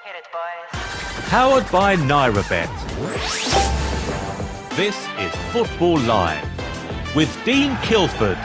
Hit it, boys. Powered by NairaBet. This is Football Live with Dean Kilford.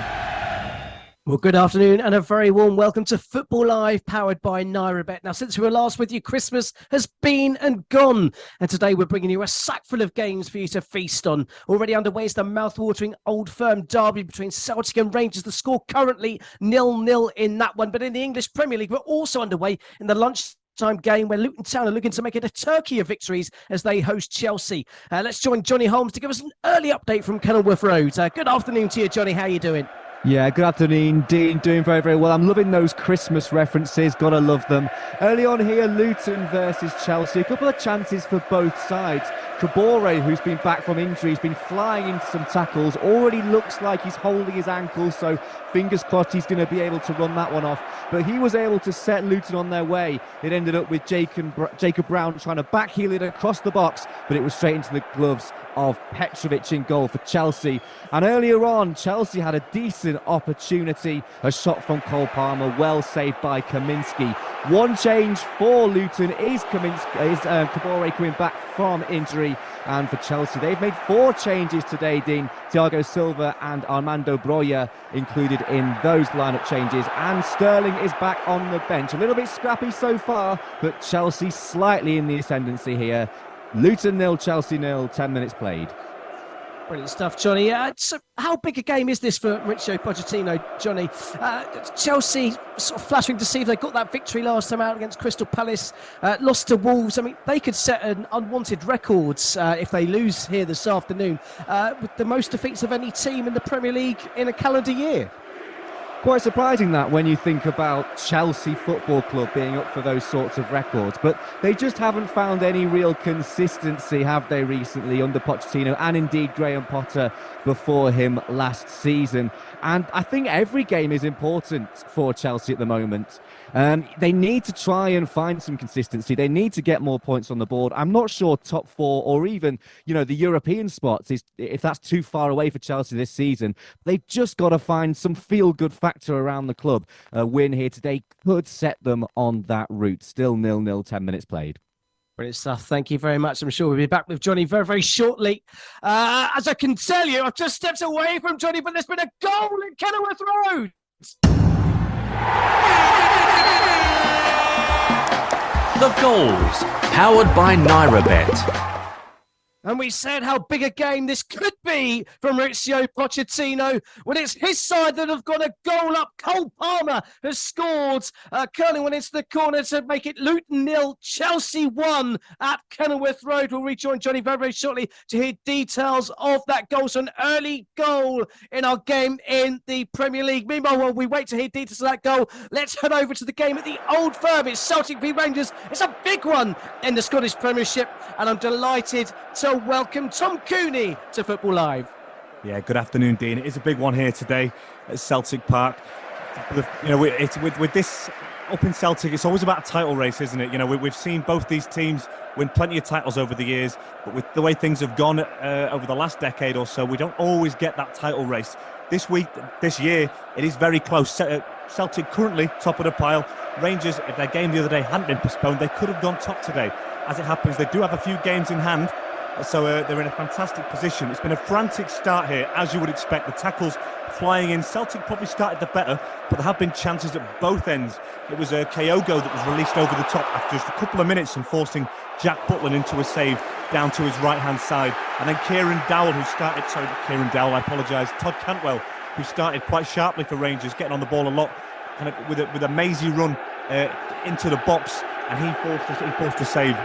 Well, good afternoon and a very warm welcome to Football Live, powered by NairaBet. Now, since we were last with you, Christmas has been and gone. And today we're bringing you a sack full of games for you to feast on. Already underway is the mouth-watering Auld Firm derby between Celtic and Rangers. The score currently 0-0 in that one. But in the English Premier League, we're also underway in the lunchtime game where Luton Town are looking to make it a turkey of victories as they host Chelsea. Let's join Johnny Holmes to give us an early update from Kenilworth Road. Good afternoon to you, Johnny. How are you doing? Yeah, good afternoon, Dean. Doing very, very well. I'm loving those Christmas references. Gotta love them. Early on here, Luton versus Chelsea. A couple of chances for both sides. Kabore, who's been back from injury, has been flying into some tackles. Already looks like he's holding his ankle, so fingers crossed he's going to be able to run that one off. But he was able to set Luton on their way. It ended up with Jacob Brown trying to backheel it across the box, but it was straight into the gloves of Petrovic in goal for Chelsea. And earlier on, Chelsea had a decent opportunity. A shot from Cole Palmer, well saved by Kaminski. One change for Luton is Kabore coming back from injury. And for Chelsea, they've made 4 changes today, Dean. Thiago Silva and Armando Broja included in those lineup changes. And Sterling is back on the bench. A little bit scrappy so far, but Chelsea slightly in the ascendancy here. Luton 0, Chelsea 0, 10 minutes played. Brilliant stuff, Johnny. So how big a game is this for Mauricio Pochettino, Johnny? Chelsea sort of flattering to see if they got that victory last time out against Crystal Palace, lost to Wolves. I mean, they could set an unwanted record if they lose here this afternoon, with the most defeats of any team in the Premier League in a calendar year. Quite surprising that when you think about Chelsea Football Club being up for those sorts of records, but they just haven't found any real consistency, have they, recently under Pochettino and indeed Graham Potter before him last season. And I think every game is important for Chelsea at the moment. They need to try and find some consistency. They need to get more points on the board. I'm not sure top 4 or even, the European spots if that's too far away for Chelsea this season. They've just got to find some feel-good factor around the club. A win here today could set them on that route. Still 0-0, 10 minutes played. Brilliant stuff. Thank you very much. I'm sure we'll be back with Johnny very, very shortly. As I can tell you, I've just stepped away from Johnny, but there's been a goal in Kenilworth Road. The goals, powered by NairaBet. And we said how big a game this could be for Mauricio Pochettino when it's his side that have got a goal up. Cole Palmer has scored, curling one into the corner to make it Luton 0, Chelsea 1 at Kenilworth Road. We'll rejoin Johnny very, very shortly to hear details of that goal. So an early goal in our game in the Premier League. Meanwhile, while we wait to hear details of that goal, let's head over to the game at the Auld Firm. It's Celtic v Rangers. It's a big one in the Scottish Premiership, and I'm delighted to welcome Tom Cooney to Football Live. Yeah, good afternoon, Dean. It is a big one here today at Celtic Park. With this up in Celtic, it's always about a title race, isn't it? We've seen both these teams win plenty of titles over the years, but with the way things have gone over the last decade or so, we don't always get that title race. This year, it is very close. Celtic currently top of the pile. Rangers, if their game the other day hadn't been postponed, they could have gone top today. As it happens, they do have a few games in hand, so they're in a fantastic position. It's been a frantic start here, as you would expect. The tackles flying in. Celtic probably started the better, but there have been chances at both ends. It was Kyogo that was released over the top after just a couple of minutes and forcing Jack Butland into a save down to his right-hand side. And then Todd Cantwell, who started quite sharply for Rangers, getting on the ball a lot, kind of with a mazy run into the box, and he forced a save.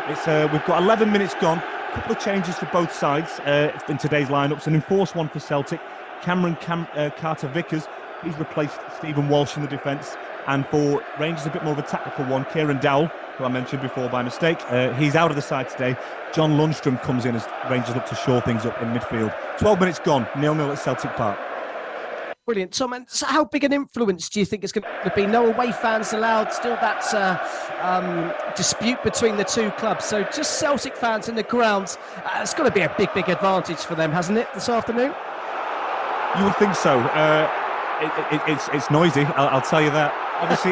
We've got 11 minutes gone. A couple of changes for both sides in today's lineups. An enforced one for Celtic, Cameron Carter-Vickers. He's replaced Stephen Walsh in the defence. And for Rangers, a bit more of a tactical one, Kieran Dowell, who I mentioned before by mistake. He's out of the side today. John Lundstrom comes in as Rangers look to shore things up in midfield. 12 minutes gone, 0-0 at Celtic Park. Brilliant, Tom. And so how big an influence do you think it's going to be? No away fans allowed, still that dispute between the two clubs. So just Celtic fans in the grounds, it's got to be a big, big advantage for them, hasn't it, this afternoon? You would think so. It's noisy, I'll tell you that. Obviously,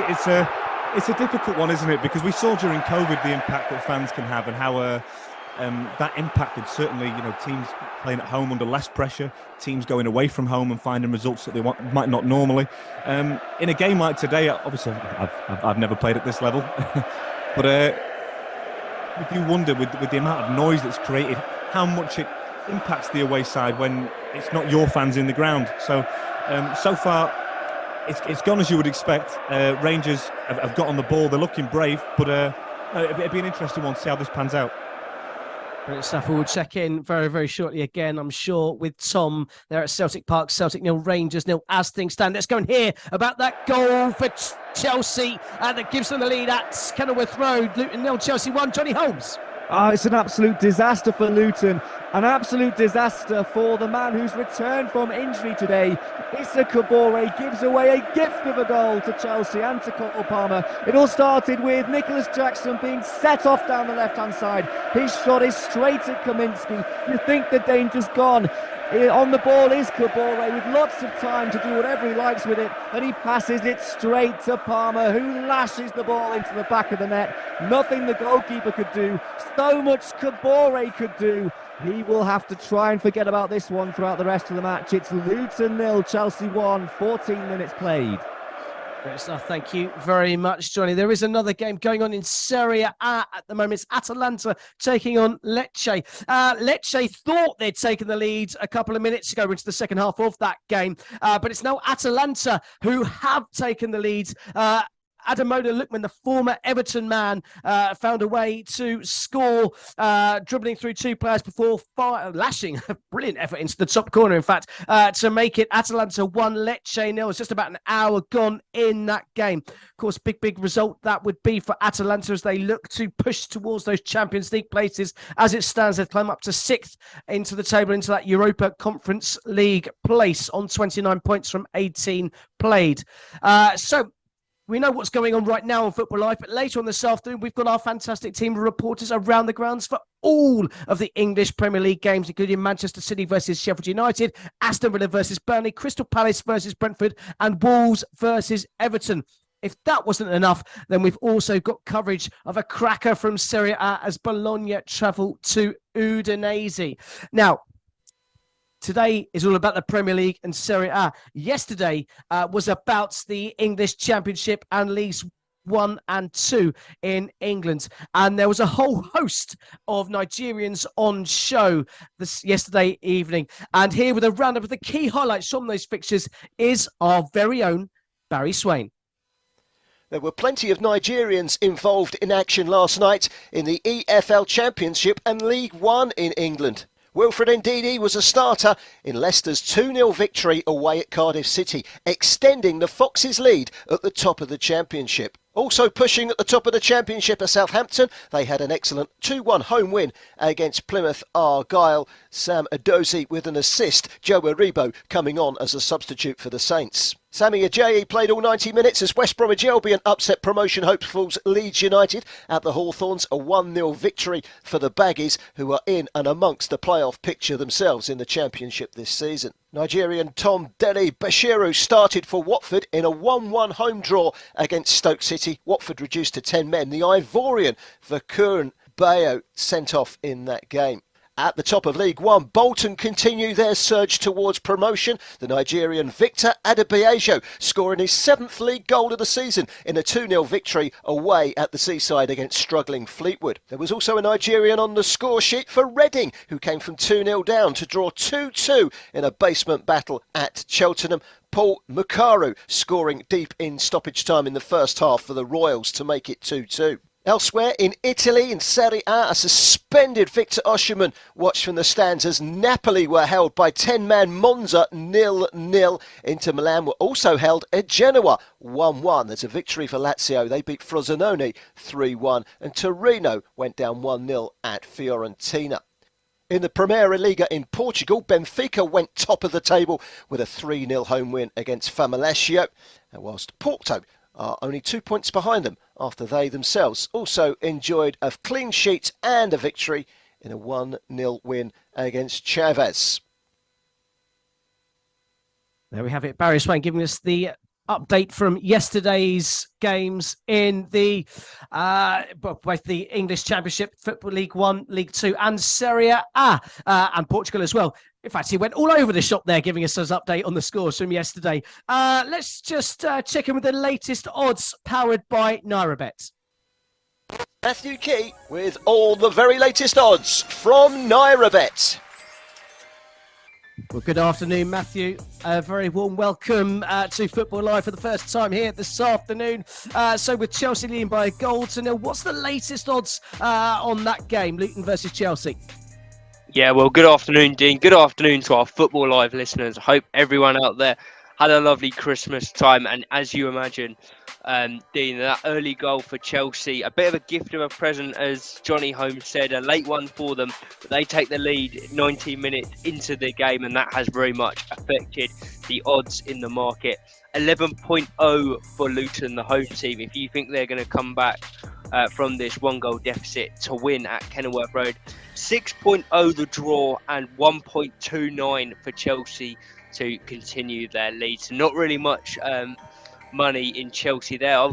It's a difficult one, isn't it? Because we saw during COVID the impact that fans can have and how that impacted certainly, teams playing at home under less pressure, teams going away from home and finding results that they might not normally. In a game like today, obviously, I've never played at this level, but we do wonder with the amount of noise that's created, how much it impacts the away side when it's not your fans in the ground. So far, it's gone as you would expect. Rangers have got on the ball. They're looking brave, but it'd be an interesting one to see how this pans out. Brilliant stuff. We'll check in very, very shortly again, I'm sure, with Tom there at Celtic Park. Celtic 0, Rangers 0 as things stand. Let's go and hear about that goal for Chelsea that gives them the lead at Kenilworth Road. Luton 0, Chelsea 1. Johnny Holmes. It's an absolute disaster for Luton. An absolute disaster for the man who's returned from injury today. Issa Kabore gives away a gift of a goal to Chelsea and to Cole Palmer. It all started with Nicholas Jackson being set off down the left-hand side. His shot is straight at Kaminsky. You think the danger's gone. On the ball is Kabore with lots of time to do whatever he likes with it, and he passes it straight to Palmer, who lashes the ball into the back of the net. Nothing the goalkeeper could do, so much Kabore could do. He will have to try and forget about this one throughout the rest of the match. It's Luton 0, Chelsea 1, 14 minutes played. Great stuff. Thank you very much, Johnny. There is another game going on in Serie A at the moment. It's Atalanta taking on Lecce. Lecce thought they'd taken the lead a couple of minutes ago into the second half of that game, but it's now Atalanta who have taken the lead. Ademola Lookman, the former Everton man, found a way to score, dribbling through two players before lashing a brilliant effort into the top corner, in fact, to make it Atalanta 1, Lecce 0. It's just about an hour gone in that game. Of course, big result that would be for Atalanta as they look to push towards those Champions League places. As it stands, they've climbed up to 6th into the table, into that Europa Conference League place on 29 points from 18 played. So we know what's going on right now on Football Live, but later on this afternoon, we've got our fantastic team of reporters around the grounds for all of the English Premier League games, including Manchester City versus Sheffield United, Aston Villa versus Burnley, Crystal Palace versus Brentford, and Wolves versus Everton. If that wasn't enough, then we've also got coverage of a cracker from Serie A as Bologna travel to Udinese. Now, today is all about the Premier League and Serie A. Yesterday was about the English Championship and Leagues 1 and 2 in England. And there was a whole host of Nigerians on show yesterday evening. And here with a roundup of the key highlights from those fixtures is our very own Barry Swain. There were plenty of Nigerians involved in action last night in the EFL Championship and League 1 in England. Wilfred Ndidi was a starter in Leicester's 2-0 victory away at Cardiff City, extending the Foxes' lead at the top of the Championship. Also pushing at the top of the Championship are Southampton. They had an excellent 2-1 home win against Plymouth Argyle. Sam Edozie with an assist, Joe Aribo coming on as a substitute for the Saints. Sammy Ajayi played all 90 minutes as West Bromwich Albion upset promotion hopefuls Leeds United at the Hawthorns. A 1-0 victory for the Baggies, who are in and amongst the playoff picture themselves in the Championship this season. Nigerian Tom Dele Bashiru started for Watford in a 1-1 home draw against Stoke City. Watford reduced to 10 men. The Ivorian Vakuran Bayo sent off in that game. At the top of League One, Bolton continue their surge towards promotion. The Nigerian Victor Adebayo scoring his 7th league goal of the season in a 2-0 victory away at the Seaside against struggling Fleetwood. There was also a Nigerian on the score sheet for Reading, who came from 2-0 down to draw 2-2 in a basement battle at Cheltenham. Paul Mukaru scoring deep in stoppage time in the first half for the Royals to make it 2-2. Elsewhere in Italy, in Serie A, a suspended Victor Osimhen watched from the stands as Napoli were held by 10-man Monza 0-0. Inter Milan were also held at Genoa 1-1. There's a victory for Lazio. They beat Frosinone 3-1. And Torino went down 1-0 at Fiorentina. In the Primeira Liga in Portugal, Benfica went top of the table with a 3-0 home win against Famalicão, whilst Porto are only 2 points behind them after they themselves also enjoyed a clean sheet and a victory in a 1-0 win against Chaves. There we have it. Barry Swain giving us the update from yesterday's games in the both the English Championship, Football League 1, League 2 and Serie A, and Portugal as well. In fact, he went all over the shop there, giving us his update on the scores from yesterday. Let's just check in with the latest odds powered by NairaBet. Matthew Key with all the very latest odds from NairaBet. Well, good afternoon, Matthew. A very warm welcome to Football Live for the first time here this afternoon. So with Chelsea leading by a goal to nil, what's the latest odds on that game, Luton versus Chelsea? Yeah, well, good afternoon, Dean. Good afternoon to our Football Live listeners. I hope everyone out there had a lovely Christmas time. And as you imagine, Dean, that early goal for Chelsea, a bit of a gift of a present, as Johnny Holmes said, a late one for them. But they take the lead 19 minutes into the game, and that has very much affected the odds in the market. 11.0 for Luton, the home team. If you think they're going to come back from this one-goal deficit to win at Kenilworth Road. 6.0 the draw, and 1.29 for Chelsea to continue their lead. So not really much money in Chelsea there. I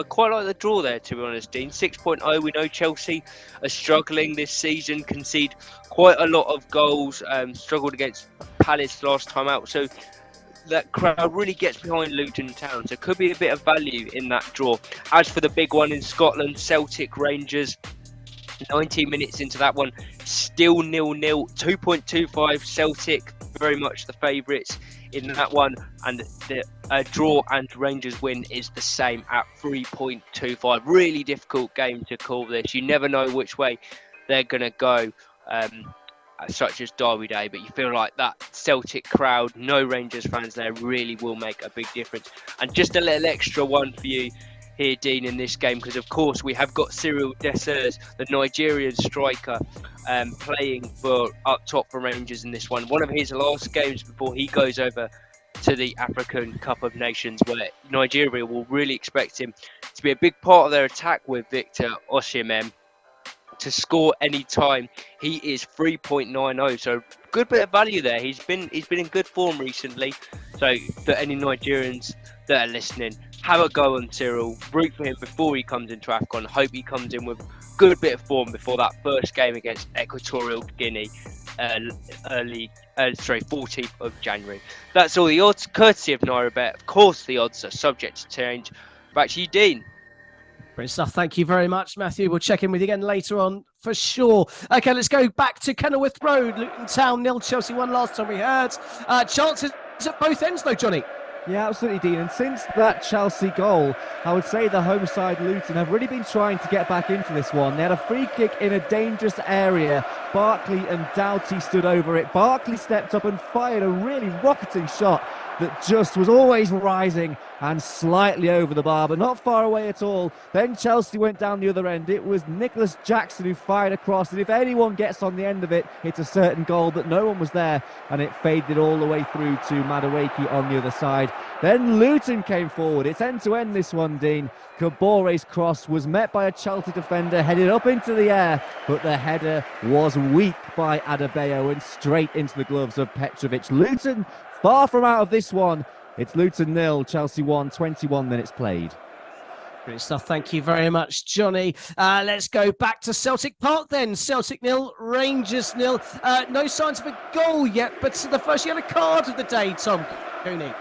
quite like the draw there, to be honest, Dean. 6.0. We know Chelsea are struggling this season, concede quite a lot of goals, struggled against Palace last time out. So that crowd really gets behind Luton Town. So could be a bit of value in that draw. As for the big one in Scotland, Celtic Rangers, 19 minutes into that one, still 0-0. 2.25 Celtic, very much the favourites in that one, and the draw and Rangers win is the same at 3.25. Really difficult game to call this. You never know which way they're going to go, such as Derby Day, but you feel like that Celtic crowd, no Rangers fans there, really will make a big difference. And just a little extra one for you here, Dean, in this game, because of course we have got Cyril Dessers, the Nigerian striker, playing for up top for Rangers in this one. One of his last games before he goes over to the African Cup of Nations, where Nigeria will really expect him to be a big part of their attack with Victor Osimhen to score any time. He is 3.90, so good bit of value there. He's been in good form recently. So for any Nigerians that are listening, have a go on Cyril, root for him before he comes into AFCON. Hope he comes in with good bit of form before that first game against Equatorial Guinea, 14th of January. That's all the odds, courtesy of NairaBet. Of course, the odds are subject to change. Back to you, Dean. Great stuff. Thank you very much, Matthew. We'll check in with you again later on for sure. Okay, let's go back to Kenilworth Road. Luton Town 0, Chelsea 1 last time we heard. Chances at both ends though, Johnny. Yeah, absolutely, Dean. And since that Chelsea goal, I would say the home side Luton have really been trying to get back into this one. They had a free kick in a dangerous area. Barkley and Doughty stood over it. Barkley stepped up and fired a really rocketing shot that just was always rising and slightly over the bar, but not far away at all. Then Chelsea went down the other end. It was Nicholas Jackson who fired across, and if anyone gets on the end of it, it's a certain goal, but no one was there, and it faded all the way through to Madueke on the other side. Then Luton came forward. It's end-to-end this one, Dean. Cabore's cross was met by a Chelsea defender, headed up into the air, but the header was weak by Adebayo and straight into the gloves of Petrovic. Luton far from out of this one. It's Luton 0, Chelsea 1, 21 minutes played. Great stuff. Thank you very much, Johnny. Let's go back to Celtic Park then. Celtic 0, Rangers 0. No signs of a goal yet, but the first yellow card of the day, Tom Cooney.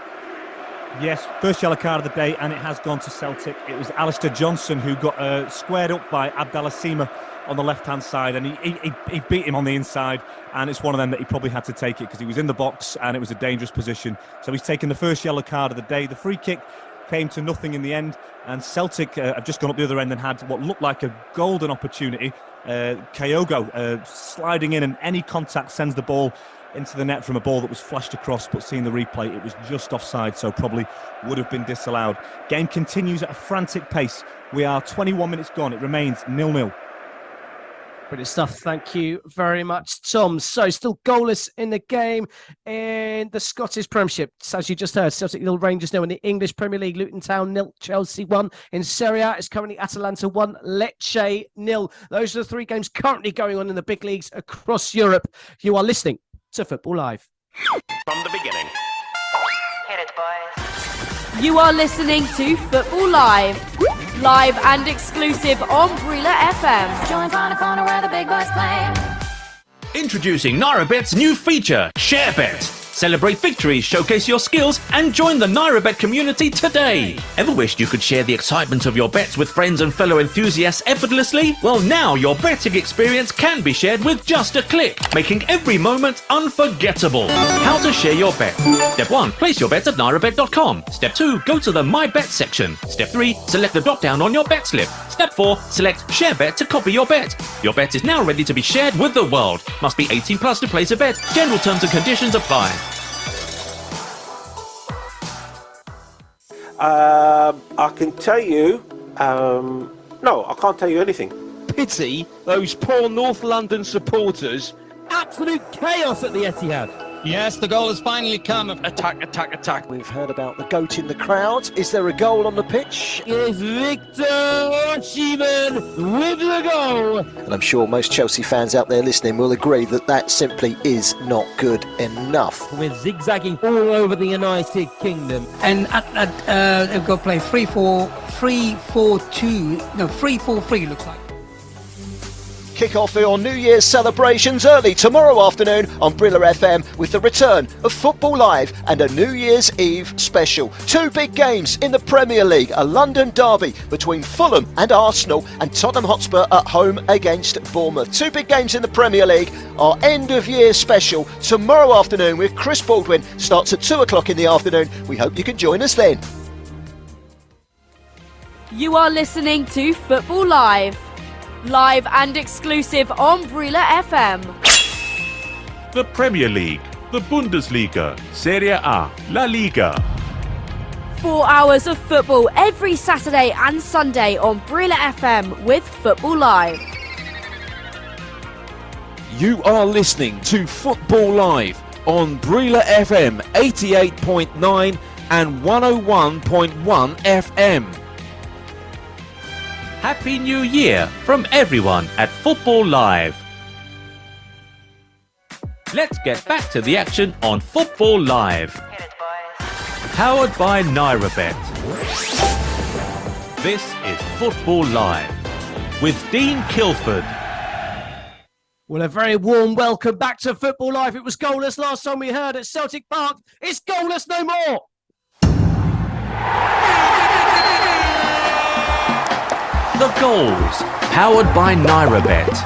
Yes, first yellow card of the day, and it has gone to Celtic. It was Alistair Johnson who got squared up by Abdallah Sima on the left-hand side, and he beat him on the inside, and it's one of them that he probably had to take it because he was in the box and it was a dangerous position. So he's taken the first yellow card of the day. The free kick came to nothing in the end, and Celtic have just gone up the other end and had what looked like a golden opportunity. Kyogo sliding in, and any contact sends the ball into the net from a ball that was flashed across, but seeing the replay, it was just offside, so probably would have been disallowed. Game continues at a frantic pace. We are 21 minutes gone. It remains 0-0. Brilliant stuff. Thank you very much, Tom. So still goalless in the game in the Scottish Premiership. As you just heard, Celtic 0, Rangers 0 in the English Premier League. Luton Town 0, Chelsea 1. In Serie A, it's currently Atalanta 1, Lecce 0. Those are the three games currently going on in the big leagues across Europe. You are listening to Football Live. From the beginning. Hit it, boys. You are listening to Football Live. Live and exclusive on Brila FM. Join from the corner where the big boys play. Introducing NairaBet's new feature, ShareBet. Celebrate victories, showcase your skills, and join the NairaBet community today. Ever wished you could share the excitement of your bets with friends and fellow enthusiasts effortlessly? Well, now your betting experience can be shared with just a click, making every moment unforgettable. How to share your bet. Step 1. Place your bets at nairabet.com. Step 2. Go to the My Bet section. Step 3. Select the drop-down on your bet slip. Step 4. Select Share Bet to copy your bet. Your bet is now ready to be shared with the world. Must be 18 plus to place a bet. General terms and conditions apply. I can tell you, no, I can't tell you anything. Pity those poor North London supporters. Absolute chaos at the Etihad. Yes, the goal has finally come. Attack, attack, attack. We've heard about the goat in the crowd. Is there a goal on the pitch? Is Victor Osimhen with the goal. And I'm sure most Chelsea fans out there listening will agree that that simply is not good enough. We're zigzagging all over the United Kingdom. And they've got to play 3-4, 3-4-2, no, 3-4-3 looks like. Kick off your New Year's celebrations early tomorrow afternoon on Brila FM with the return of Football Live and a New Year's Eve special. Two big games in the Premier League, a London derby between Fulham and Arsenal, and Tottenham Hotspur at home against Bournemouth. Two big games in the Premier League. Our end of year special tomorrow afternoon with Chris Baldwin starts at 2 o'clock in the afternoon. We hope you can join us then. You are listening to Football Live. Live and exclusive on Brila FM. The Premier League, the Bundesliga, Serie A, La Liga. 4 hours of football every Saturday and Sunday on Brila FM with Football Live. You are listening to Football Live on Brila FM 88.9 and 101.1 FM. Happy New Year from everyone at Football Live. Let's get back to the action on Football Live. Hit it, boys. Powered by NairaBet. This is Football Live with Dean Kilford. Well, a very warm welcome back to Football Live. It was goalless last time we heard at Celtic Park. It's goalless no more. The goals, powered by NairaBet.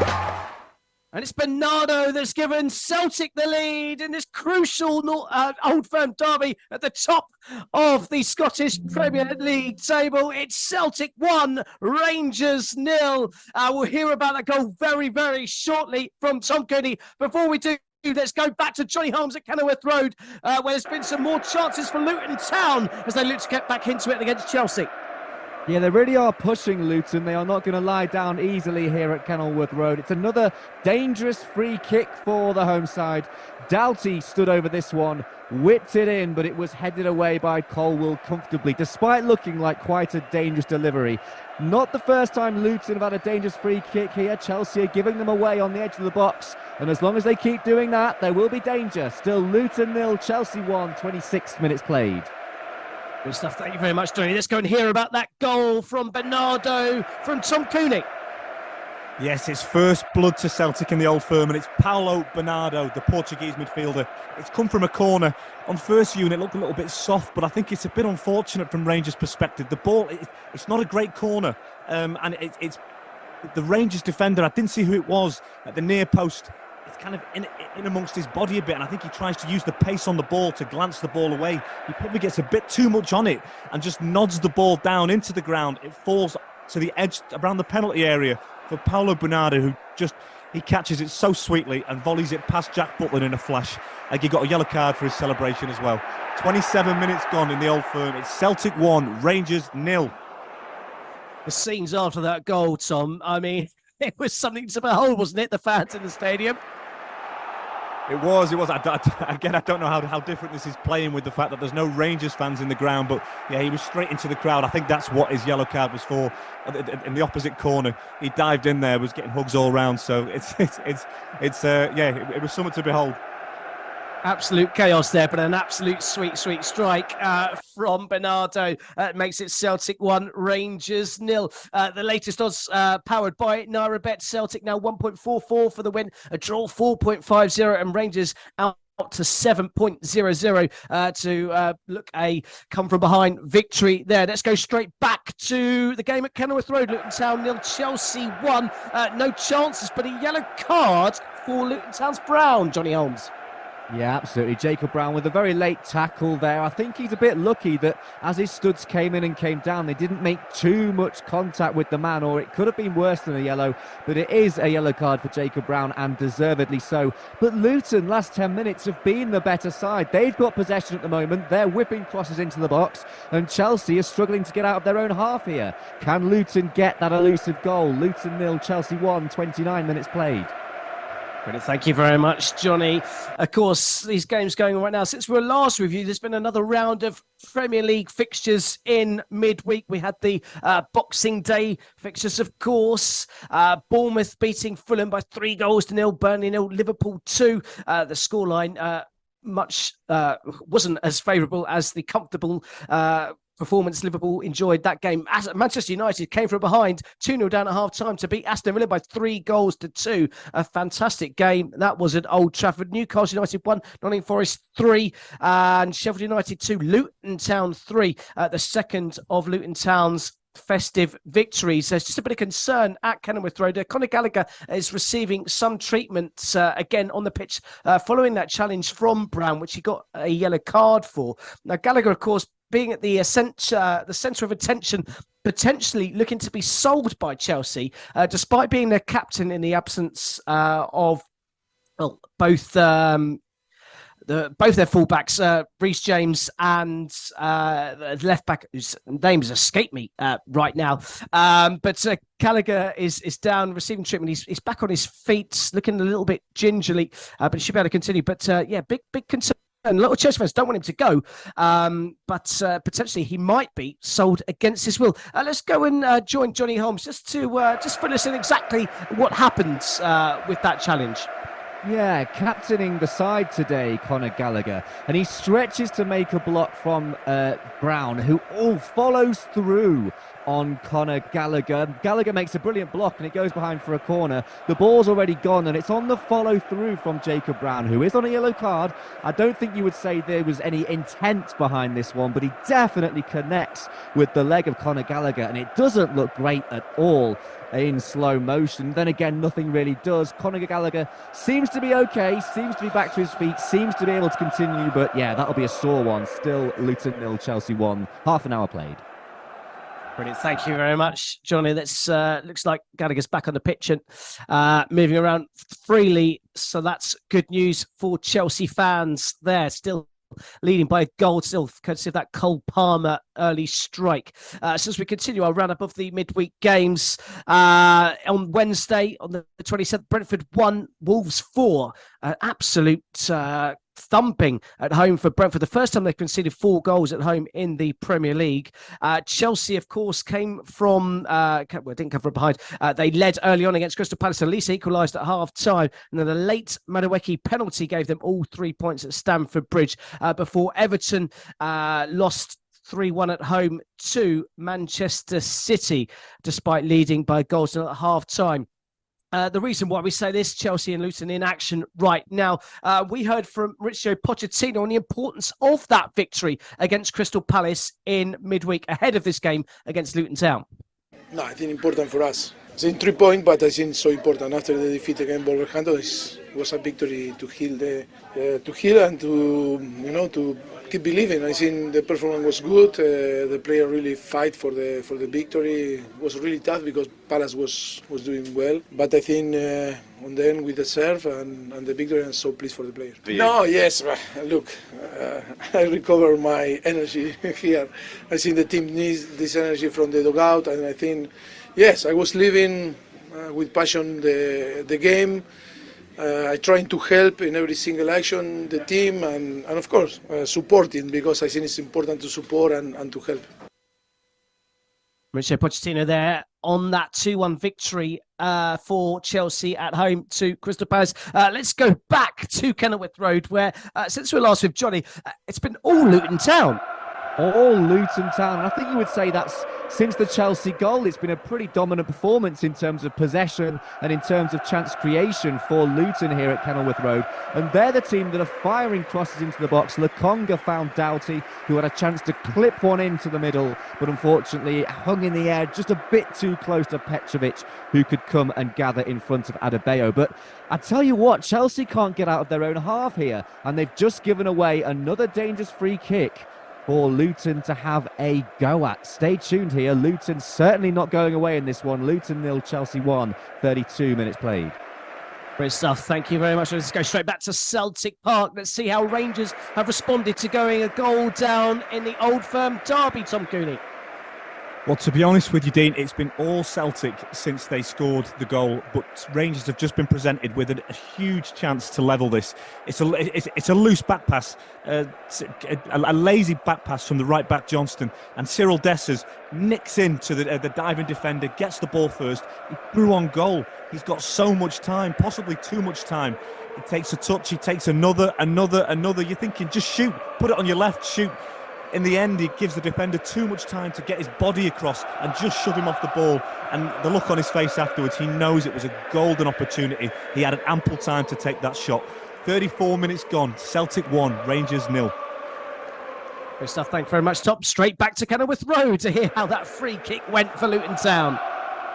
And it's Bernardo that's given Celtic the lead in this crucial Old Firm derby at the top of the Scottish Premier League table. It's Celtic 1, Rangers 0. We'll hear about that goal very, very shortly from Tom Cooney. Before we do, let's go back to Johnny Holmes at Kenilworth Road, where there's been some more chances for Luton Town as they look to get back into it against Chelsea. Yeah, they really are pushing Luton. They are not going to lie down easily here at Kenilworth Road. It's another dangerous free kick for the home side. Doughty stood over this one, whipped it in, but it was headed away by Colwell comfortably, despite looking like quite a dangerous delivery. Not the first time Luton have had a dangerous free kick here. Chelsea are giving them away on the edge of the box, and as long as they keep doing that, there will be danger. Still Luton 0, Chelsea 1, 26 minutes played. Good stuff. Thank you very much, Tony. Let's go and hear about that goal from Bernardo from Tom Cooney. Yes, it's first blood to Celtic in the Old Firm, and it's Paulo Bernardo, the Portuguese midfielder. It's come from a corner. On first view, it looked a little bit soft, but I think it's a bit unfortunate from Rangers' perspective. The ball, it's not a great corner, and it's the Rangers defender. I didn't see who it was at the near post. It's kind of in amongst his body a bit, and I think he tries to use the pace on the ball to glance the ball away. He probably gets a bit too much on it and just nods the ball down into the ground. It falls to the edge around the penalty area for Paulo Bernardo, who he catches it so sweetly and volleys it past Jack Butland in a flash. Like he got a yellow card for his celebration as well. 27 minutes gone in the Old Firm. It's Celtic 1, Rangers 0. The scenes after that goal, Tom, I mean, it was something to behold, wasn't it? The fans in the stadium. It was. Again, I don't know how different this is playing with the fact that there's no Rangers fans in the ground, but yeah, he was straight into the crowd. I think that's what his yellow card was for. In the opposite corner, he dived in there, was getting hugs all round. So it was something to behold. Absolute chaos there, but an absolute sweet strike from Bernardo makes it Celtic 1, Rangers 0. The latest odds powered by NairaBet. Celtic now 1.44 for the win, a draw 4.50, and Rangers out to 7.00 to look a come from behind victory there. Let's go straight back to the game at Kenilworth Road. Luton Town 0, Chelsea 1. No chances, but a yellow card for Luton Town's Brown, Johnny Holmes. Yeah, absolutely. Jacob Brown with a very late tackle there. I think he's a bit lucky that as his studs came in and came down, they didn't make too much contact with the man, or it could have been worse than a yellow. But it is a yellow card for Jacob Brown, and deservedly so. But Luton, last 10 minutes, have been the better side. They've got possession at the moment. They're whipping crosses into the box, and Chelsea is struggling to get out of their own half here. Can Luton get that elusive goal? Luton 0, Chelsea 1, 29 minutes played. Brilliant. Thank you very much, Johnny. Of course, these games going on right now. Since we were last reviewed, there's been another round of Premier League fixtures in midweek. We had the Boxing Day fixtures, of course. Bournemouth beating Fulham by 3-0, Burnley 0, Liverpool 2. The scoreline much wasn't as favourable as the comfortable performance Liverpool enjoyed that game. Manchester United came from behind 2-0 down at half-time to beat Aston Villa by 3-2. A fantastic game. That was at Old Trafford. Newcastle United 1, Nottingham Forest 3, and Sheffield United 2, Luton Town 3. The second of Luton Town's festive victories. There's just a bit of concern at Kenilworth Road. Conor Gallagher is receiving some treatment again on the pitch following that challenge from Brown, which he got a yellow card for. Now, Gallagher, of course, being at the centre of attention, potentially looking to be sold by Chelsea, despite being their captain in the absence of both their fullbacks, Reece James and the left back, whose name has escaped me right now. But Gallagher is down, receiving treatment. He's back on his feet, looking a little bit gingerly, but he should be able to continue. But big concern. And a lot of Chelsea fans don't want him to go, but potentially he might be sold against his will. Let's go and join Johnny Holmes just to fill us in exactly what happened with that challenge. Yeah, captaining the side today, Conor Gallagher, and he stretches to make a block from Brown, who follows through on Conor Gallagher. Gallagher makes a brilliant block and it goes behind for a corner. The ball's already gone and it's on the follow through from Jacob Brown, who is on a yellow card. I don't think you would say there was any intent behind this one, but he definitely connects with the leg of Conor Gallagher, and it doesn't look great at all in slow motion. Then again, nothing really does. Conor Gallagher seems to be okay, seems to be back to his feet, seems to be able to continue, but yeah, that'll be a sore one. Still Luton 0, Chelsea 1, half an hour played. Brilliant. Thank you very much, Johnny. That's looks like Gallagher's back on the pitch and moving around freely. So that's good news for Chelsea fans there. Still leading by a goal, still courtesy of that Cole Palmer early strike. Since we continue our roundup of the midweek games, on Wednesday, on the 27th, Brentford 1, Wolves 4. Absolute thumping at home for Brentford. The first time they've conceded 4 goals at home in the Premier League. Chelsea, of course, came from, didn't come from behind. They led early on against Crystal Palace. Elisa equalised at half-time. And then the late Madueke penalty gave them all 3 points at Stamford Bridge before Everton lost 3-1 at home to Manchester City, despite leading by goals at half-time. The reason why we say this, Chelsea and Luton in action right now. We heard from Mauricio Pochettino on the importance of that victory against Crystal Palace in midweek ahead of this game against Luton Town. No, I think important for us. I think 3 points, but I think so important after the defeat against Wolverhampton. It was a victory to heal and to keep believing. I think the performance was good. The player really fight for the victory. It was really tough because Palace was doing well. But I think on the end we deserve and the victory. I'm so pleased for the players. No, yes, look, I recover my energy here. I think the team needs this energy from the dugout, and I think, yes, I was living with passion the game. I trying to help in every single action the team and of course supporting, because I think it's important to support and to help. Mauricio Pochettino there on that 2-1 victory for Chelsea at home to Crystal Palace. Let's go back to Kenilworth Road, where since we were last with Johnny, it's been all Luton Town. All Luton Town. And I think you would say that's since the Chelsea goal, it's been a pretty dominant performance in terms of possession and in terms of chance creation for Luton here at Kenilworth Road. And they're the team that are firing crosses into the box. Lokonga found Doughty, who had a chance to clip one into the middle, but unfortunately it hung in the air just a bit too close to Petrovic, who could come and gather in front of Adebayo. But I tell you what, Chelsea can't get out of their own half here, and they've just given away another dangerous free kick for Luton to have a go at. Stay tuned here. Luton certainly not going away in this one. Luton 0, Chelsea 1, 32 minutes played. Great stuff. Thank you very much. Let's go straight back to Celtic Park. Let's see how Rangers have responded to going a goal down in the Auld Firm derby, Tom Cooney. Well, to be honest with you, Dean, it's been all Celtic since they scored the goal, but Rangers have just been presented with a huge chance to level this. It's a loose back pass, a lazy back pass from the right back Johnston, and Cyril Dessers nicks into the diving defender, gets the ball first. He threw on goal. He's got so much time, possibly too much time. He takes a touch, he takes another. You're thinking, just shoot, put it on your left, shoot. In the end, he gives the defender too much time to get his body across and just shove him off the ball. And the look on his face afterwards, he knows it was a golden opportunity. He had an ample time to take that shot. 34 minutes gone. Celtic 1, Rangers 0. Good stuff. Thank you very much, Tom. Straight back to Kenilworth Road to hear how that free kick went for Luton Town.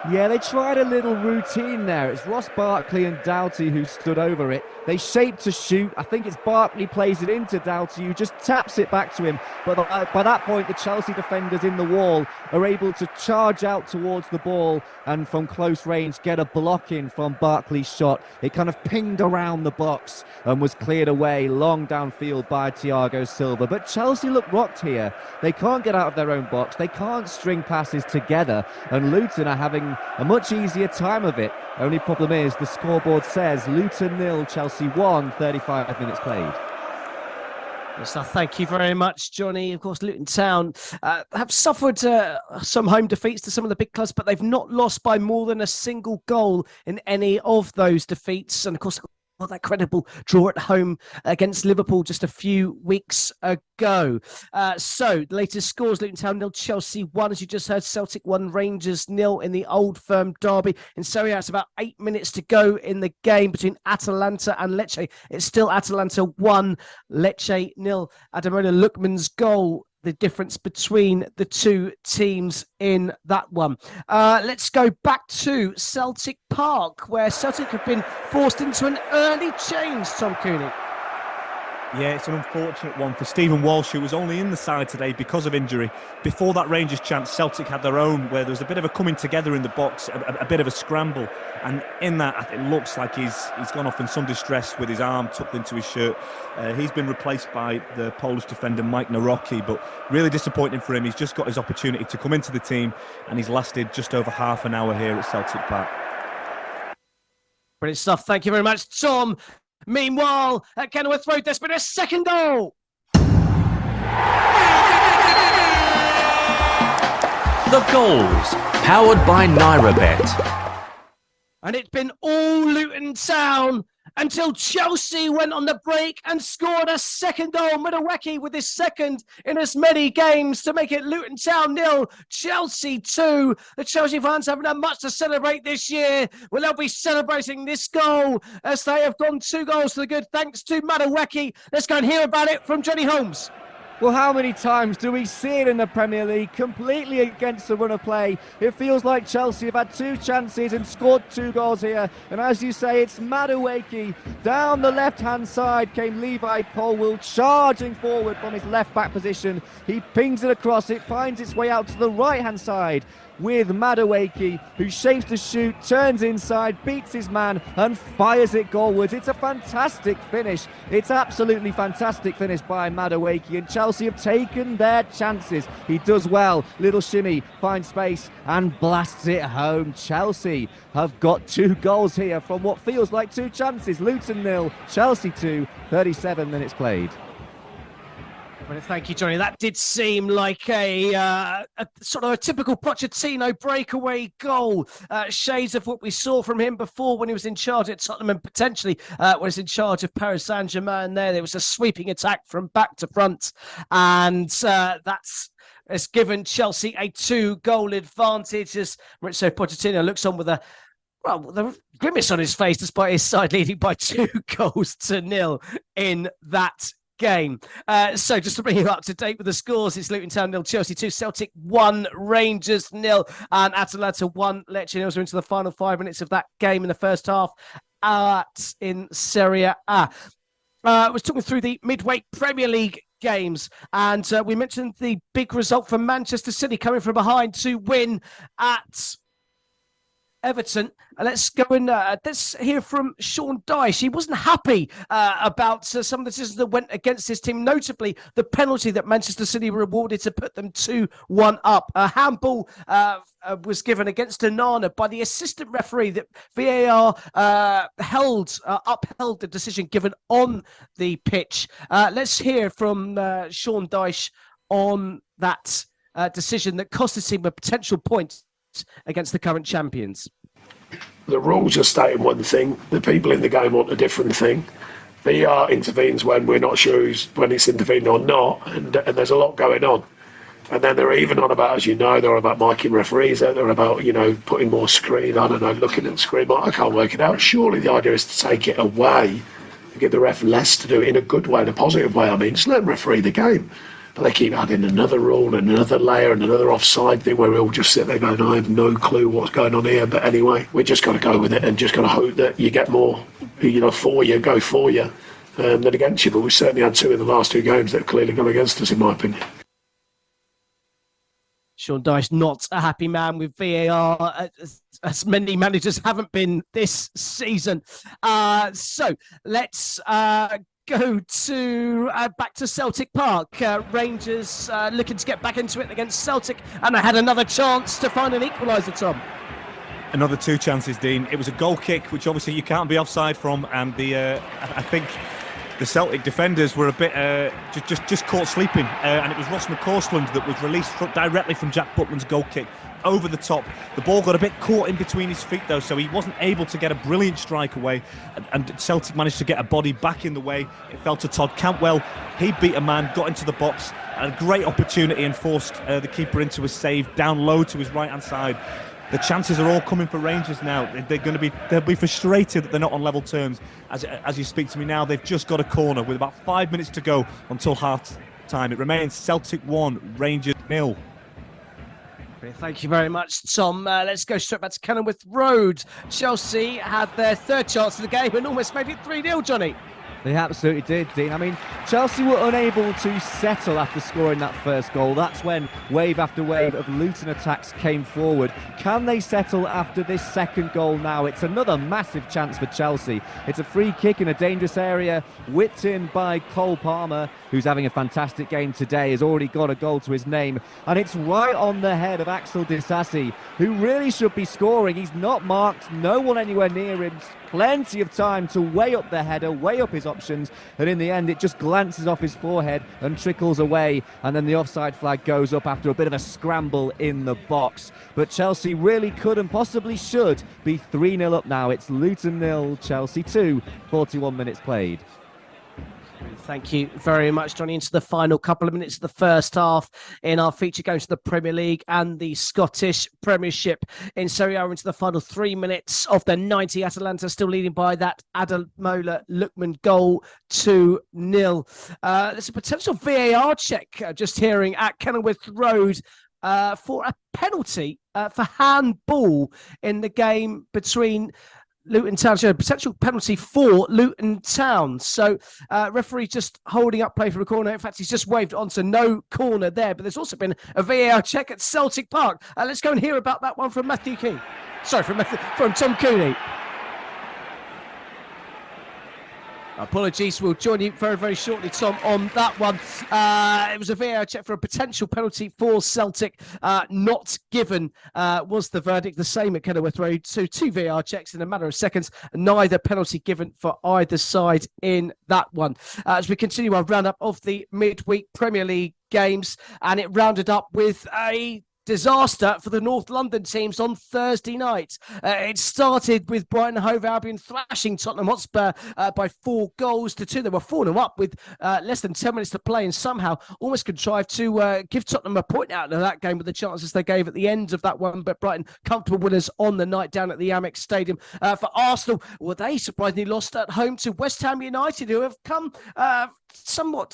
Yeah, they tried a little routine there. It's Ross Barkley and Doughty who stood over it. They shaped to shoot. I think it's Barkley plays it into Doughty, who just taps it back to him. But by that point, the Chelsea defenders in the wall are able to charge out towards the ball and from close range get a block in from Barkley's shot. It kind of pinged around the box and was cleared away long downfield by Thiago Silva. But Chelsea look rocked here. They can't get out of their own box. They can't string passes together. And Luton are having a much easier time of it. Only problem is the scoreboard says Luton 0, Chelsea 1, 35 minutes played. So thank you very much, Johnny. Of course, Luton Town have suffered some home defeats to some of the big clubs, but they've not lost by more than a single goal in any of those defeats. And of course, that credible draw at home against Liverpool just a few weeks ago. So the latest scores: Luton Town 0, Chelsea 1, as you just heard. Celtic 1, Rangers 0 in the Old Firm derby. In Serie A, it's about 8 minutes to go in the game between Atalanta and Lecce. It's still Atalanta 1, Lecce 0. Ademola Lookman's goal, the difference between the two teams in that one. Let's go back to Celtic Park, where Celtic have been forced into an early change, Tom Cooney. Yeah, it's an unfortunate one for Stephen Walsh, who was only in the side today because of injury. Before that Rangers chance, Celtic had their own, where there was a bit of a coming together in the box, a bit of a scramble. And in that, it looks like he's gone off in some distress with his arm tucked into his shirt. He's been replaced by the Polish defender Mike Nawrocki, but really disappointing for him. He's just got his opportunity to come into the team, and he's lasted just over half an hour here at Celtic Park. Brilliant stuff. Thank you very much, Tom. Meanwhile, at Kenilworth Road, there's been a second goal. The goals, powered by NairaBet. And it's been all Luton Town until Chelsea went on the break and scored a second goal. Madawaki with his second in as many games to make it Luton Town 0, Chelsea 2. The Chelsea fans haven't had much to celebrate this year. Well, they'll be celebrating this goal as they have gone 2 goals to the good thanks to Madawaki. Let's go and hear about it from Johnny Holmes. Well, how many times do we see it in the Premier League? Completely against the run of play. It feels like Chelsea have had 2 chances and scored 2 goals here. And as you say, it's Madueke. Down the left-hand side came Levi Colwill, charging forward from his left-back position. He pings it across. It finds its way out to the right-hand side with Madueke, who shapes to shoot, turns inside, beats his man and fires it goalwards. It's a fantastic finish. It's absolutely fantastic finish by Madueke, and Chelsea have taken their chances. He does well. Little shimmy, finds space and blasts it home. Chelsea have got 2 goals here from what feels like 2 chances. Luton 0, Chelsea 2, 37 minutes played. Well, thank you, Johnny. That did seem like a sort of a typical Pochettino breakaway goal. Shades of what we saw from him before when he was in charge at Tottenham and potentially was in charge of Paris Saint-Germain there was a sweeping attack from back to front. And has given Chelsea a 2-goal advantage as Maurizio Pochettino looks on with a grimace on his face despite his side leading by 2-0 in that game. So just to bring you up to date with the scores, it's Luton Town 0, Chelsea 2, Celtic 1, Rangers 0, and Atalanta 1. Lecce 0. We're into the final 5 minutes of that game in the first half in Serie A. I was talking through the midweek Premier League games, and we mentioned the big result from Manchester City coming from behind to win at Everton. Let's go and let's hear from Sean Dyche. He wasn't happy about some of the decisions that went against his team, notably the penalty that Manchester City were awarded to put them 2-1 up. A handball was given against Onana by the assistant referee that VAR upheld the decision given on the pitch. Let's hear from Sean Dyche on that decision that cost the team a potential point against the current champions. The rules are stating one thing, the people in the game want a different thing. VAR intervenes when we're not sure when it's intervened or not, and there's a lot going on. And then they're even on about, as you know, they're about miking referees, they're about, putting more screen, looking at the screen. I can't work it out. Surely the idea is to take it away and give the ref less to do it in a good way, in a positive way. Just let them referee the game. But they keep adding another rule and another layer and another offside thing where we all just sit there going, I have no clue what's going on here. But anyway, we just got to go with it and just got to hope that you get more, for you, go for you, than against you. But we certainly had 2 in the last 2 games that have clearly gone against us, in my opinion. Sean Dyche, not a happy man with VAR, as many managers haven't been this season. So let's go to back to Celtic Park. Rangers looking to get back into it against Celtic, and I had another chance to find an equaliser, Tom. Another 2 chances, Dean. It was a goal kick, which obviously you can't be offside from, and I think the Celtic defenders were a bit just caught sleeping, and it was Ross McCausland that was released directly from Jack Butland's goal kick over the top. The ball got a bit caught in between his feet though, so he wasn't able to get a brilliant strike away, and Celtic managed to get a body back in the way. It fell to Todd Cantwell. He beat a man, got into the box, had a great opportunity and forced the keeper into a save down low to his right hand side. The chances are all coming for Rangers now. They'll be frustrated that they're not on level terms. As you speak to me now, they've just got a corner with about 5 minutes to go until half time. It remains Celtic 1, Rangers 0. Thank you very much, Tom. Let's go straight back to Kenilworth Road. Chelsea had their 3rd chance of the game and almost made it 3-0, Johnny. They absolutely did, Dean. Chelsea were unable to settle after scoring that first goal. That's when wave after wave of Luton attacks came forward. Can they settle after this second goal now? It's another massive chance for Chelsea. It's a free kick in a dangerous area, whipped in by Cole Palmer, who's having a fantastic game today, has already got a goal to his name. And it's right on the head of Axel Disasi, who really should be scoring. He's not marked, no one anywhere near him. Plenty of time to weigh up the header, weigh up his options, and in the end it just glances off his forehead and trickles away, and then the offside flag goes up after a bit of a scramble in the box. But Chelsea really could and possibly should be 3-0 up now. It's Luton 0, Chelsea 2, 41 minutes played. Thank you very much, Johnny. Into the final couple of minutes of the first half in our feature going to the Premier League and the Scottish Premiership. In Serie A, into the final 3 minutes of the 90. Atalanta still leading by that Ademola Lookman goal 2-0. There's a potential VAR check just hearing at Kenilworth Road for a penalty for handball in the game between Luton Town. A potential penalty for Luton Town. So referee just holding up play for a corner. In fact, he's just waved onto no corner there. But there's also been a VAR check at Celtic Park. Let's go and hear about that one from Matthew King. Sorry, from Tom Cooney. Apologies, we'll join you very, very shortly, Tom, on that one. It was a VAR check for a potential penalty for Celtic. Not given was the verdict. The same at Kenilworth Road. So 2 VAR checks in a matter of seconds. Neither penalty given for either side in that one. As we continue our roundup of the midweek Premier League games, and it rounded up with a disaster for the North London teams on Thursday night. It started with Brighton Hove Albion thrashing Tottenham Hotspur by 4-2. They were 4-0 up with less than 10 minutes to play, and somehow almost contrived to give Tottenham a point out of that game with the chances they gave at the end of that one. But Brighton, comfortable winners on the night down at the Amex Stadium. For Arsenal, well, they surprisingly lost at home to West Ham United, who have come somewhat,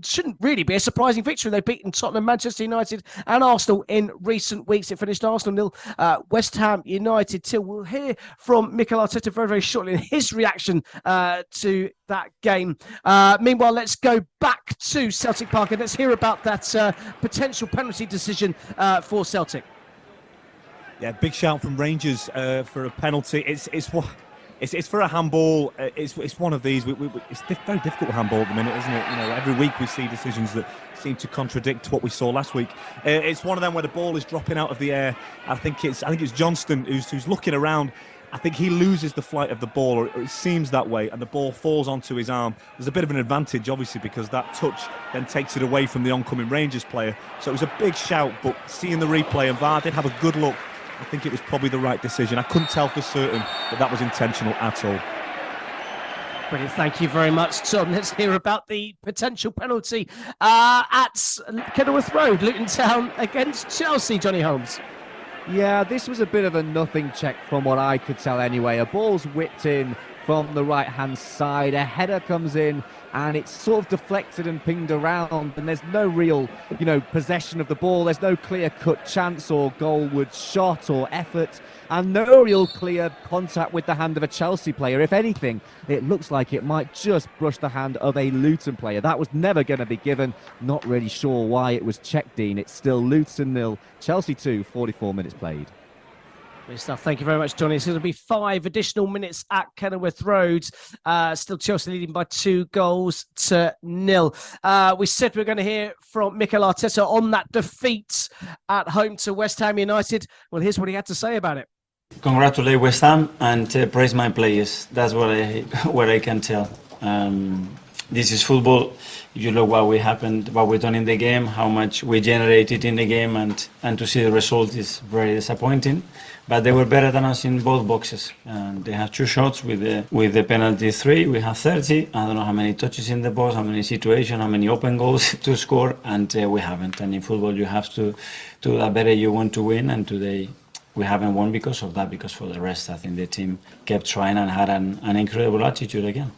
shouldn't really be a surprising victory. They've beaten Tottenham, Manchester United and Arsenal in recent weeks. It finished Arsenal 0, West Ham United 2. We'll hear from Mikel Arteta very, very shortly in his reaction to that game. Meanwhile, let's go back to Celtic Park and let's hear about that potential penalty decision for Celtic. Yeah, big shout from Rangers for a penalty. It's for a handball. It's one of these. It's very difficult handball at the minute, isn't it? You know, every week we see decisions that seem to contradict what we saw last week. It's one of them where the ball is dropping out of the air. I think it's Johnston who's looking around. I think he loses the flight of the ball, or it seems that way, and the ball falls onto his arm. There's a bit of an advantage, obviously, because that touch then takes it away from the oncoming Rangers player. So it was a big shout, but seeing the replay, and VAR did have a good look. I think it was probably the right decision. I couldn't tell for certain that was intentional at all. Brilliant, thank you very much, Tom. Let's hear about the potential penalty at Kenilworth Road, Luton Town against Chelsea, Johnny Holmes. Yeah, this was a bit of a nothing check from what I could tell anyway. A ball's whipped in from the right-hand side. A header comes in and it's sort of deflected and pinged around, and there's no real, possession of the ball. There's no clear-cut chance or goalward shot or effort, and no real clear contact with the hand of a Chelsea player. If anything, it looks like it might just brush the hand of a Luton player. That was never going to be given. Not really sure why it was checked, Dean. It's still Luton 0, Chelsea 2, 44 minutes played. Good stuff. Thank you very much, Johnny. It's going to be 5 additional minutes at Kenilworth Road. Still Chelsea leading by 2-0. We said we were going to hear from Mikel Arteta on that defeat at home to West Ham United. Well, here's what he had to say about it. Congratulate West Ham and praise my players. That's what I can tell. This is football. You look what we've done in the game, how much we generated in the game, and to see the result is very disappointing. But they were better than us in both boxes. And they have 2 shots with the penalty 3. We have 30. I don't know how many touches in the box, how many situations, how many open goals to score, and we haven't. And in football, you have to do that better. You want to win, and today we haven't won because of that. Because for the rest, I think the team kept trying and had an incredible attitude again.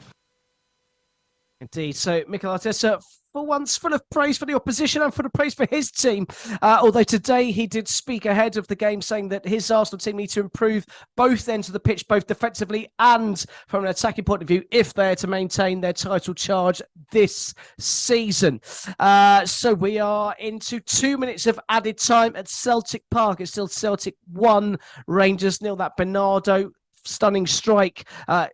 Indeed. So Mikel Arteta, for once, full of praise for the opposition and full of praise for his team. Although today he did speak ahead of the game, saying that his Arsenal team need to improve both ends of the pitch, both defensively and from an attacking point of view, if they're to maintain their title charge this season. So we are into 2 minutes of added time at Celtic Park. It's still Celtic 1, Rangers 0. That Bernardo stunning strike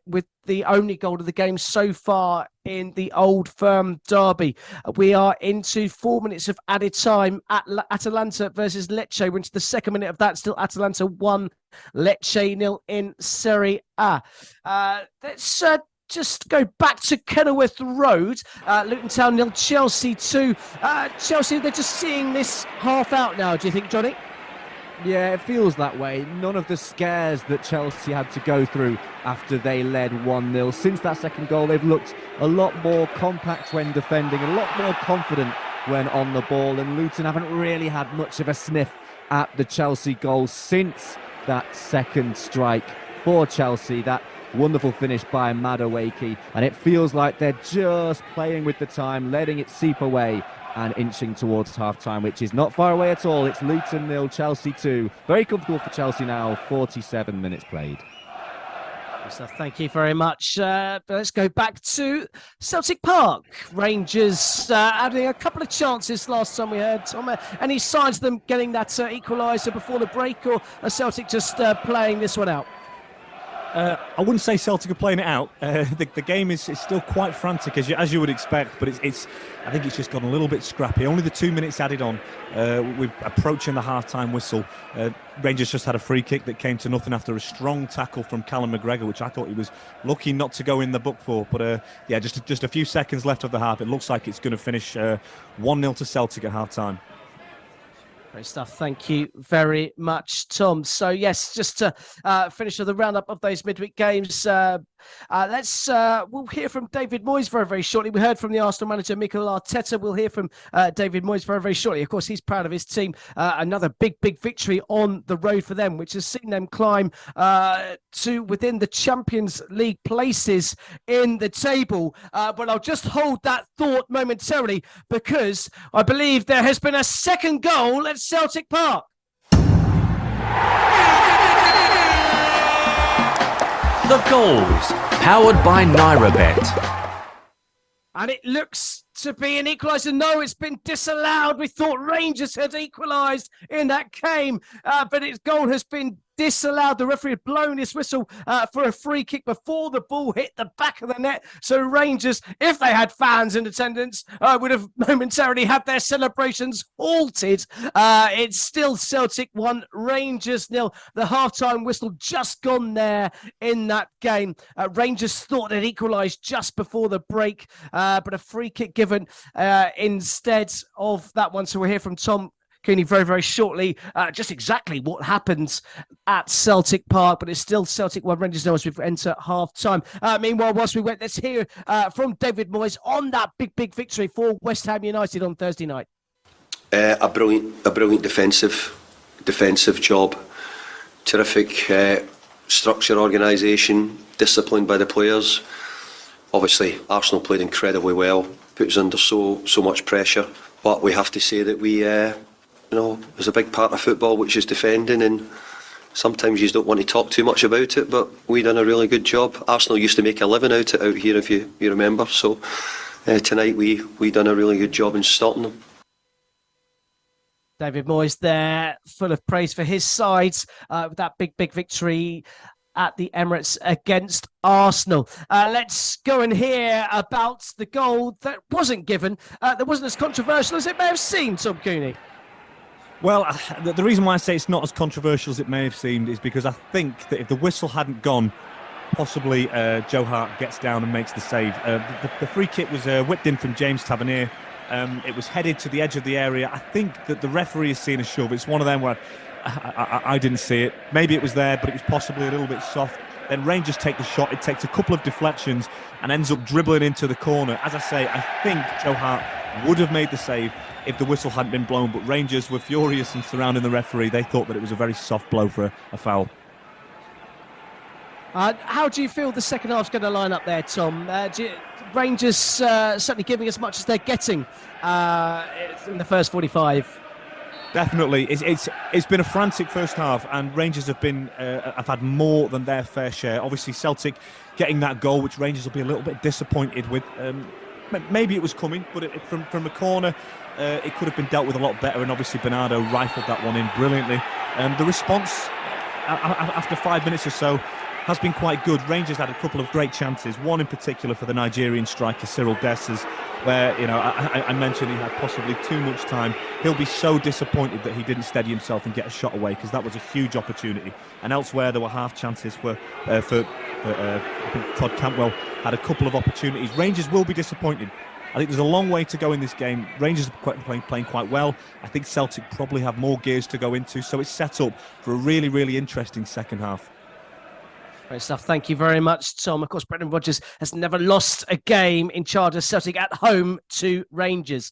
with the only goal of the game so far in the Auld Firm derby. We are into 4 minutes of added time at Atalanta versus Lecce. We're into the second minute of that. Still Atalanta 1, Lecce 0 in Serie A. Let's just go back to Kenilworth Road. Luton Town 0, Chelsea 2. Chelsea, they're just seeing this half out now, do you think, Johnny? Yeah, it feels that way. None of the scares that Chelsea had to go through after they led 1-0. Since that second goal, they've looked a lot more compact when defending, a lot more confident when on the ball, and Luton haven't really had much of a sniff at the Chelsea goal since that second strike for Chelsea, that wonderful finish by Madueke, and it feels like they're just playing with the time, letting it seep away and inching towards half-time, which is not far away at all. It's Luton 0, Chelsea 2. Very comfortable for Chelsea now, 47 minutes played. So thank you very much. Let's go back to Celtic Park. Rangers having a couple of chances last time we heard. Tom, any signs of them getting that equaliser before the break, or are Celtic just playing this one out? I wouldn't say Celtic are playing it out. The game is still quite frantic, as you would expect, but I think it's just gone a little bit scrappy. Only the 2 minutes added on. We're approaching the half-time whistle. Rangers just had a free kick that came to nothing after a strong tackle from Callum McGregor, which I thought he was lucky not to go in the book for. But just a few seconds left of the half. It looks like it's going to finish 1-0 to Celtic at half-time. Great stuff. Thank you very much, Tom. So, yes, just to finish the roundup of those midweek games, we'll hear from David Moyes very, very shortly. We heard from the Arsenal manager, Mikel Arteta. We'll hear from David Moyes very, very shortly. Of course, he's proud of his team. Another big, big victory on the road for them, which has seen them climb to within the Champions League places in the table. But I'll just hold that thought momentarily because I believe there has been a second goal at Celtic Park. The goals, powered by NairaBet. And it looks to be an equaliser. No, it's been disallowed. We thought Rangers had equalised in that game, but its goal has been disallowed. The referee had blown his whistle for a free kick before the ball hit the back of the net. So Rangers, if they had fans in attendance, would have momentarily had their celebrations halted. It's still Celtic 1, Rangers 0. The half-time whistle just gone there in that game. Rangers thought they'd equalised just before the break, but a free kick given instead of that one. So we'll hear from Tom Cooney very, very shortly, just exactly what happens at Celtic Park, but it's still Celtic 1, Rangers 0 as we've entered half-time. Meanwhile, whilst we wait, let's hear from David Moyes on that big, big victory for West Ham United on Thursday night. A brilliant defensive job. Terrific structure, organisation, discipline by the players. Obviously, Arsenal played incredibly well, put us under so much pressure, but we have to say that we there's a big part of football which is defending, and sometimes you don't want to talk too much about it, but we done a really good job. Arsenal used to make a living out here, if you remember, so tonight we done a really good job in stopping them. David Moyes there, full of praise for his sides with that big, big victory at the Emirates against Arsenal. Let's go and hear about the goal that wasn't given. That wasn't as controversial as it may have seemed, Tom Cooney. Well, the reason why I say it's not as controversial as it may have seemed is because I think that if the whistle hadn't gone, possibly Joe Hart gets down and makes the save. The free kick was whipped in from James Tavernier. It was headed to the edge of the area. I think that the referee has seen a shove. It's one of them where I didn't see it. Maybe it was there, but it was possibly a little bit soft. Then Rangers take the shot. It takes a couple of deflections and ends up dribbling into the corner. As I say, I think Joe Hart would have made the save if the whistle hadn't been blown, but Rangers were furious and surrounding the referee. They thought that it was a very soft blow for a foul. How do you feel the second half's going to line up there, Tom? Rangers certainly giving as much as they're getting in the first 45. Definitely, it's been a frantic first half, and Rangers have had more than their fair share. Obviously, Celtic getting that goal, which Rangers will be a little bit disappointed with. Maybe it was coming, but from a corner, it could have been dealt with a lot better. And obviously, Bernardo rifled that one in brilliantly. The response after 5 minutes or so has been quite good. Rangers had a couple of great chances, one in particular for the Nigerian striker Cyril Dessers, where I mentioned he had possibly too much time. He'll be so disappointed that he didn't steady himself and get a shot away, because that was a huge opportunity. And elsewhere there were half chances for I think Todd Cantwell had a couple of opportunities. Rangers will be disappointed. I think there's a long way to go in this game. Rangers are playing quite well. I think Celtic probably have more gears to go into, so it's set up for a really, really interesting second half. Great stuff. Thank you very much, Tom. Of course, Brendan Rodgers has never lost a game in charge of Celtic at home to Rangers.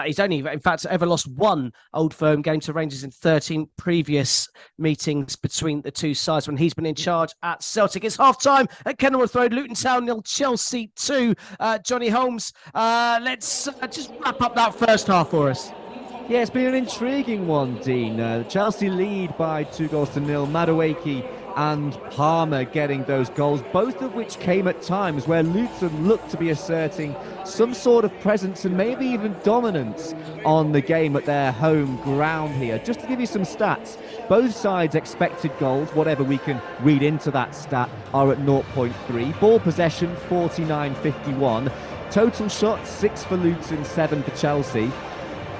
He's only, in fact, ever lost one Old Firm game to Rangers in 13 previous meetings between the two sides when he's been in charge at Celtic. It's half-time at Kenilworth Road, Luton Town 0, Chelsea 2. Johnny Holmes, let's just wrap up that first half for us. Yeah, it's been an intriguing one, Dean. Chelsea lead by 2-0. Madueke and Palmer getting those goals, both of which came at times where Luton looked to be asserting some sort of presence and maybe even dominance on the game at their home ground here. Just to give you some stats, both sides' expected goals, whatever we can read into that stat, are at 0.3. Ball possession, 49-51. Total shots, 6 for Luton, 7 for Chelsea.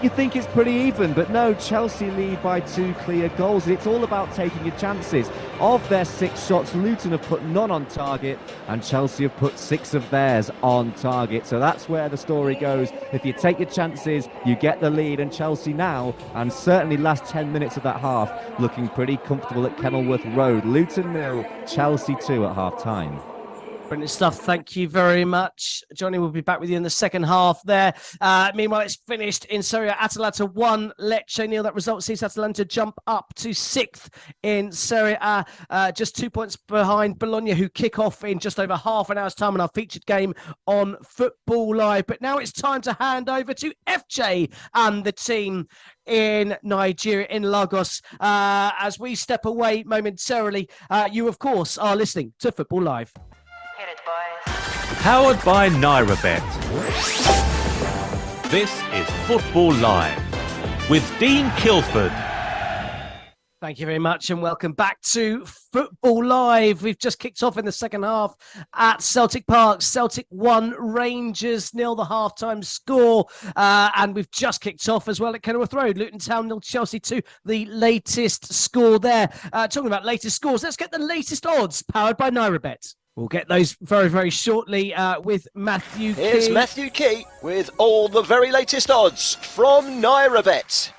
You think it's pretty even, but no, Chelsea lead by 2 clear goals. It's all about taking your chances. Of their 6 shots, Luton have put none on target, and Chelsea have put 6 of theirs on target. So that's where the story goes. If you take your chances, you get the lead, and Chelsea now, and certainly last 10 minutes of that half, looking pretty comfortable at Kenilworth Road. Luton 0, Chelsea 2 at half-time. Brilliant stuff. Thank you very much. Johnny will be back with you in the second half there. Meanwhile, it's finished in Serie A. Atalanta 1, Lecce 0. That result sees Atalanta jump up to 6th in Serie A, just 2 points behind Bologna, who kick off in just over half an hour's time on our featured game on Football Live. But now it's time to hand over to FJ and the team in Nigeria, in Lagos. As we step away momentarily, you, of course, are listening to Football Live. Powered by NairaBet. This is Football Live with Dean Kilford. Thank you very much and welcome back to Football Live. We've just kicked off in the second half at Celtic Park. Celtic 1, Rangers 0, the half-time score. And we've just kicked off as well at Kenilworth Road. Luton Town 0, Chelsea 2, the latest score there. Talking about latest scores, let's get the latest odds powered by NairaBet. We'll get those very, very shortly with Matthew Key. Here's Matthew Key with all the very latest odds from NairaBet.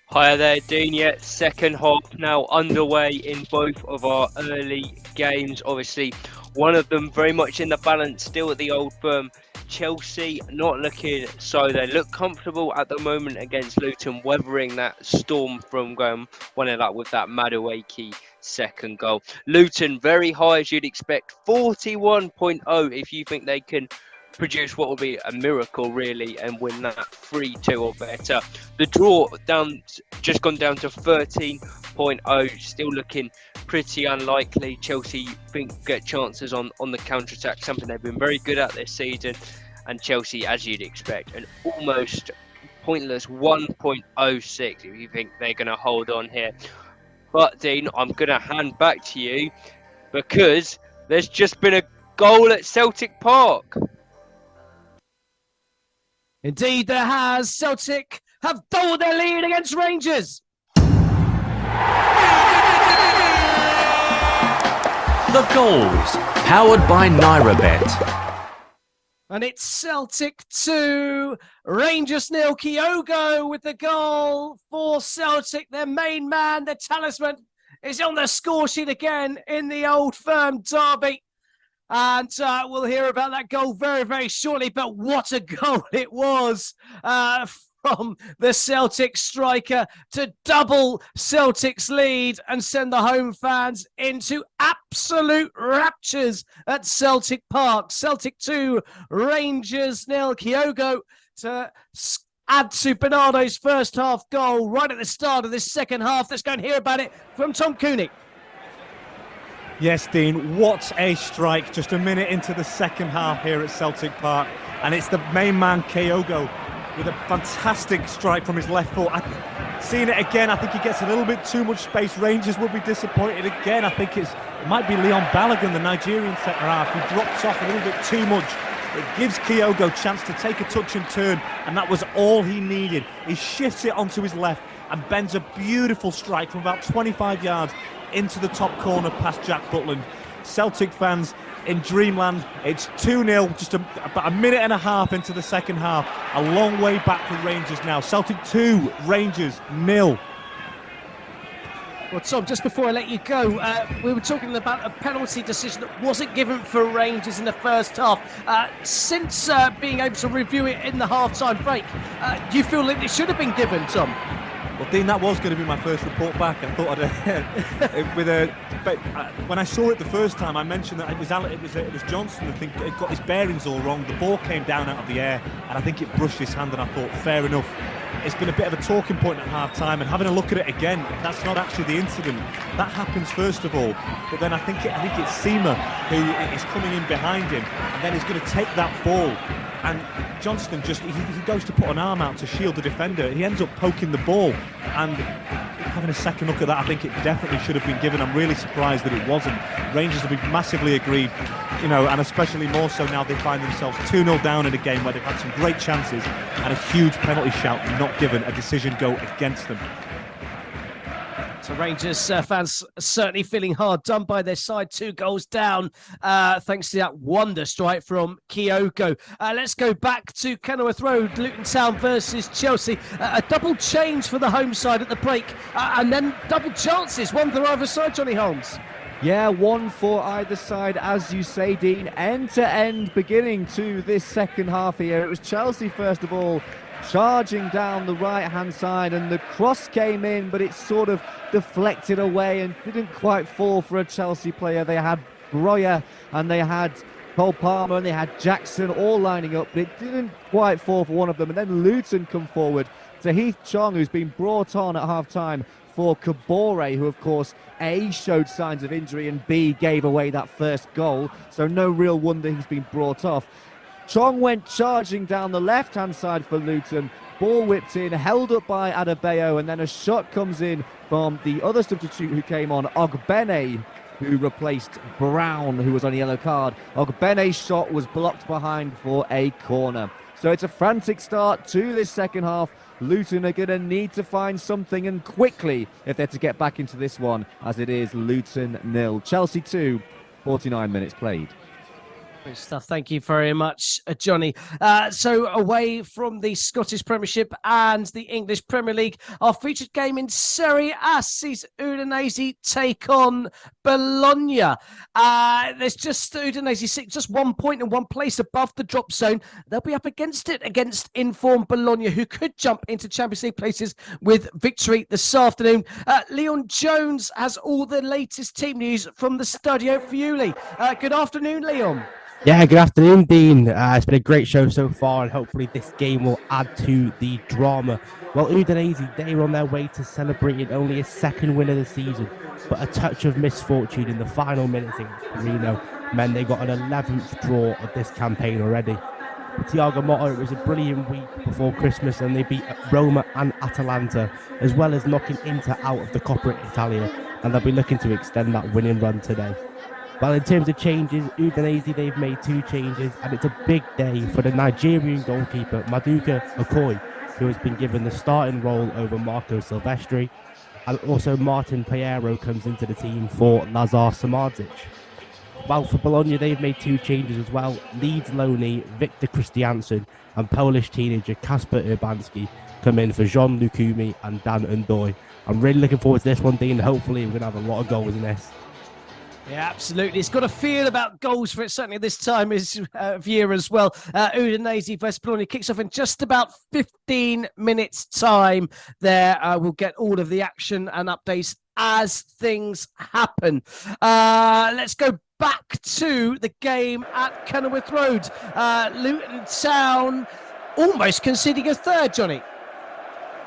Hi there, Dean. Yeah, second half now underway in both of our early games. Obviously, one of them very much in the balance, still at the Old Firm. Chelsea not looking so. They look comfortable at the moment against Luton, weathering that storm from going 1-0 with that Madueke second goal. Luton very high, as you'd expect, 41.0 if you think they can produce what will be a miracle really and win that 3-2 or better. The draw just gone down to 13.0, still looking pretty unlikely. Chelsea think get chances on the counter-attack, something they've been very good at this season, and Chelsea, as you'd expect, an almost pointless 1.06 if you think they're going to hold on here. But Dean, I'm going to hand back to you because there's just been a goal at Celtic Park. Indeed, there has. Celtic have doubled their lead against Rangers. The goals, powered by NairaBet. And it's Celtic 2, Rangers 0. Kyogo with the goal for Celtic. Their main man, their talisman, is on the score sheet again in the Old Firm derby. And we'll hear about that goal very, very shortly. But what a goal it was from the Celtic striker to double Celtic's lead and send the home fans into absolute raptures at Celtic Park. Celtic 2, Rangers 0. Kyogo to add to Bernardo's first half goal right at the start of this second half. Let's go and hear about it from Tom Cooney. Yes, Dean, what a strike. Just a minute into the second half here at Celtic Park. And it's the main man, Kyogo, with a fantastic strike from his left foot. Seeing it again, I think he gets a little bit too much space. Rangers will be disappointed again. I think it might be Leon Balogun, the Nigerian centre half, who drops off a little bit too much. It gives Kyogo a chance to take a touch and turn, and that was all he needed. He shifts it onto his left and bends a beautiful strike from about 25 yards into the top corner past Jack Butland. Celtic fans in dreamland. It's 2-0, just about a minute and a half into the second half. A long way back for Rangers now. Celtic 2, Rangers 0. Well, Tom, just before I let you go, we were talking about a penalty decision that wasn't given for Rangers in the first half. Since being able to review it in the half-time break, do you feel that it should have been given, Tom? Well, Dean, that was going to be my first report back. I thought when I saw it the first time, I mentioned that it was Johnson. I think it got his bearings all wrong. The ball came down out of the air, and I think it brushed his hand. And I thought, fair enough. It's been a bit of a talking point at half-time, and having a look at it again, that's not actually the incident. That happens first of all, but then I think it's Seamer who is coming in behind him, and then he's going to take that ball. And Johnston he goes to put an arm out to shield the defender. He ends up poking the ball, and having a second look at that, I think it definitely should have been given. I'm really surprised that it wasn't. Rangers have been massively aggrieved, and especially more so now they find themselves 2-0 down in a game where they've had some great chances and a huge penalty shout not given, a decision go against them. So Rangers fans certainly feeling hard done by their side, 2 goals down, thanks to that wonder strike from Kyogo. Let's go back to Kenilworth Road, Luton Town versus Chelsea. A double change for the home side at the break, and then double chances, one for either side, Johnny Holmes. Yeah, one for either side, as you say, Dean. End-to-end beginning to this second half here. It was Chelsea, first of all, charging down the right-hand side, and the cross came in, but it sort of deflected away and didn't quite fall for a Chelsea player. They had Breuer and they had Cole Palmer and they had Jackson all lining up, but it didn't quite fall for one of them. And then Luton come forward to Heath Chong, who's been brought on at half-time for Kabore, who, of course, A, showed signs of injury, and B, gave away that first goal. So no real wonder he's been brought off. Chong went charging down the left-hand side for Luton. Ball whipped in, held up by Adebayo, and then a shot comes in from the other substitute who came on, Ogbene, who replaced Brown, who was on a yellow card. Ogbene's shot was blocked behind for a corner. So it's a frantic start to this second half. Luton are going to need to find something, and quickly, if they're to get back into this one, as it is Luton 0. Chelsea 2, 49 minutes played. Good stuff. Thank you very much, Johnny. So away from the Scottish Premiership and the English Premier League, our featured game in Serie A sees Udinese take on Bologna. There's just Udinese just 1 point and one place above the drop zone. They'll be up against it against informed Bologna, who could jump into Champions League places with victory this afternoon. Leon Jones has all the latest team news from the Stadio Friuli. Good afternoon, Leon. Yeah, good afternoon, Dean. It's been a great show so far, and hopefully this game will add to the drama. Well, Udinese, they were on their way to celebrating only a second win of the season, but a touch of misfortune in the final minutes against Torino meant they got an 11th draw of this campaign already. For Thiago Motta, it was a brilliant week before Christmas, and they beat Roma and Atalanta, as well as knocking Inter out of the Coppa Italia, and they'll be looking to extend that winning run today. Well, in terms of changes, Udinese, they've made 2 changes, and it's a big day for the Nigerian goalkeeper, Maduka Okoye, who has been given the starting role over Marco Silvestri, and also Martin Pereiro comes into the team for Lazar Samardzic. Well, for Bologna, they've made 2 changes as well. Leeds loanee Victor Christiansen and Polish teenager Kasper Urbanski come in for Jean Lukumi and Dan Ndoye. I'm really looking forward to this one, Dean. Hopefully we're going to have a lot of goals in this. Yeah, absolutely. It's got a feel about goals for it, certainly this time of year as well. Udinese versus Bologna kicks off in just about 15 minutes' time there. We'll get all of the action and updates as things happen. Let's go back to the game at Kenilworth Road. Luton Town almost conceding a third, Johnny.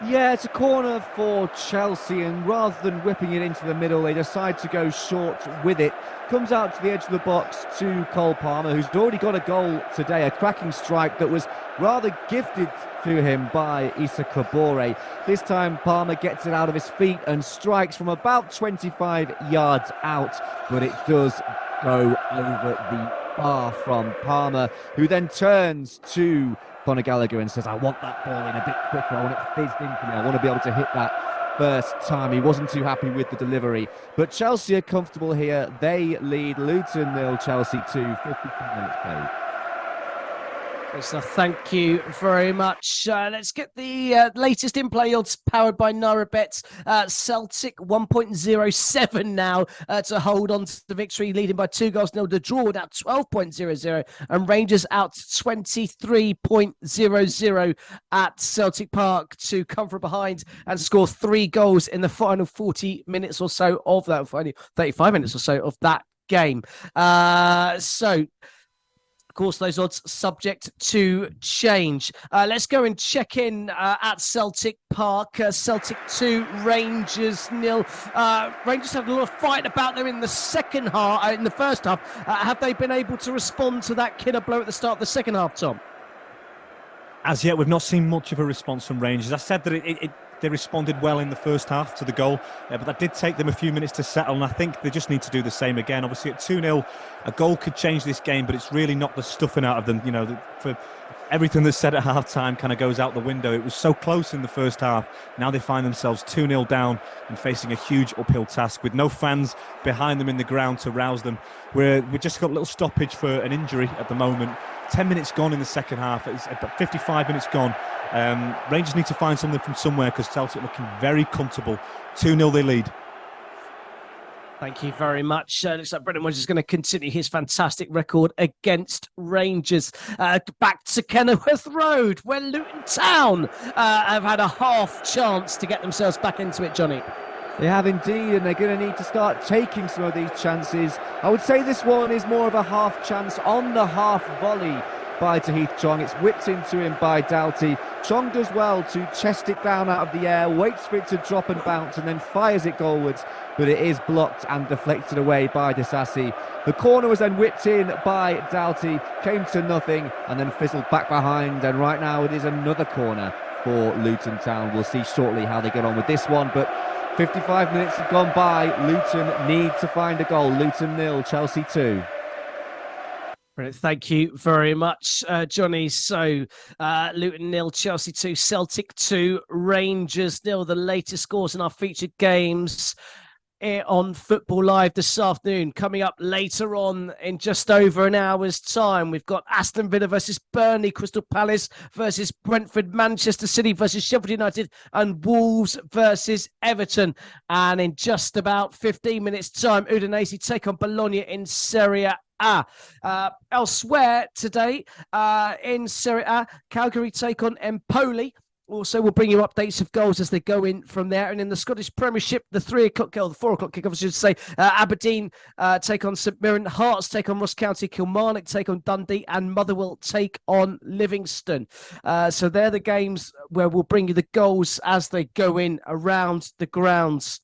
Yeah, it's a corner for Chelsea, and rather than whipping it into the middle, they decide to go short with it. Comes out to the edge of the box to Cole Palmer, who's already got a goal today, a cracking strike that was rather gifted to him by Issa Kabore. This time Palmer gets it out of his feet and strikes from about 25 yards out, but it does go over the bar from Palmer, who then turns to Conor Gallagher and says, I want that ball in a bit quicker, I want it fizzed in for me, I want to be able to hit that first time. He wasn't too happy with the delivery, but Chelsea are comfortable here. They lead Luton 0, Chelsea 2, 52 minutes played. So thank you very much. Let's get the latest in-play odds powered by NaraBet. Celtic 1.07 now to hold on to the victory, leading by 2-0. The draw out 12.00 and Rangers out 23.00 at Celtic Park to come from behind and score 3 goals in the final 40 minutes or so of that, final 35 minutes or so of that game. Of course, those odds subject to change. Let's go and check in at Celtic Park. Celtic 2, Rangers 0. Rangers had a lot of fight about them in the second half. In the first half, have they been able to respond to that killer blow at the start of the second half, Tom? As yet, we've not seen much of a response from Rangers. I said that they responded well in the first half to the goal, but that did take them a few minutes to settle, and I think they just need to do the same again. Obviously, at 2-0, a goal could change this game, but it's really not the stuffing out of them. You know, for everything that's said at half-time kind of goes out the window. It was so close in the first half. Now they find themselves 2-0 down and facing a huge uphill task with no fans behind them in the ground to rouse them. We've just got a little stoppage for an injury at the moment. 10 minutes gone in the second half. It's about 55 minutes gone. Rangers need to find something from somewhere because Celtic looking very comfortable. 2-0 they lead. Thank you very much. Looks like Brendan Rodgers is going to continue his fantastic record against Rangers. Back to Kenilworth Road, where Luton Town have had a half chance to get themselves back into it, Johnny. They have indeed, and they're going to need to start taking some of these chances. I would say this one is more of a half chance on the half volley by Tahith Chong. It's whipped into him by Doughty. Chong does well to chest it down out of the air, waits for it to drop and bounce, and then fires it goalwards, but it is blocked and deflected away by Disasi. The corner was then whipped in by Doughty, came to nothing, and then fizzled back behind, and right now it is another corner for Luton Town. We'll see shortly how they get on with this one, but 55 minutes have gone by. Luton need to find a goal. Luton 0, Chelsea 2. Brilliant. Thank you very much, Johnny. So, Luton 0, Chelsea 2, Celtic 2, Rangers 0. The latest scores in our featured games on Football Live this afternoon. Coming up later on in just over an hour's time, we've got Aston Villa versus Burnley, Crystal Palace versus Brentford, Manchester City versus Sheffield United, and Wolves versus Everton. And in just about 15 minutes' time, Udinese take on Bologna in Serie A. Elsewhere today in Serie A, Calgary take on Empoli. Also, we'll bring you updates of goals as they go in from there. And in the Scottish Premiership, the 4 o'clock kickoff, I should say, Aberdeen take on St Mirren, Hearts take on Ross County, Kilmarnock take on Dundee, and Motherwell take on Livingston. So they're the games where we'll bring you the goals as they go in around the grounds.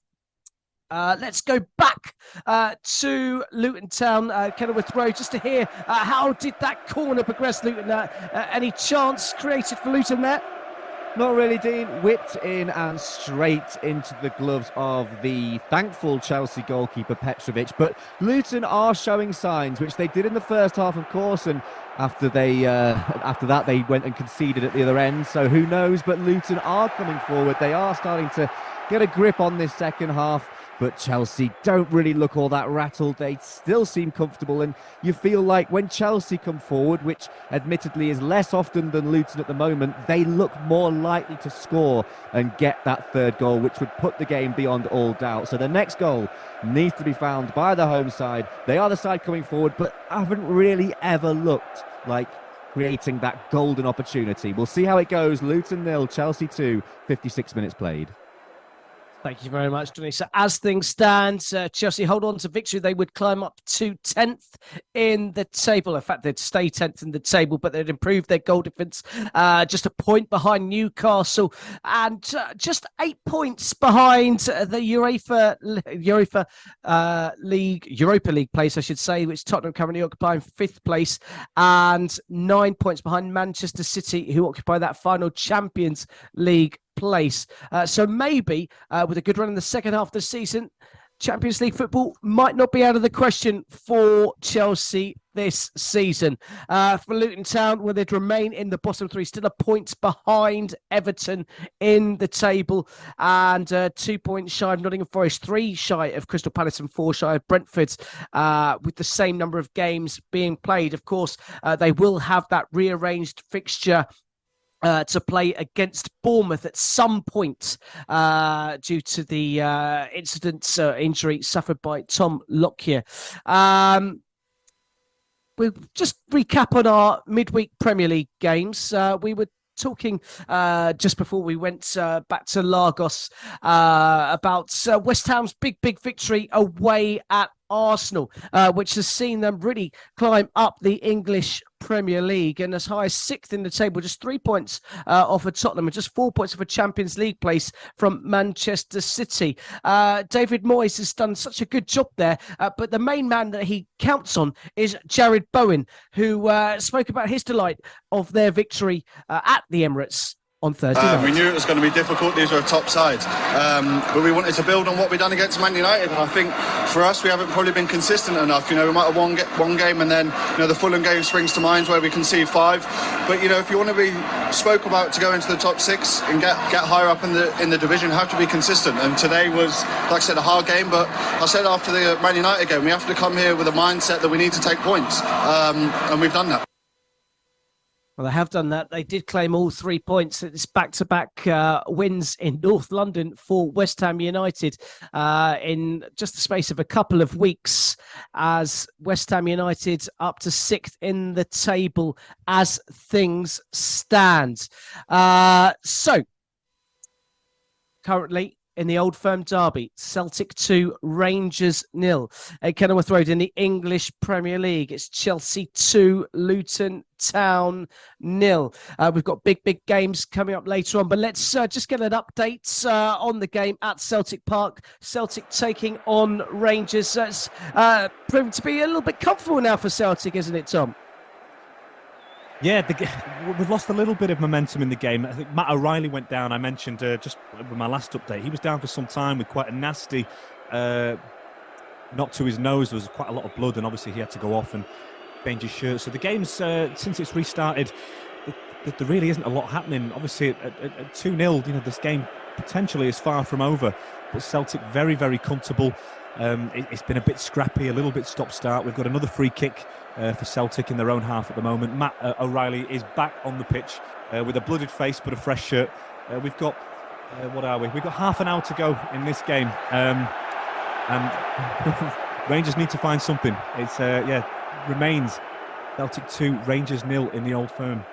Let's go back to Luton Town, Kenilworth Road, just to hear how did that corner progress, Luton? Any chance created for Luton there? Not really, Dean. Whipped in and straight into the gloves of the thankful Chelsea goalkeeper Petrovic. But Luton are showing signs, which they did in the first half, of course, and after that they went and conceded at the other end. So who knows? But Luton are coming forward. They are starting to get a grip on this second half. But Chelsea don't really look all that rattled. They still seem comfortable, and you feel like when Chelsea come forward, which admittedly is less often than Luton at the moment, they look more likely to score and get that third goal, which would put the game beyond all doubt. So the next goal needs to be found by the home side. They are the side coming forward, but haven't really ever looked like creating that golden opportunity. We'll see how it goes. Luton 0, Chelsea 2, 56 minutes played. Thank you very much, Johnny. So as things stand, Chelsea hold on to victory. They would climb up to 10th in the table. In fact, they'd stay 10th in the table, but they'd improve their goal difference just a point behind Newcastle and just 8 points behind the Europa League place, I should say, which Tottenham currently occupying 5th place, and 9 points behind Manchester City, who occupy that final Champions League place. So maybe with a good run in the second half of the season, Champions League football might not be out of the question for Chelsea this season. For Luton Town, well, they'd remain in the bottom three, still a point behind Everton in the table, and 2 points shy of Nottingham Forest, 3 shy of Crystal Palace and 4 shy of Brentford, with the same number of games being played. Of course, they will have that rearranged fixture to play against Bournemouth at some point due to the injury suffered by Tom Lockyer. We'll just recap on our midweek Premier League games. We were talking just before we went back to Lagos about West Ham's big victory away at Arsenal, which has seen them really climb up the English Premier League and as high as 6th in the table, just 3 points off of Tottenham and just 4 points of a Champions League place from Manchester City. David Moyes has done such a good job there, but the main man that he counts on is Jared Bowen, who spoke about his delight of their victory at the Emirates on Thursday night. We knew it was going to be difficult. These were a top side, but we wanted to build on what we've done against Man United. And I think for us, we haven't probably been consistent enough. We might have won one game, and then the Fulham game springs to mind where we concede 5. But if you want to be spoke about to go into the top 6 and get higher up in the division, you have to be consistent. And today was, like I said, a hard game. But I said after the Man United game, we have to come here with a mindset that we need to take points, and we've done that. Well, they have done that. They did claim all 3 points. It's back-to-back wins in North London for West Ham United in just the space of a couple of weeks, as West Ham United up to 6th in the table as things stand. So, currently, in the Old Firm derby, Celtic 2, Rangers 0. At Kenilworth Road in the English Premier League, it's Chelsea 2, Luton Town 0. We've got big games coming up later on, but let's just get an update on the game at Celtic Park. Celtic taking on Rangers. It's proven to be a little bit comfortable now for Celtic, isn't it, Tom? Yeah, we've lost a little bit of momentum in the game. I think Matt O'Reilly went down. I mentioned just with my last update, he was down for some time with quite a nasty knock to his nose. There was quite a lot of blood, and obviously he had to go off and change his shirt. So the game's, since it's restarted, there really isn't a lot happening. Obviously at 2-0, this game potentially is far from over, but Celtic very comfortable. It's been a bit scrappy, a little bit stop-start. We've got another free kick for Celtic in their own half at the moment. Matt O'Reilly is back on the pitch with a blooded face but a fresh shirt. We've got, what are we? We've got half an hour to go in this game. And Rangers need to find something. It's, remains Celtic 2, Rangers 0 in the Old Firm.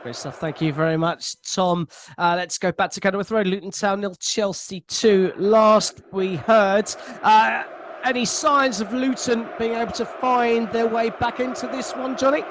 Great stuff. Thank you very much, Tom. Let's go back to Kenilworth Road. Luton Town 0, Chelsea 2. Last we heard, any signs of Luton being able to find their way back into this one, Johnny?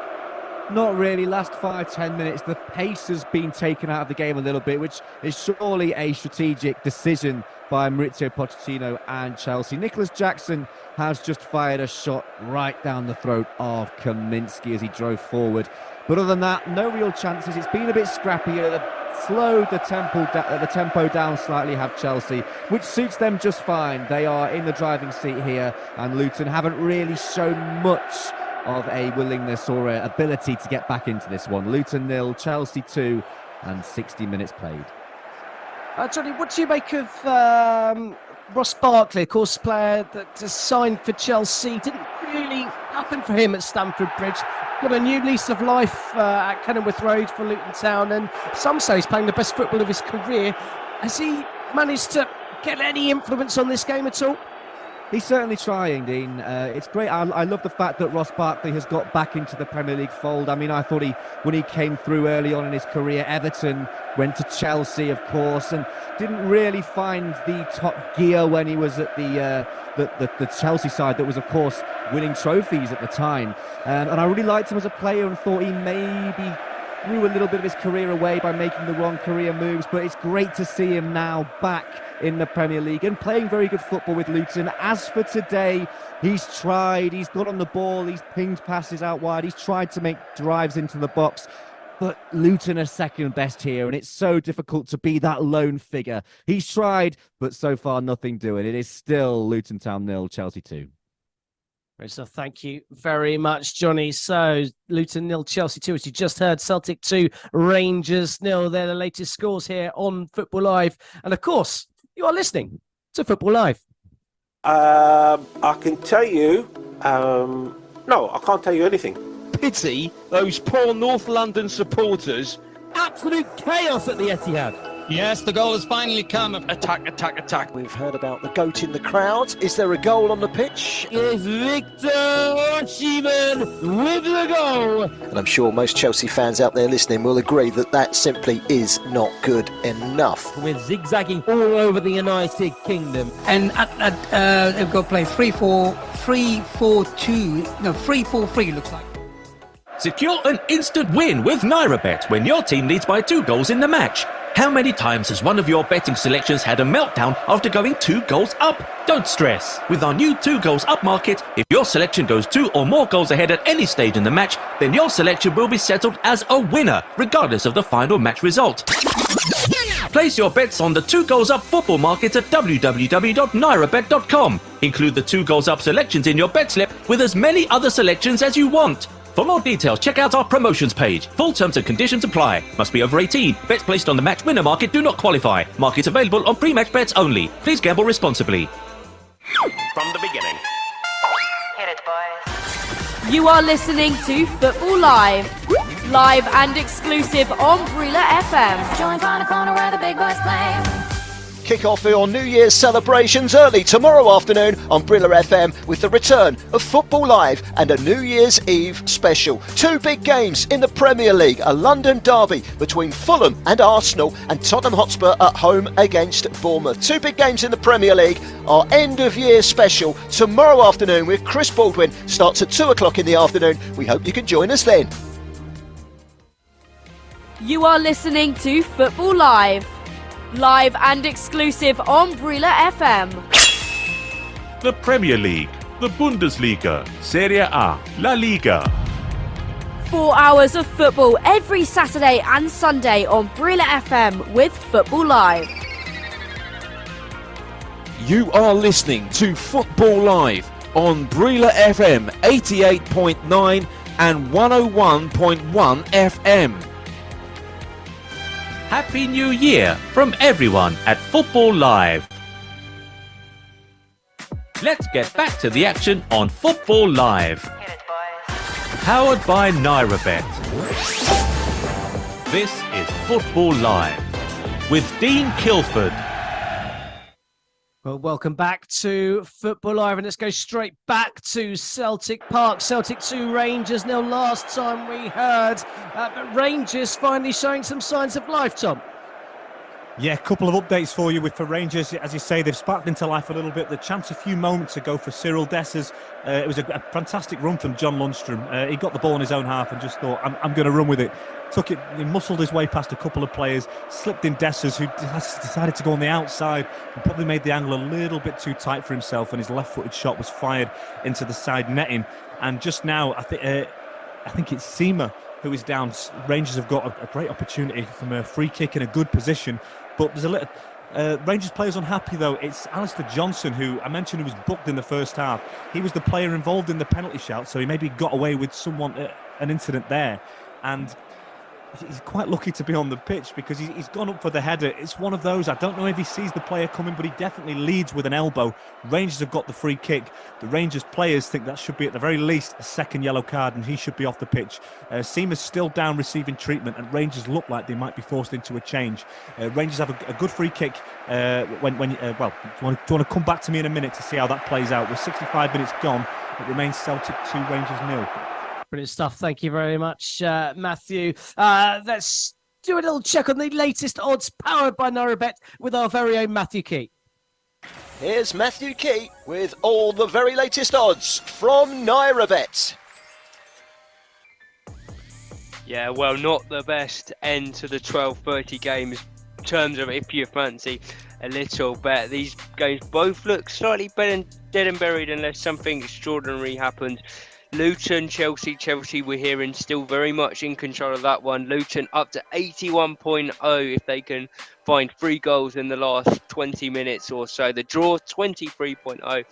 Not really. Last 5-10 minutes, the pace has been taken out of the game a little bit, which is surely a strategic decision by Maurizio Pochettino and Chelsea. Nicholas Jackson has just fired a shot right down the throat of Kaminsky as he drove forward. But other than that, no real chances. It's been a bit scrappier. Slowed the tempo down slightly, have Chelsea, which suits them just fine. They are in the driving seat here, and Luton haven't really shown much of a willingness or ability to get back into this one. Luton 0, Chelsea 2, and 60 minutes played. Johnny, what do you make of Ross Barkley, of course, player that has signed for Chelsea? Didn't really happen for him at Stamford Bridge. Got a new lease of life at Kenilworth Road for Luton Town, and some say he's playing the best football of his career. Has he managed to get any influence on this game at all? He's certainly trying, Dean. It's great. I love the fact that Ross Barkley has got back into the Premier League fold. I mean, I thought when he came through early on in his career, Everton, went to Chelsea, of course, and didn't really find the top gear when he was at the Chelsea side that was, of course, winning trophies at the time. And I really liked him as a player and thought he maybe threw a little bit of his career away by making the wrong career moves, but it's great to see him now back in the Premier League and playing very good football with Luton. As for today, he's tried, he's got on the ball, he's pinged passes out wide, he's tried to make drives into the box, but Luton are second best here, and it's so difficult to be that lone figure. He's tried, but so far nothing doing. It is still Luton Town 0, Chelsea 2. So thank you very much, Johnny. So Luton 0, Chelsea 2, as you just heard. Celtic 2, Rangers 0. They're the latest scores here on Football Live. And of course, you are listening to Football Live. I can tell you, no, I can't tell you anything. Pity those poor North London supporters. Absolute chaos at the Etihad. Yes, the goal has finally come. Attack, attack, attack. We've heard about the goat in the crowd. Is there a goal on the pitch? Is Victor Osimhen with the goal. And I'm sure most Chelsea fans out there listening will agree that that simply is not good enough. We're zigzagging all over the United Kingdom. And they've got to play 3-4-2. No, 3-4-3 looks like. Secure an instant win with NairaBet when your team leads by 2 goals in the match. How many times has one of your betting selections had a meltdown after going 2 goals up? Don't stress. With our new 2 goals up market, if your selection goes 2 or more goals ahead at any stage in the match, then your selection will be settled as a winner, regardless of the final match result. Place your bets on the 2 goals up football market at www.nairabet.com. Include the 2 goals up selections in your bet slip with as many other selections as you want. For more details, check out our promotions page. Full terms and conditions apply. Must be over 18. Bets placed on the match winner market do not qualify. Market available on pre-match bets only. Please gamble responsibly. From the beginning. Hit it, boys. You are listening to Football Live. Live and exclusive on Brila FM. Join on the corner where the big boys play. Kick off your New Year's celebrations early tomorrow afternoon on Brila FM with the return of Football Live and a New Year's Eve special. 2 big games in the Premier League, a London derby between Fulham and Arsenal, and Tottenham Hotspur at home against Bournemouth. 2 big games in the Premier League. Our end of year special tomorrow afternoon with Chris Baldwin starts at 2 o'clock in the afternoon. We hope you can join us then. You are listening to Football Live. Live and exclusive on Brila FM. The Premier League, the Bundesliga, Serie A, La Liga. 4 hours of football every Saturday and Sunday on Brila FM with Football Live. You are listening to Football Live on Brila FM 88.9 and 101.1 FM. Happy New Year from everyone at Football Live. Let's get back to the action on Football Live. Hit it, boys. Powered by NairaBet. This is Football Live with Dean Kilford. Well, welcome back to Football Live, and let's go straight back to Celtic Park. Celtic 2, Rangers 0. Last time we heard, but Rangers finally showing some signs of life, Tom. Yeah, a couple of updates for you for Rangers. As you say, they've sparked into life a little bit. The chance a few moments ago for Cyril Dessers. It was a fantastic run from John Lundstrom. He got the ball in his own half and just thought, I'm going to run with it. Took it, he muscled his way past a couple of players, slipped in Dessers, who decided to go on the outside and probably made the angle a little bit too tight for himself, and his left-footed shot was fired into the side netting. And just now, I think it's Seema who is down. Rangers have got a great opportunity from a free kick in a good position. But there's a little Rangers players unhappy though. It's Alistair Johnson, who I mentioned, who was booked in the first half. He was the player involved in the penalty shout, so he maybe got away with an incident there. And he's quite lucky to be on the pitch because he's gone up for the header. It's one of those, I don't know if he sees the player coming, but he definitely leads with an elbow. Rangers have got the free kick. The Rangers players think that should be at the very least a second yellow card, and he should be off the pitch. Seema's still down receiving treatment, and Rangers look like they might be forced into a change. Rangers have a good free kick. Do you want to come back to me in a minute to see how that plays out? With 65 minutes gone, it remains Celtic 2, Rangers 0. Brilliant stuff. Thank you very much, Matthew. Let's do a little check on the latest odds powered by NairaBet with our very own Matthew Key. Here's Matthew Key with all the very latest odds from NairaBet. Yeah, well, not the best end to the 12:30 games in terms of if you fancy a little bet. These games both look slightly better dead and buried unless something extraordinary happens. Luton, Chelsea, we're hearing still very much in control of that one. Luton up to 81.0 if they can find 3 goals in the last 20 minutes or so. The draw 23.0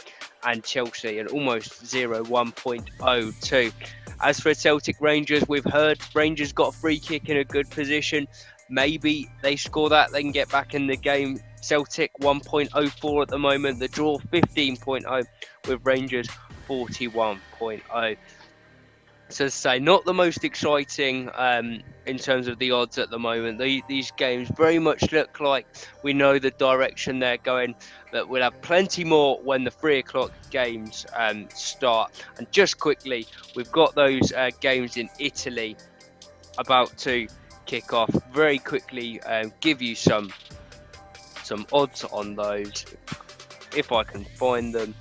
and Chelsea an almost 0, 1.02. As for Celtic Rangers, we've heard Rangers got a free kick in a good position. Maybe they score that, they can get back in the game. Celtic 1.04 at the moment. The draw 15.0 with Rangers 41.0. So to say, not the most exciting in terms of the odds at the moment. These games very much look like we know the direction they're going, but we'll have plenty more when the 3 o'clock games start. And just quickly, we've got those games in Italy about to kick off. Very quickly, give you some odds on those, if I can find them.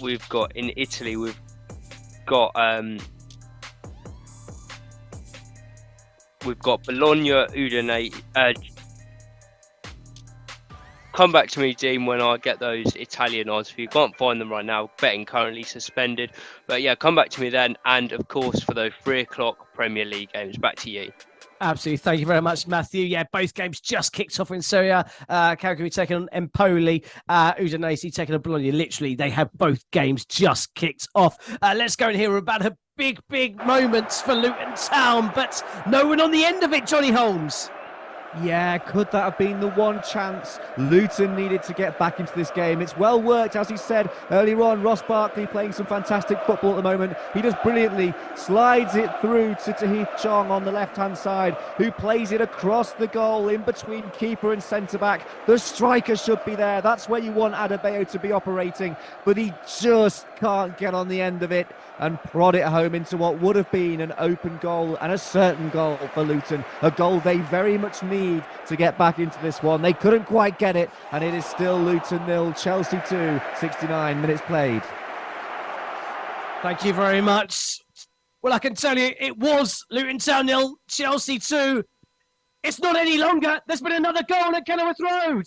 We've got in Italy, we've got Bologna, Udine. Come back to me, Dean, when I get those Italian odds. If you can't find them right now, betting currently suspended. But yeah, come back to me then. And of course, for those 3 o'clock Premier League games, back to you. Absolutely. Thank you very much, Matthew. Yeah, both games just kicked off in Serie A. Cagliari taking on Empoli, Udinese taking on Bologna. Literally, they have both games just kicked off. Let's go and hear about a big moments for Luton Town, but no one on the end of it, Johnny Holmes. Yeah, could that have been the one chance Luton needed to get back into this game? It's well worked, as he said earlier on. Ross Barkley playing some fantastic football at the moment. He does brilliantly, slides it through to Tahith Chong on the left-hand side, who plays it across the goal in between keeper and centre-back. The striker should be there. That's where you want Adebayo to be operating, but he just can't get on the end of it and prod it home into what would have been an open goal and a certain goal for Luton. A goal they very much need to get back into this one. They couldn't quite get it, and it is still Luton 0, Chelsea 2, 69 minutes played. Thank you very much. Well, I can tell you it was Luton Town 0, Chelsea 2. It's not any longer. There's been another goal at Kenilworth Road.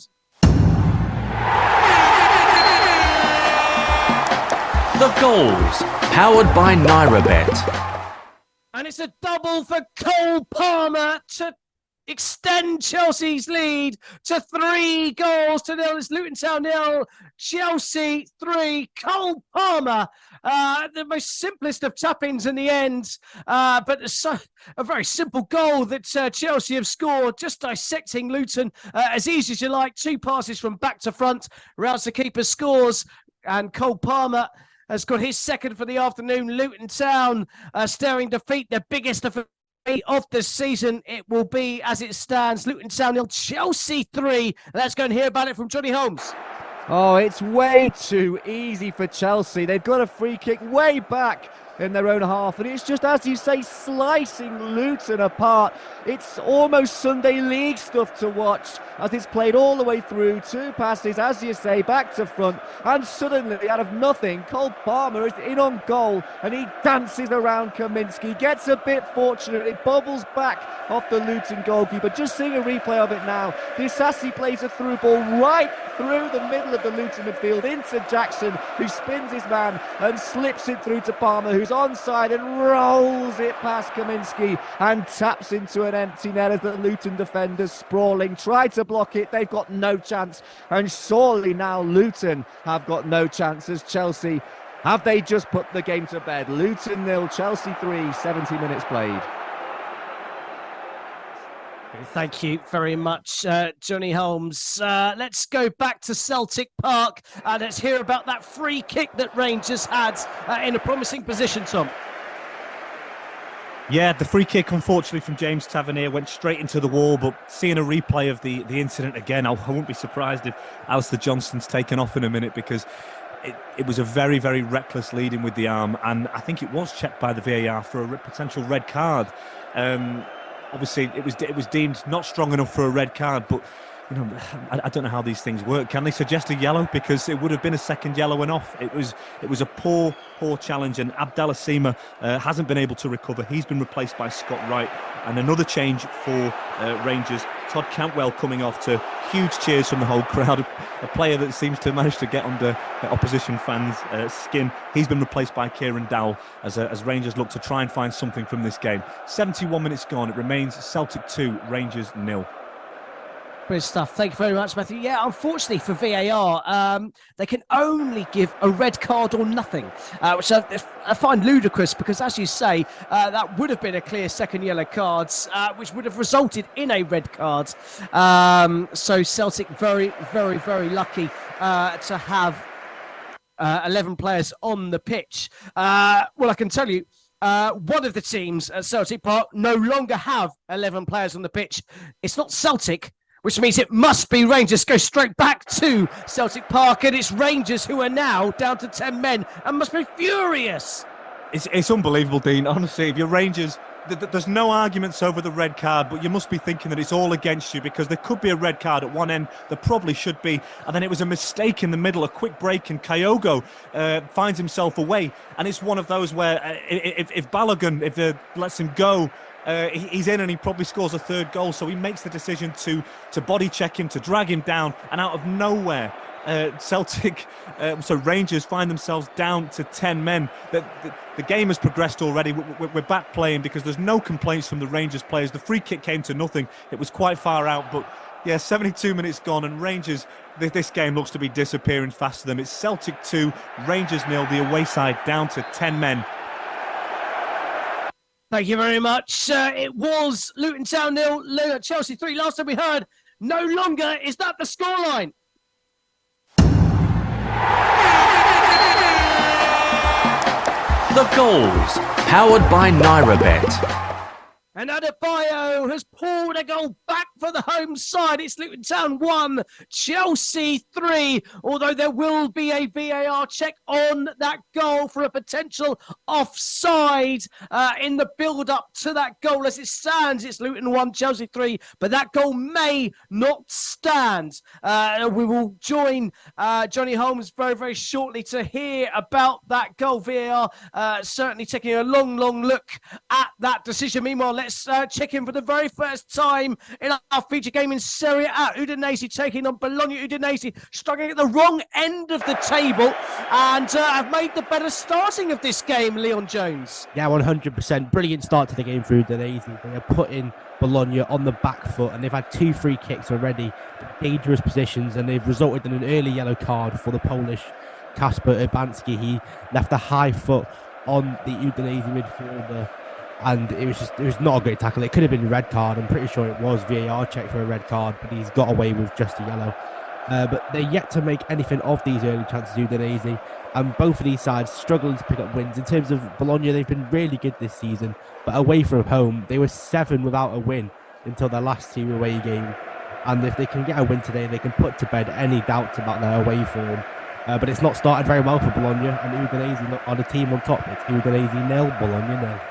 The goals, powered by NairaBet. And it's a double for Cole Palmer to extend Chelsea's lead to 3 goals to 0. It's Luton Town 0, Chelsea 3. Cole Palmer, the most simplest of tap-ins in the end, but a very simple goal that Chelsea have scored, just dissecting Luton as easy as you like. 2 passes from back to front, rounds the keeper, scores, and Cole Palmer has got his second for the afternoon. Luton Town staring defeat, their biggest defeat of the season. It will be, as it stands, Luton Town 0, Chelsea 3. Let's go and hear about it from Johnny Holmes. Oh, it's way too easy for Chelsea. They've got a free kick way back in their own half, and it's just, as you say, slicing Luton apart. It's almost Sunday League stuff to watch as it's played all the way through. 2 passes, as you say, back to front, and suddenly, out of nothing, Cole Palmer is in on goal, and he dances around Kaminsky, gets a bit fortunate, it bubbles back off the Luton goalkeeper. Just seeing a replay of it now, Disasi plays a through ball right through the middle of the Luton midfield into Jackson, who spins his man and slips it through to Palmer, who's onside and rolls it past Kaminsky and taps into an empty net as the Luton defenders sprawling, try to block it. They've got no chance, and surely now Luton have got no chance as Chelsea, have they just put the game to bed? Luton 0, Chelsea 3, 70 minutes played. Thank you very much, Johnny Holmes. Let's go back to Celtic Park and let's hear about that free kick that Rangers had in a promising position, Tom. Yeah, the free kick, unfortunately, from James Tavernier went straight into the wall, but seeing a replay of the incident again, I wouldn't be surprised if Alistair Johnston's taken off in a minute, because it was a very, very reckless leading with the arm, and I think it was checked by the VAR for a potential red card. Obviously, it was deemed not strong enough for a red card, but I don't know how these things work. Can they suggest a yellow? Because it would have been a second yellow and off. It was a poor challenge, and Abdallah Sima hasn't been able to recover. He's been replaced by Scott Wright, and another change for Rangers. Todd Cantwell coming off to huge cheers from the whole crowd. A player that seems to manage to get under opposition fans' skin. He's been replaced by Kieran Dowell as Rangers look to try and find something from this game. 71 minutes gone. It remains Celtic 2, Rangers 0. Brilliant stuff. Thank you very much, Matthew. Yeah, unfortunately for VAR, they can only give a red card or nothing, which I find ludicrous because, as you say, that would have been a clear second yellow card, which would have resulted in a red card. So Celtic very, very, very lucky to have 11 players on the pitch. Well, I can tell you, one of the teams at Celtic Park no longer have 11 players on the pitch. It's not Celtic, which means it must be Rangers. Go straight back to Celtic Park, and it's Rangers who are now down to 10 men and must be furious. It's unbelievable, Dean. Honestly, if you're Rangers, there's no arguments over the red card, but you must be thinking that it's all against you because there could be a red card at one end. There probably should be. And then it was a mistake in the middle, a quick break, and Kyogo finds himself away. And it's one of those where if Balogun, lets him go, he's in and he probably scores a third goal. So he makes the decision to body check him, to drag him down, and out of nowhere, Rangers find themselves down to 10 men. The game has progressed already. We're back playing because there's no complaints from the Rangers players. The free kick came to nothing. It was quite far out, but yeah, 72 minutes gone, and Rangers, this game looks to be disappearing fast to them. It's Celtic 2, Rangers 0, the away side down to 10 men. Thank you very much. It was Luton Town 0, Chelsea 3. Last time we heard, no longer is that the scoreline. The goals, powered by NairaBet. And Adebayo has pulled a goal back for the home side. It's Luton Town 1, Chelsea 3, although there will be a VAR check on that goal for a potential offside in the build-up to that goal. As it stands, it's Luton 1, Chelsea 3, but that goal may not stand. We will join Johnny Holmes very, very shortly to hear about that goal. VAR certainly taking a long, long look at that decision. Meanwhile, let's check in for the very first time in our feature game in Serie A. Udinese taking on Bologna. Udinese struggling at the wrong end of the table and have made the better starting of this game, Leon Jones. Yeah, 100%. Brilliant start to the game for Udinese. They are putting Bologna on the back foot, and they've had 2 free kicks already, dangerous positions, and they've resulted in an early yellow card for the Polish Kasper Urbanski. He left a high foot on the Udinese midfielder, and it was not a great tackle. It could have been a red card. I'm pretty sure it was VAR check for a red card, but he's got away with just a yellow. But they're yet to make anything of these early chances, Udinese, and both of these sides struggling to pick up wins. In terms of Bologna, they've been really good this season, but away from home, they were 7 without a win until their last 2 away game. And if they can get a win today, they can put to bed any doubts about their away form. But it's not started very well for Bologna, and Udinese are the team on top. It's Udinese 0, Bologna 0.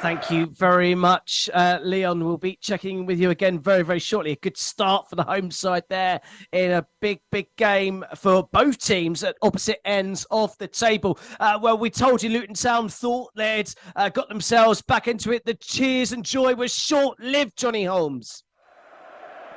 Thank you very much, Leon. We'll be checking with you again very, very shortly. A good start for the home side there in a big, big game for both teams at opposite ends of the table. Well, we told you Luton Town thought they'd got themselves back into it. The cheers and joy was short-lived, Johnny Holmes.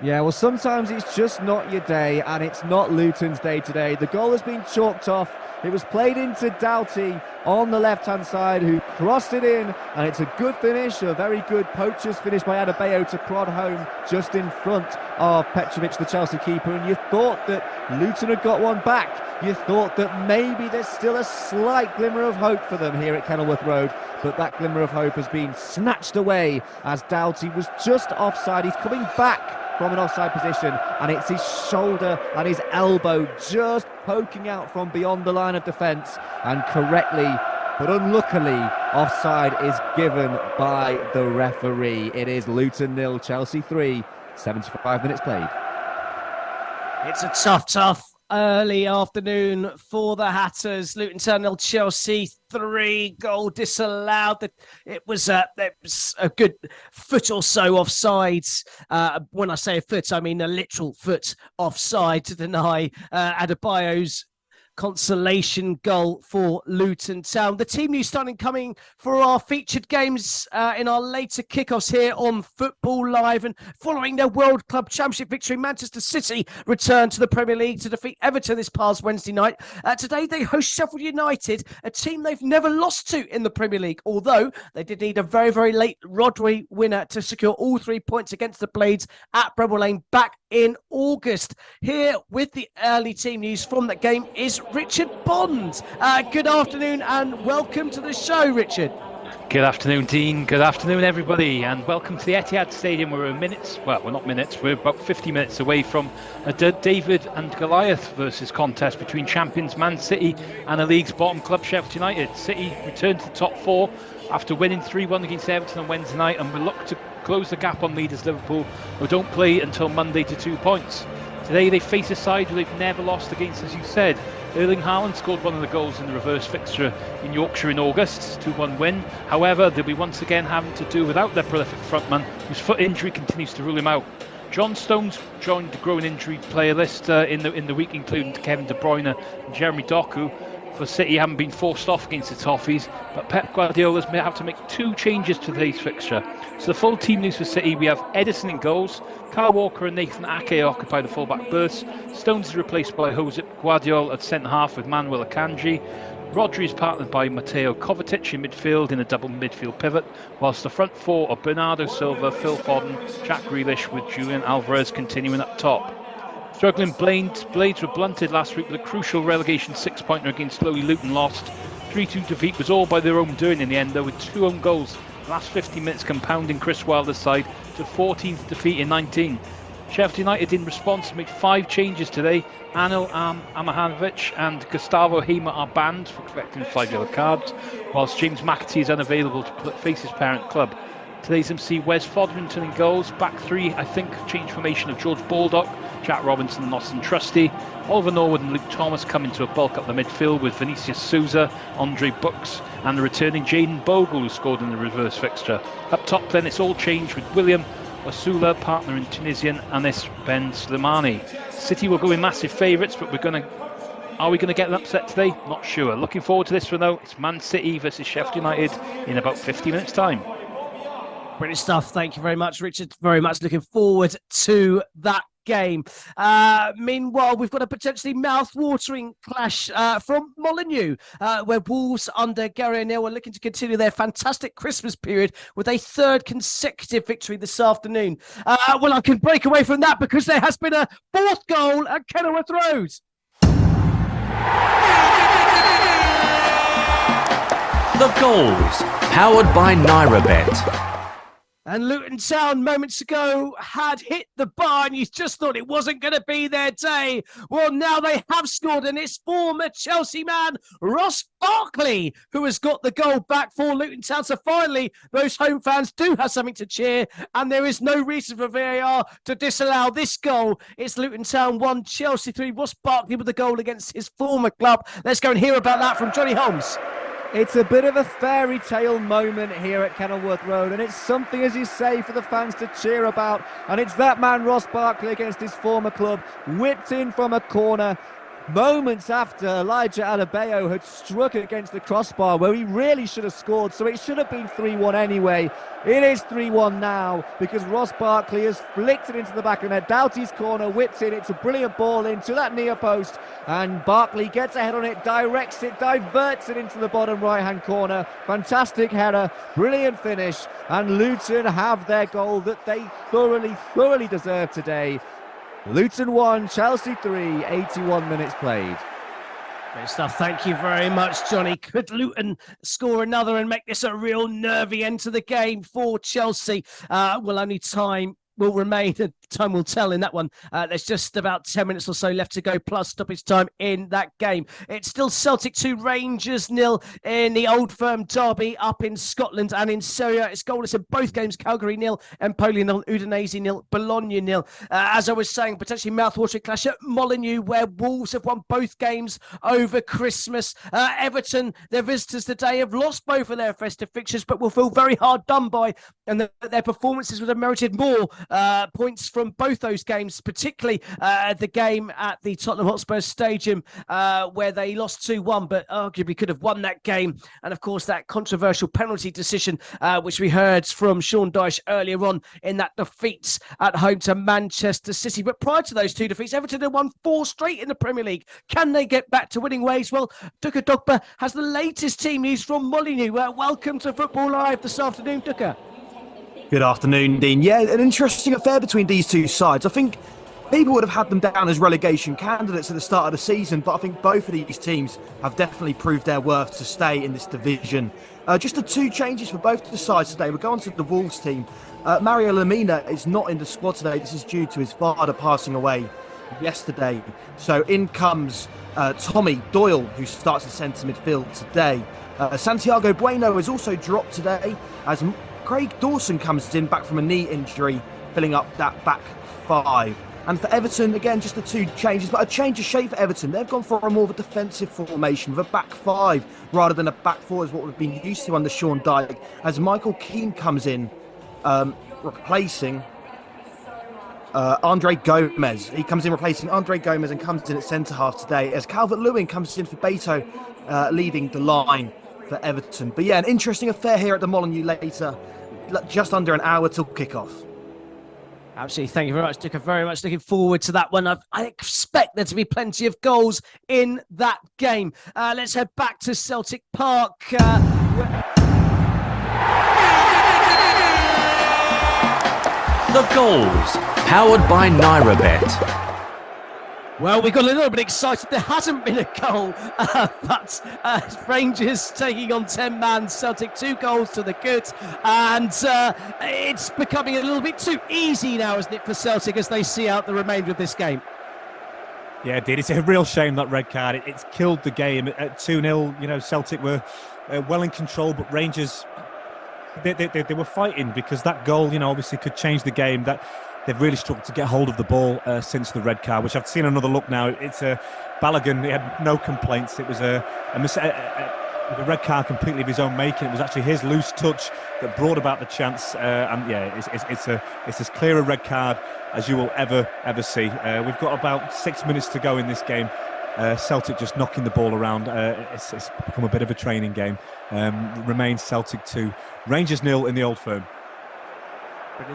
Yeah, well, sometimes it's just not your day, and it's not Luton's day today. The goal has been chalked off. It was played into Doughty on the left-hand side, who crossed it in, and it's a good finish, a very good poacher's finish by Adebayo to prod home just in front of Petrovic, the Chelsea keeper, and you thought that Luton had got one back. You thought that maybe there's still a slight glimmer of hope for them here at Kenilworth Road, but that glimmer of hope has been snatched away as Doughty was just offside. He's coming back from an offside position, and it's his shoulder and his elbow just poking out from beyond the line of defence, and correctly but unluckily offside is given by the referee. It is Luton 0, Chelsea 3, 75 minutes played. It's a tough early afternoon for the Hatters. Luton Town 0, Chelsea 3, goal disallowed. It was a good foot or so offside. When I say a foot, I mean a literal foot offside to deny Adebayo's consolation goal for Luton Town. The team news starting coming for our featured games in our later kickoffs here on Football Live. And following their World Club Championship victory, Manchester City returned to the Premier League to defeat Everton this past Wednesday night. Today they host Sheffield United, a team they've never lost to in the Premier League, although they did need a very, very late Rodri winner to secure all 3 points against the Blades at Bramall Lane back in August. Here with the early team news from that game is Richard Bond. Good afternoon and welcome to the show, Richard. Good afternoon, Dean. Good afternoon, everybody, and welcome to the Etihad Stadium. We're about 50 minutes away from a David and Goliath versus contest between champions Man City and the league's bottom club, Sheffield United. City returned to the top 4 after winning 3-1 against Everton on Wednesday night, and will look to close the gap on leaders Liverpool, who don't play until Monday, to 2 points. Today they face a side who they've never lost against, as you said. Erling Haaland scored one of the goals in the reverse fixture in Yorkshire in August, 2-1 win. However, they'll be once again having to do without their prolific frontman, whose foot injury continues to rule him out. John Stones joined the growing injury player list in the week, including Kevin De Bruyne and Jeremy Doku. For City, haven't been forced off against the Toffees, but Pep Guardiola's may have to make 2 changes to today's fixture. So the full team news for City: we have Edison in goals, Kyle Walker and Nathan Ake occupy the fullback berths. Stones is replaced by Josep Guardiola at centre half with Manuel Akanji. Rodri is partnered by Mateo Kovacic in midfield in a double midfield pivot, whilst the front 4 are Bernardo Silva, Phil Foden, Jack Grealish, with Julian Alvarez continuing up top. Struggling Blades were blunted last week with a crucial relegation 6-pointer against lowly Luton. Lost 3-2 defeat was all by their own doing in the end, though, with 2 own goals the last 50 minutes compounding Chris Wilder's side to 14th defeat in 19. Sheffield United in response made 5 changes today. Anil Amahanovic and Gustavo Hema are banned for collecting 5 yellow cards, whilst James McAtee is unavailable to face his parent club. Today's MC Wes Fodrington in goals. Back 3, I think, change formation of George Baldock, Jack Robinson and Austin Trusty. Oliver Norwood and Luke Thomas come into a bulk up the midfield with Vinicius Souza, Andre Books and the returning Jayden Bogle, who scored in the reverse fixture. Up top then it's all changed with William Osula, partner in Tunisian Anis Ben Slimani. City will go in massive favourites, but are we going to get an upset today? Not sure. Looking forward to this one though. It's Man City versus Sheffield United in about 50 minutes time. Brilliant stuff. Thank you very much, Richard. Very much looking forward to that game. Meanwhile, we've got a potentially mouth-watering clash from Molineux, where Wolves under Gary O'Neill are looking to continue their fantastic Christmas period with a 3rd consecutive victory this afternoon. Well, I can break away from that because there has been a 4th goal at Kenilworth Road. The goals, powered by NairaBet. And Luton Town moments ago had hit the bar and you just thought it wasn't going to be their day. Well, now they have scored, and it's former Chelsea man Ross Barkley who has got the goal back for Luton Town. So finally, those home fans do have something to cheer, and there is no reason for VAR to disallow this goal. It's Luton Town 1, Chelsea 3. Ross Barkley with the goal against his former club. Let's go and hear about that from Johnny Holmes. It's a bit of a fairy tale moment here at Kenilworth Road, and it's something, as you say, for the fans to cheer about. And it's that man, Ross Barkley, against his former club, whipped in from a corner moments after Elijah Adebayo had struck against the crossbar, where he really should have scored. So it should have been 3-1 anyway. It is 3-1 now because Ross Barkley has flicked it into the back of the net. Doughty's corner, whips in. It's a brilliant ball into that near post, and Barkley gets ahead on it, directs it, diverts it into the bottom right-hand corner. Fantastic header, brilliant finish, and Luton have their goal that they thoroughly deserve today. Luton 1, Chelsea 3, 81 minutes played. Great stuff. Thank you very much, Johnny. Could Luton score another and make this a real nervy end to the game for Chelsea? Well, only time will remain, and time will tell in that one. There's just about 10 minutes or so left to go, plus stoppage time in that game. It's still Celtic 2, Rangers 0 in the Auld Firm derby up in Scotland, and in Serie A, it's goalless in both games. Calgary 0, Empoli 0, Udinese 0, Bologna 0. As I was saying, potentially mouthwatering clash at Molineux, where Wolves have won both games over Christmas. Everton, their visitors today, have lost both of their festive fixtures, but will feel very hard done by, and their performances would have merited more points from both those games, particularly the game at the Tottenham Hotspur Stadium where they lost 2-1, but arguably could have won that game. And of course, that controversial penalty decision, which we heard from Sean Dyche earlier on in that defeat at home to Manchester City. But prior to those two defeats, Everton had won 4 straight in the Premier League. Can they get back to winning ways? Well, Duka Dogba has the latest team news from Molineux. Welcome to Football Live this afternoon, Duka. Good afternoon, Dean. Yeah, an interesting affair between these two sides. I think people would have had them down as relegation candidates at the start of the season, but I think both of these teams have definitely proved their worth to stay in this division. Just the 2 changes for both the sides today. We'll go on to the Wolves team. Mario Lemina is not in the squad today. This is due to his father passing away yesterday. So in comes Tommy Doyle, who starts at centre midfield today. Santiago Bueno is also dropped today as Craig Dawson comes in back from a knee injury, filling up that back 5. And for Everton, again, just the 2 changes, but a change of shape for Everton. They've gone for a more of a defensive formation with a back 5 rather than a back 4 is what we've been used to under Sean Dyche, as Michael Keane comes in, replacing Andre Gomez. He comes in replacing Andre Gomez and comes in at centre-half today, as Calvert-Lewin comes in for Beto, leading the line for Everton. But yeah, an interesting affair here at the Molineux later, just under an hour till kick-off. Absolutely. Thank you very much, Duka. Very much looking forward to that one. I expect there to be plenty of goals in that game. Let's head back to Celtic Park. The goals, powered by NairaBet. Well, we got a little bit excited. There hasn't been a goal, but Rangers taking on 10 man, Celtic 2 goals to the good. And it's becoming a little bit too easy now, isn't it, for Celtic as they see out the remainder of this game? Yeah, it did. It's a real shame, that red card. It's killed the game at 2-0. You know, Celtic were well in control, but Rangers, they were fighting because that goal, you know, obviously could change the game. That they've really struggled to get hold of the ball since the red card, which I've seen another look now. It's Balogun. He had no complaints. It was a red card completely of his own making. It was actually his loose touch that brought about the chance. And yeah, it's as clear a red card as you will ever see. We've got about 6 minutes to go in this game. Celtic just knocking the ball around. It's become a bit of a training game. Remains Celtic 2, Rangers 0 in the Old Firm.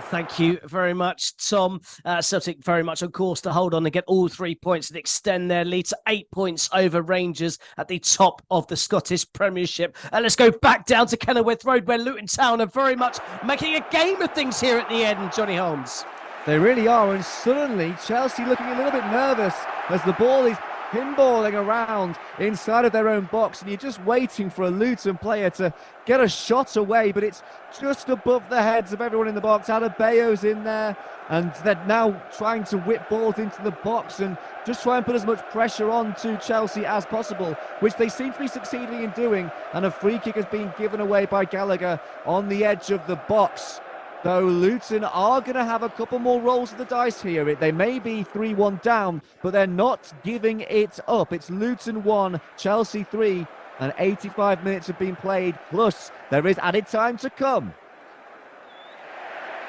Thank you very much, Tom. Celtic very much on course to hold on and get all 3 points and extend their lead to 8 points over Rangers at the top of the Scottish Premiership. Let's go back down to Kenilworth Road, where Luton Town are very much making a game of things here at the end, Johnny Holmes. They really are, and suddenly Chelsea looking a little bit nervous as the ball is pinballing around inside of their own box, and you're just waiting for a Luton player to get a shot away, but it's just above the heads of everyone in the box. Adebayo's in there, and they're now trying to whip balls into the box and just try and put as much pressure on to Chelsea as possible, which they seem to be succeeding in doing, and a free kick has been given away by Gallagher on the edge of the box. Though Luton are going to have a couple more rolls of the dice here. They may be 3-1 down, but they're not giving it up. It's Luton 1, Chelsea 3, and 85 minutes have been played. Plus, there is added time to come.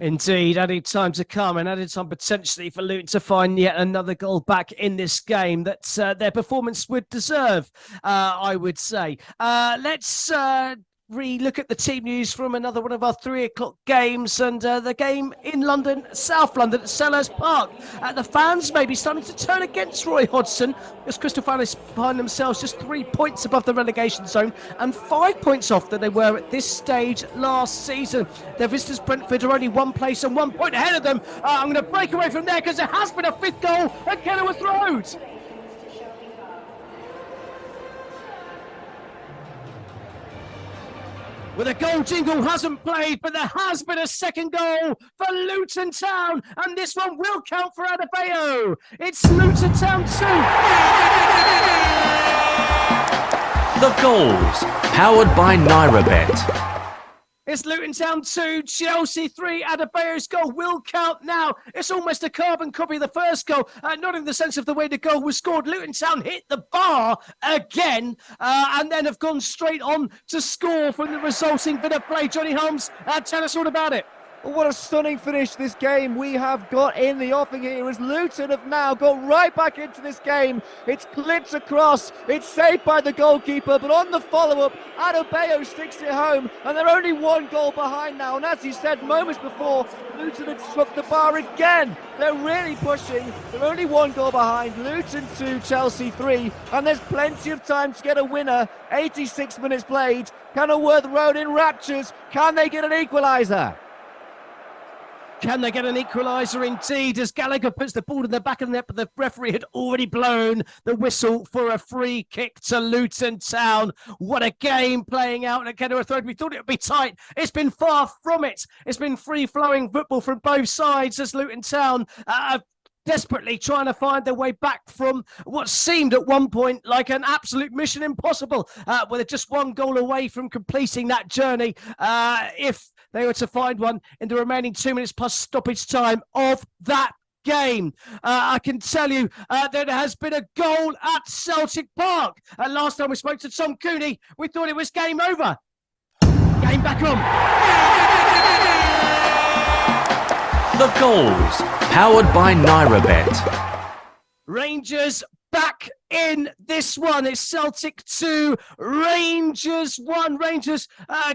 Indeed, added time to come, and added time potentially for Luton to find yet another goal back in this game that their performance would deserve, I would say. Let's re-look at the team news from another one of our 3 o'clock games, and the game in London, South London, at Selhurst Park. The fans may be starting to turn against Roy Hodgson as Crystal Palace find themselves just 3 points above the relegation zone and 5 points off than they were at this stage last season. Their visitors Brentford are only 1 place and 1 point ahead of them. I'm going to break away from there because there has been a 5th goal at Kenilworth Road. Well, the goal jingle hasn't played, but there has been a second goal for Luton Town, and this one will count for Adebayo. It's Luton Town 2. The goals, powered by NairaBet. It's Luton Town 2, Chelsea 3. Adebayo's goal will count now. It's almost a carbon copy of the first goal, not in the sense of the way the goal was scored. Luton Town hit the bar again and then have gone straight on to score from the resulting bit of play. Johnny Holmes, tell us all about it. Well, what a stunning finish this game we have got in the offing here, as Luton have now got right back into this game. It's clipped across, it's saved by the goalkeeper, but on the follow-up, Adebayo sticks it home, and they're only one goal behind now. And as you said moments before, Luton had struck the bar again. They're really pushing. They're only one goal behind. Luton 2, Chelsea 3, and there's plenty of time to get a winner. 86 minutes played. Kenilworth Road in raptures. Can they get an equaliser? Can they get an equaliser indeed, as Gallagher puts the ball in the back of the net, but the referee had already blown the whistle for a free kick to Luton Town. What a game playing out at Kenilworth Road. We thought it would be tight. It's been far from it. It's been free-flowing football from both sides as Luton Town desperately trying to find their way back from what seemed at one point like an absolute mission impossible. Well, they're just one goal away from completing that journey. If they were to find one in the remaining 2 minutes plus stoppage time of that game. I can tell you that there has been a goal at Celtic Park. Last time we spoke to Tom Cooney, we thought it was game over. Game back on. The goals, powered by NairaBet. Rangers back in this one. It's Celtic 2, Rangers 1. Rangers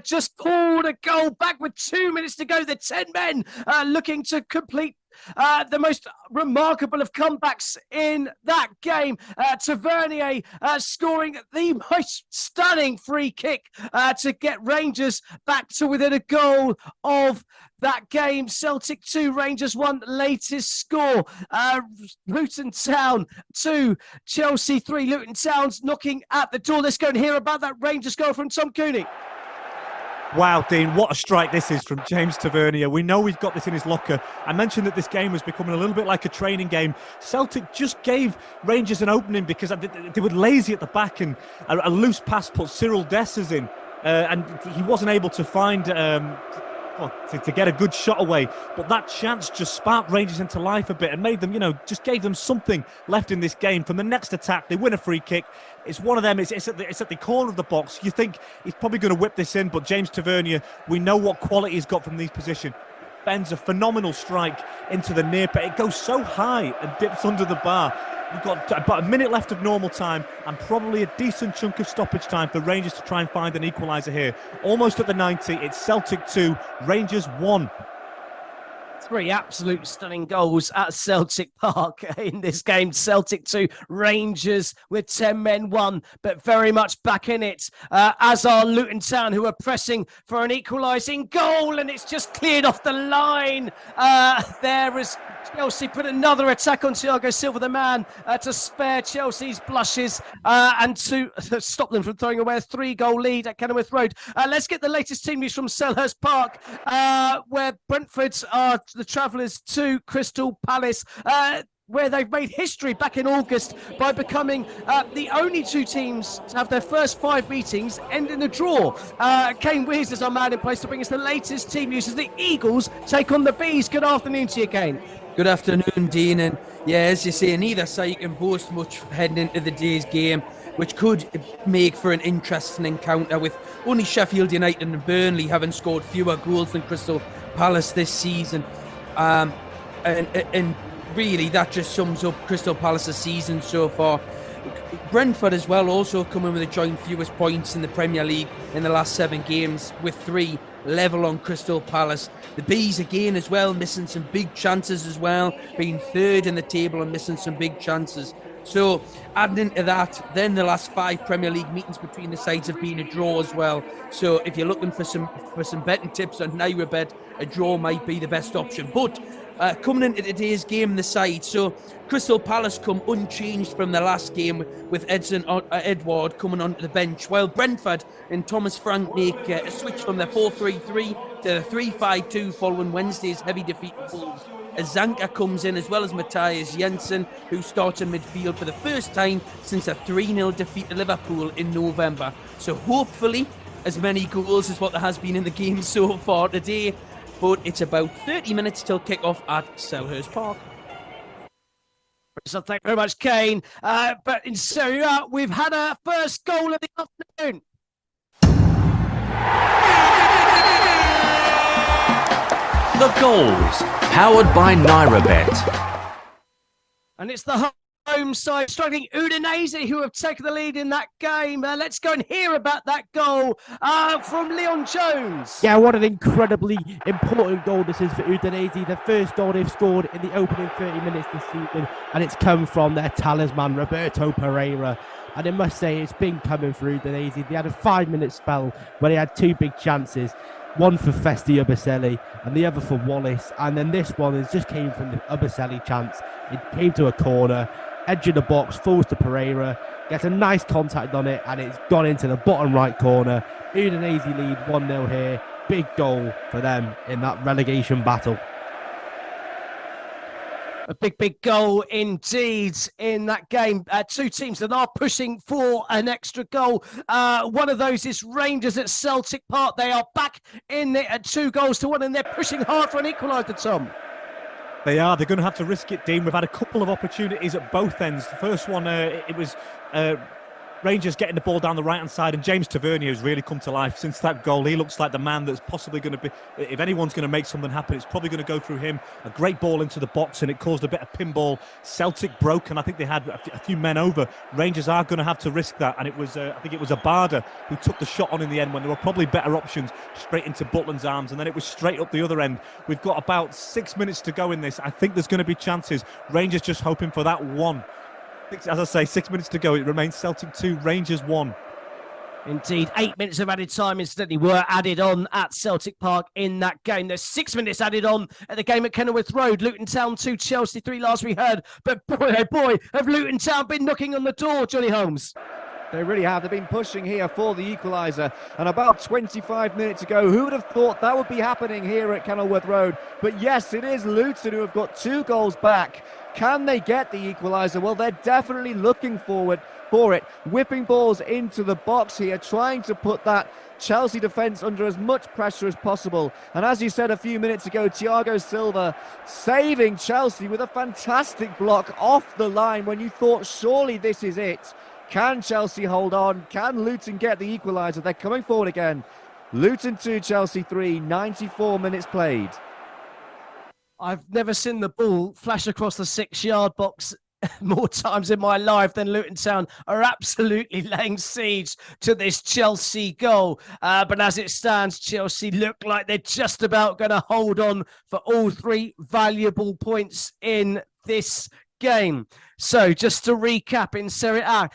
just pulled a goal back with 2 minutes to go. The 10 men looking to complete the most remarkable of comebacks in that game. Tavernier scoring the most stunning free kick to get Rangers back to within a goal of that game. Celtic 2, Rangers 1, latest score. Luton Town 2, Chelsea 3. Luton Town's knocking at the door. Let's go and hear about that Rangers goal from Tom Cooney. Wow, Dean, what a strike this is from James Tavernier. We know he's got this in his locker. I mentioned that this game was becoming a little bit like a training game. Celtic just gave Rangers an opening because they were lazy at the back, and a loose pass put Cyril Dessers in, and he wasn't able to find... to get a good shot away, but that chance just sparked Rangers into life a bit and made them, just gave them something left in this game. From the next attack, they win a free kick. It's one of them. It's at the corner of the box. You think he's probably going to whip this in, but James Tavernier, we know what quality he's got from these positions. Bends a phenomenal strike into the near, but it goes so high and dips under the bar. We've got about a minute left of normal time and probably a decent chunk of stoppage time for Rangers to try and find an equaliser here. Almost at the 90, it's Celtic 2, Rangers 1. 3 absolute stunning goals at Celtic Park in this game. Celtic 2, Rangers with 10 men 1, but very much back in it, as are Luton Town, who are pressing for an equalising goal, and it's just cleared off the line. There is Chelsea put another attack on Thiago Silva, the man, to spare Chelsea's blushes and to stop them from throwing away a 3-goal lead at Kenilworth Road. Let's get the latest team news from Selhurst Park, where Brentford are the travellers to Crystal Palace. Where they've made history back in August by becoming the only 2 teams to have their first 5 meetings end in a draw. Kane Weirs is our man in place to bring us the latest team news as the Eagles take on the Bees. Good afternoon to you, Kane. Good afternoon, Dean. And yeah, as you say, neither side can boast much heading into the day's game, which could make for an interesting encounter, with only Sheffield United and Burnley having scored fewer goals than Crystal Palace this season. And really, that just sums up Crystal Palace's season so far. Brentford as well also coming with the joint fewest points in the Premier League in the last 7 games, with 3 level on Crystal Palace. The Bees again as well, missing some big chances as well, being 3rd in the table and missing some big chances. So adding into that, then the last 5 Premier League meetings between the sides have been a draw as well. So if you're looking for some betting tips on NairaBet, a draw might be the best option. But coming into today's game, the side. So Crystal Palace come unchanged from the last game with Edward coming onto the bench, while Brentford and Thomas Frank make a switch from the 4-3-3 to the 3-5-2 following Wednesday's heavy defeat to Wolves. Azanka comes in, as well as Matthias Jensen, who starts in midfield for the first time since a 3-0 defeat to Liverpool in November. So hopefully as many goals as what there has been in the game so far today, but it's about 30 minutes till kick-off at Selhurst Park. So thank you very much, Kane. But in Serie A, we've had our first goal of the afternoon. The goals, powered by NairaBet. And it's the home side struggling Udinese who have taken the lead in that game. Let's go and hear about that goal from Leon Jones. Yeah, what an incredibly important goal this is for Udinese. The first goal they've scored in the opening 30 minutes this season, and it's come from their talisman, Roberto Pereira. And I must say, it's been coming for Udinese. They had a 5-minute spell where they had two big chances. One for Festi Ubaselli and the other for Wallace. And then this one just came from the Ubaselli chance. It came to a corner, edge of the box, falls to Pereira, gets a nice contact on it, and it's gone into the bottom right corner. Udinese lead 1-0 here. Big goal for them in that relegation battle. A big goal indeed in that game. Two teams that are pushing for an extra goal. One of those is Rangers at Celtic Park. They are back in it at 2-1, and they're pushing hard for an equaliser, Tom. They are. They're going to have to risk it, Dean. We've had a couple of opportunities at both ends. The first one, it was Rangers getting the ball down the right-hand side, and James Tavernier has really come to life since that goal. He looks like the man that's possibly going to be, if anyone's going to make something happen, it's probably going to go through him. A great ball into the box, and it caused a bit of pinball. Celtic broke, and I think they had a few men over. Rangers are going to have to risk that, and it was, I think it was Abada who took the shot on in the end when there were probably better options, straight into Butland's arms, and then it was straight up the other end. We've got about 6 minutes to go in this. I think there's going to be chances. Rangers just hoping for that one. As I say, 6 minutes to go. It remains Celtic 2, Rangers 1. Indeed, 8 minutes of added time incidentally were added on at Celtic Park in that game. There's 6 minutes added on at the game at Kenilworth Road. Luton Town 2, Chelsea 3 last we heard. But boy, oh boy, have Luton Town been knocking on the door, Johnny Holmes. They really have. They've been pushing here for the equaliser. And about 25 minutes ago, who would have thought that would be happening here at Kenilworth Road? But yes, it is Luton who have got 2 goals back. Can they get the equaliser? Well, they're definitely looking forward for it. Whipping balls into the box here, trying to put that Chelsea defence under as much pressure as possible. And as you said a few minutes ago, Thiago Silva saving Chelsea with a fantastic block off the line when you thought surely this is it. Can Chelsea hold on? Can Luton get the equaliser? They're coming forward again. Luton 2, Chelsea 3, 94 minutes played. I've never seen the ball flash across the 6-yard box more times in my life than Luton Town are absolutely laying siege to this Chelsea goal. But as it stands, Chelsea look like they're just about going to hold on for all 3 valuable points in this game. So just to recap in Serie A,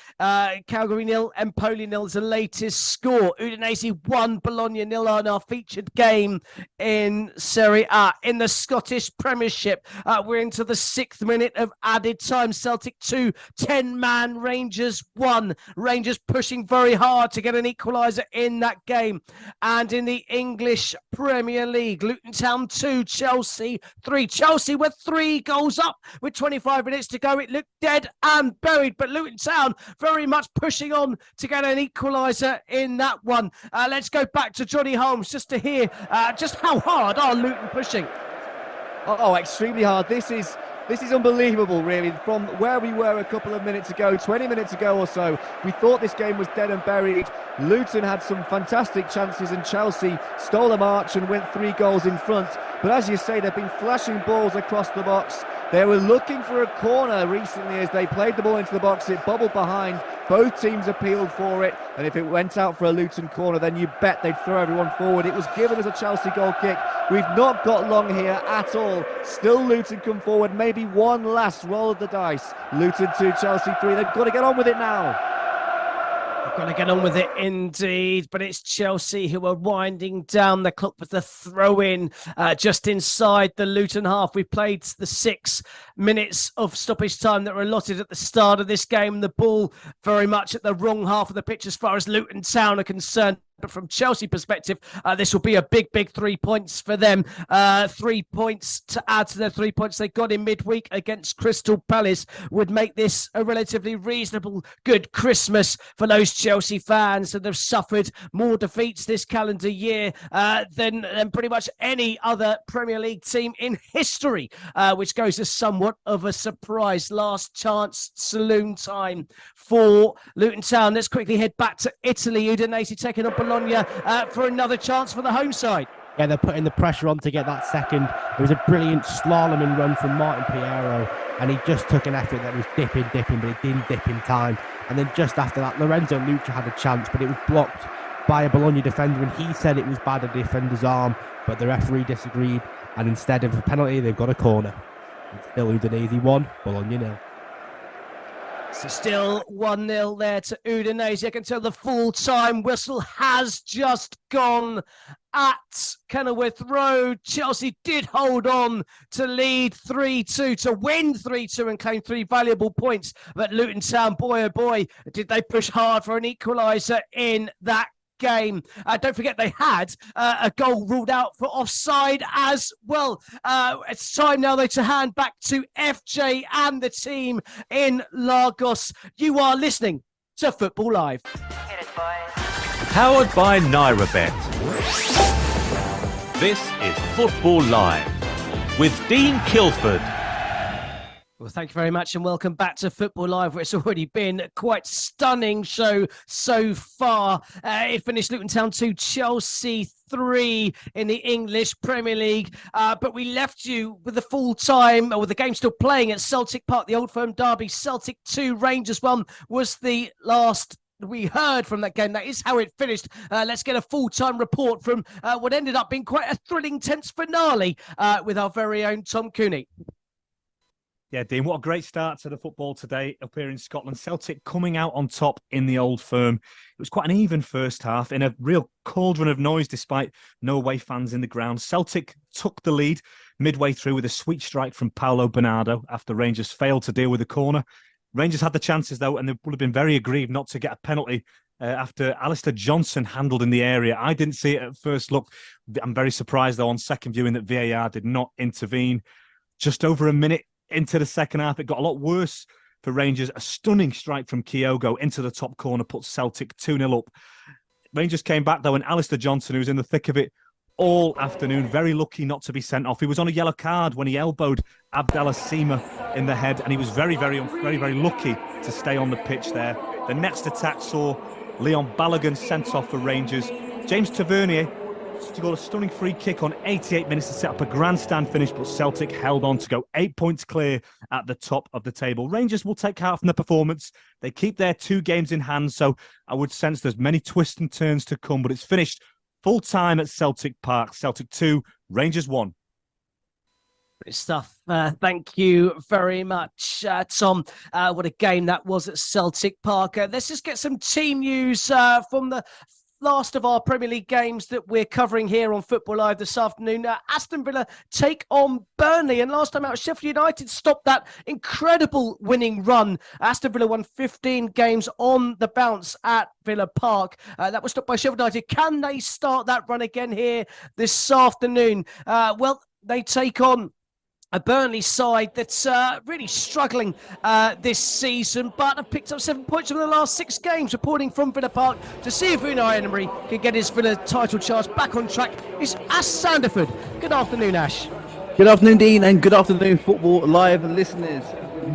Calgary 0, Empoli 0 is the latest score. Udinese 1, Bologna 0 on our featured game in Serie A. In the Scottish Premiership, we're into the 6th minute of added time. Celtic 2, 10-man Rangers 1. Rangers pushing very hard to get an equaliser in that game. And in the English Premier League, Luton Town 2, Chelsea 3. Chelsea were 3 goals up with 25 minutes to go. It looked dead and buried, but Luton Town very much pushing on to get an equaliser in that one. Let's go back to Johnny Holmes just to hear just how hard are Luton pushing. Oh, extremely hard. This is unbelievable, really. From where we were a couple of minutes ago, 20 minutes ago or so, we thought this game was dead and buried. Luton had some fantastic chances and Chelsea stole a march and went 3 goals in front. But as you say, they've been flashing balls across the box. They were looking for a corner recently as they played the ball into the box. It bubbled behind. Both teams appealed for it. And if it went out for a Luton corner, then you bet they'd throw everyone forward. It was given as a Chelsea goal kick. We've not got long here at all. Still Luton come forward. Maybe one last roll of the dice. Luton 2, Chelsea 3. They've got to get on with it now. Got to get on with it indeed, but it's Chelsea who are winding down the clock with the throw-in just inside the Luton half. We played the 6 minutes of stoppage time that were allotted at the start of this game. The ball very much at the wrong half of the pitch as far as Luton Town are concerned. But from Chelsea perspective, this will be a big 3 points for them. 3 points to add to the 3 points they got in midweek against Crystal Palace would make this a relatively reasonable, good Christmas for those Chelsea fans that have suffered more defeats this calendar year than pretty much any other Premier League team in history, which goes as somewhat of a surprise. Last chance saloon time for Luton Town. Let's quickly head back to Italy. Udinese taking on Bologna for another chance for the home side. Yeah, they're putting the pressure on to get that second. It was a brilliant slaloming run from Martin Piero, and he just took an effort that was dipping, but it didn't dip in time. And then just after that, Lorenzo Lucha had a chance, but it was blocked by a Bologna defender, and he said it was bad at the defender's arm, but the referee disagreed, and instead of a penalty, they've got a corner. It's still Udinese 1, Bologna 0. So still 1-0 there to Udinese. I can tell the full-time whistle has just gone at Kenilworth Road. Chelsea did hold on to lead 3-2, to win 3-2 and claim 3 valuable points. But Luton Town, boy oh boy, did they push hard for an equaliser in that game. Don't forget they had a goal ruled out for offside as well. It's time now though to hand back to FJ and the team in Lagos. You are listening to Football Live. Hit it, boys. Powered by NairaBet. This is Football Live with Dean Kilford. Well, thank you very much and welcome back to Football Live, where it's already been quite stunning show so far. It finished Luton Town 2, Chelsea 3 in the English Premier League. But we left you with the full time, or with the game still playing at Celtic Park, the Old Firm derby. Celtic 2, Rangers 1 was the last we heard from that game. That is how it finished. Let's get a full-time report from what ended up being quite a thrilling, tense finale with our very own Tom Cooney. Yeah, Dean, what a great start to the football today up here in Scotland. Celtic coming out on top in the Old Firm. It was quite an even first half in a real cauldron of noise despite no away fans in the ground. Celtic took the lead midway through with a sweet strike from Paolo Bernardo after Rangers failed to deal with the corner. Rangers had the chances though, and they would have been very aggrieved not to get a penalty after Alistair Johnson handled in the area. I didn't see it at first look. I'm very surprised though on second viewing that VAR did not intervene. Just over a minute into the second half, it got a lot worse for Rangers. A stunning strike from Kyogo into the top corner put Celtic 2-0 up. Rangers came back though, and Alistair Johnson, who was in the thick of it all afternoon, very lucky not to be sent off. He was on a yellow card when he elbowed Abdallah Sima in the head, and he was very lucky to stay on the pitch there. The next attack saw Leon Balogun sent off for Rangers. James Tavernier got a stunning free kick on 88 minutes to set up a grandstand finish, but Celtic held on to go 8 points clear at the top of the table. Rangers will take heart from the performance. They keep their 2 games in hand, so I would sense there's many twists and turns to come, but it's finished full time at Celtic Park. Celtic 2, Rangers 1. Great stuff. Thank you very much, Tom. What a game that was at Celtic Park. Let's just get some team news from the last of our Premier League games that we're covering here on Football Live this afternoon. Aston Villa take on Burnley, and last time out, Sheffield United stopped that incredible winning run. Aston Villa won 15 games on the bounce at Villa Park. That was stopped by Sheffield United. Can they start that run again here this afternoon? Well, they take on a Burnley side that's really struggling this season, but have picked up 7 points from the last 6 games. Reporting from Villa Park to see if Unai Emery can get his Villa title charge back on track is Ash Sanderford. Good afternoon, Ash. Good afternoon, Dean, and good afternoon, Football Live listeners.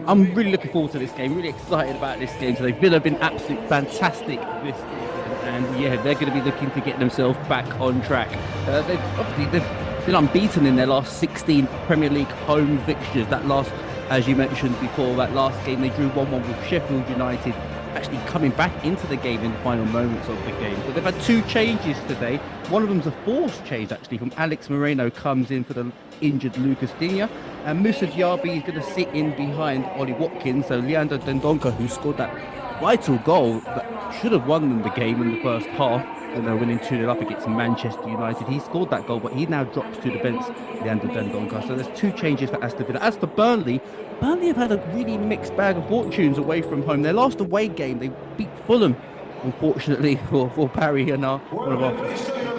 I'm really looking forward to this game, really excited about this game today. Villa have been absolutely fantastic this season, and yeah, they're going to be looking to get themselves back on track. They've been unbeaten in their last 16 Premier League home fixtures. That last, as you mentioned before, that last game they drew 1-1 with Sheffield United, actually coming back into the game in the final moments of the game. But they've had 2 changes today. One of them's a forced change, actually, from Alex Moreno, comes in for the injured Lucas Digne, and Moussa Diaby is going to sit in behind Ollie Watkins. So Leandro Dendoncker, who scored that vital goal that should have won them the game in the first half. Winning 2-0 up against Manchester United. He scored that goal, but he now drops to the bench, Leander Dendonka. So there's 2 changes for Aston Villa. As for Burnley have had a really mixed bag of fortunes away from home. Their last away game, they beat Fulham, unfortunately for Barry and one of our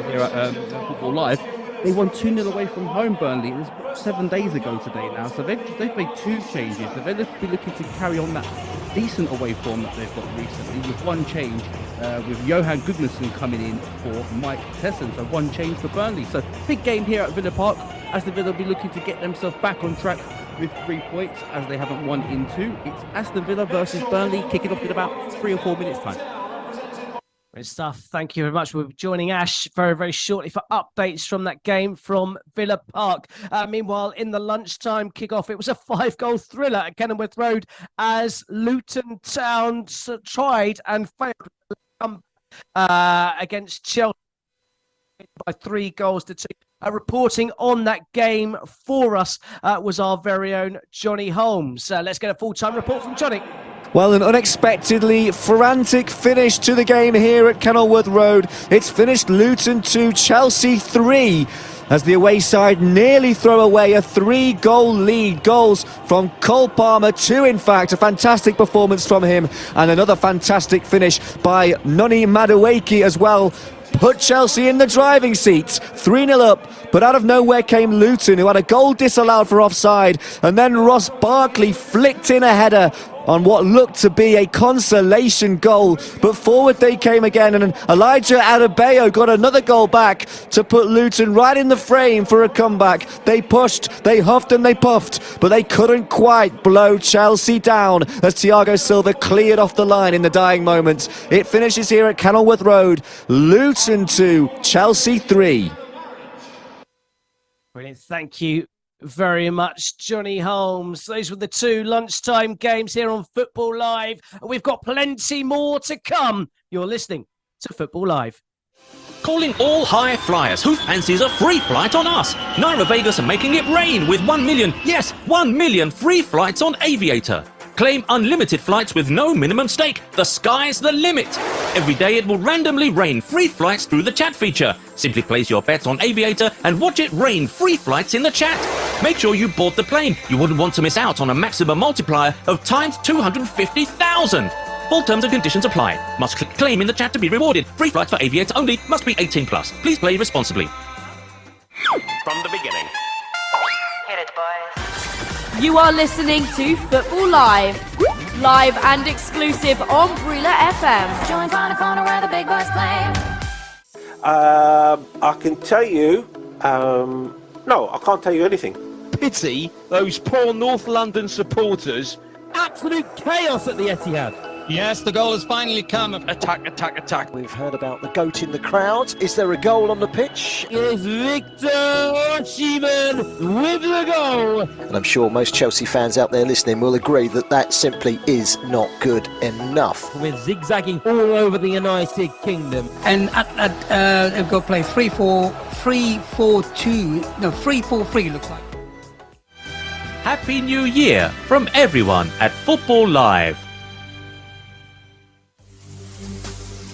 here at Football Live. They won 2-0 away from home, Burnley. It was 7 days ago today now. So they've made 2 changes. So they'll be looking to carry on that decent away form that they've got recently with 1 change, with Johan Gudmundsson coming in for Mike Tesson. So 1 change for Burnley. So big game here at Villa Park, as the Villa will be looking to get themselves back on track with 3 points, as they haven't won in 2. It's Aston Villa versus Burnley, kicking off in about 3 or 4 minutes time. Great stuff. Thank you very much. We'll be joining Ash very, very shortly for updates from that game from Villa Park. Meanwhile, in the lunchtime kickoff, it was a 5-goal thriller at Kenilworth Road as Luton Town tried and failed to come against Chelsea by 3 goals to 2. Reporting on that game for us was our very own Johnny Holmes. Let's get a full-time report from Johnny. Well, an unexpectedly frantic finish to the game here at Kenilworth Road. It's finished Luton 2, Chelsea 3, as the away side nearly throw away a 3-goal lead. Goals from Cole Palmer, 2 in fact. A fantastic performance from him, and another fantastic finish by Noni Madueke as well. Put Chelsea in the driving seat, 3-0 up, but out of nowhere came Luton, who had a goal disallowed for offside, and then Ross Barkley flicked in a header on what looked to be a consolation goal, but forward they came again, and Elijah Adebayo got another goal back to put Luton right in the frame for a comeback. They pushed, they huffed and they puffed, but they couldn't quite blow Chelsea down as Thiago Silva cleared off the line in the dying moments. It finishes here at Kenilworth Road, Luton 2, Chelsea 3. Brilliant, thank you very much, Johnny Holmes. Those were the 2 lunchtime games here on Football Live. We've got plenty more to come. You're listening to Football Live. Calling all high flyers who fancies a free flight on us. Naira Vegas are making it rain with 1 million, yes, 1 million free flights on Aviator. Claim unlimited flights with no minimum stake. The sky's the limit. Every day it will randomly rain free flights through the chat feature. Simply place your bets on Aviator and watch it rain free flights in the chat. Make sure you board the plane. You wouldn't want to miss out on a maximum multiplier of times 250,000. Full terms and conditions apply. Must click claim in the chat to be rewarded. Free flights for Aviator only. Must be 18 plus. Please play responsibly. From the beginning. Hit it, boys. You are listening to Football Live. Live and exclusive on Brila FM. Join round the corner where the big boys play. I can tell you. No, I can't tell you anything. Pity those poor North London supporters. Absolute chaos at the Etihad. Yes, the goal has finally come. Attack, attack, attack. We've heard about the goat in the crowd. Is there a goal on the pitch? Is Victor Osimhen with the goal. And I'm sure most Chelsea fans out there listening will agree that that simply is not good enough. We're zigzagging all over the United Kingdom. And they've got to play 3-4-2. No, 3-4-3 looks like. Happy New Year from everyone at Football Live.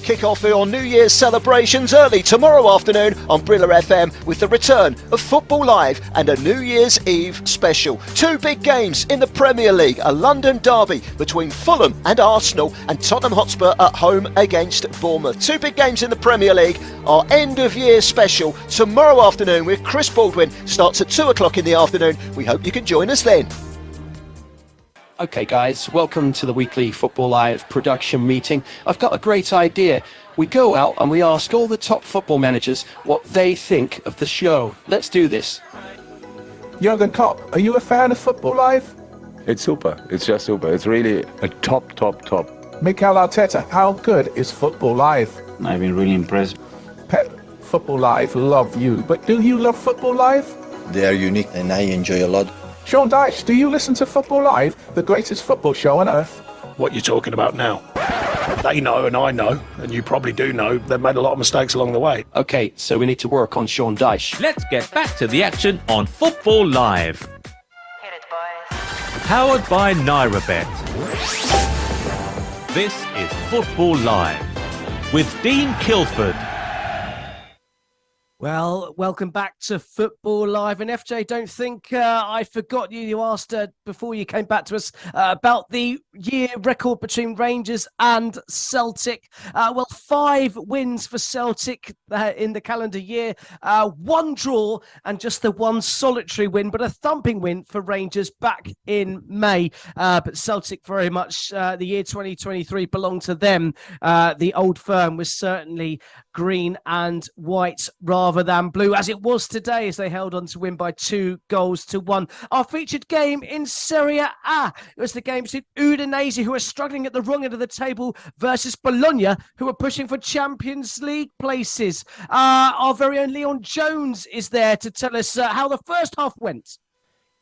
Kick off your New Year's celebrations early tomorrow afternoon on Brila FM with the return of Football Live and a New Year's Eve special. 2 big games in the Premier League, a London derby between Fulham and Arsenal, and Tottenham Hotspur at home against Bournemouth. 2 big games in the Premier League. Our end of year special tomorrow afternoon with Chris Baldwin starts at 2 o'clock in the afternoon. We hope you can join us then. Okay guys, welcome to the weekly Football Live production meeting. I've got a great idea. We go out and we ask all the top football managers what they think of the show. Let's do this. Jurgen Klopp, are you a fan of Football Live? It's super. It's just super. It's really a top. Mikel Arteta, how good is Football Live? I've been really impressed. Pep, Football Live love you, but do you love Football Live? They are unique and I enjoy a lot. Sean Dyche, do you listen to Football Live, the greatest football show on earth? What you're talking about now? They know and I know, and you probably do know, they've made a lot of mistakes along the way. Okay, so we need to work on Sean Dyche. Let's get back to the action on Football Live. Hit it, boys. Powered by NairaBet. This is Football Live with Dean Kilford. Well, welcome back to Football Live. And FJ, don't think I forgot you. You asked before you came back to us about the year record between Rangers and Celtic. Well, 5 wins for Celtic in the calendar year, 1 draw and just the 1 solitary win, but a thumping win for Rangers back in May. But Celtic very much, the year 2023 belonged to them. The Auld Firm was certainly green and white rather than blue, as it was today, as they held on to win by 2-1. Our featured game in Serie A, it was the game between Udinese, who are struggling at the wrong end of the table, versus Bologna, who are pushing for Champions League places. Our very own Leon Jones is there to tell us how the first half went.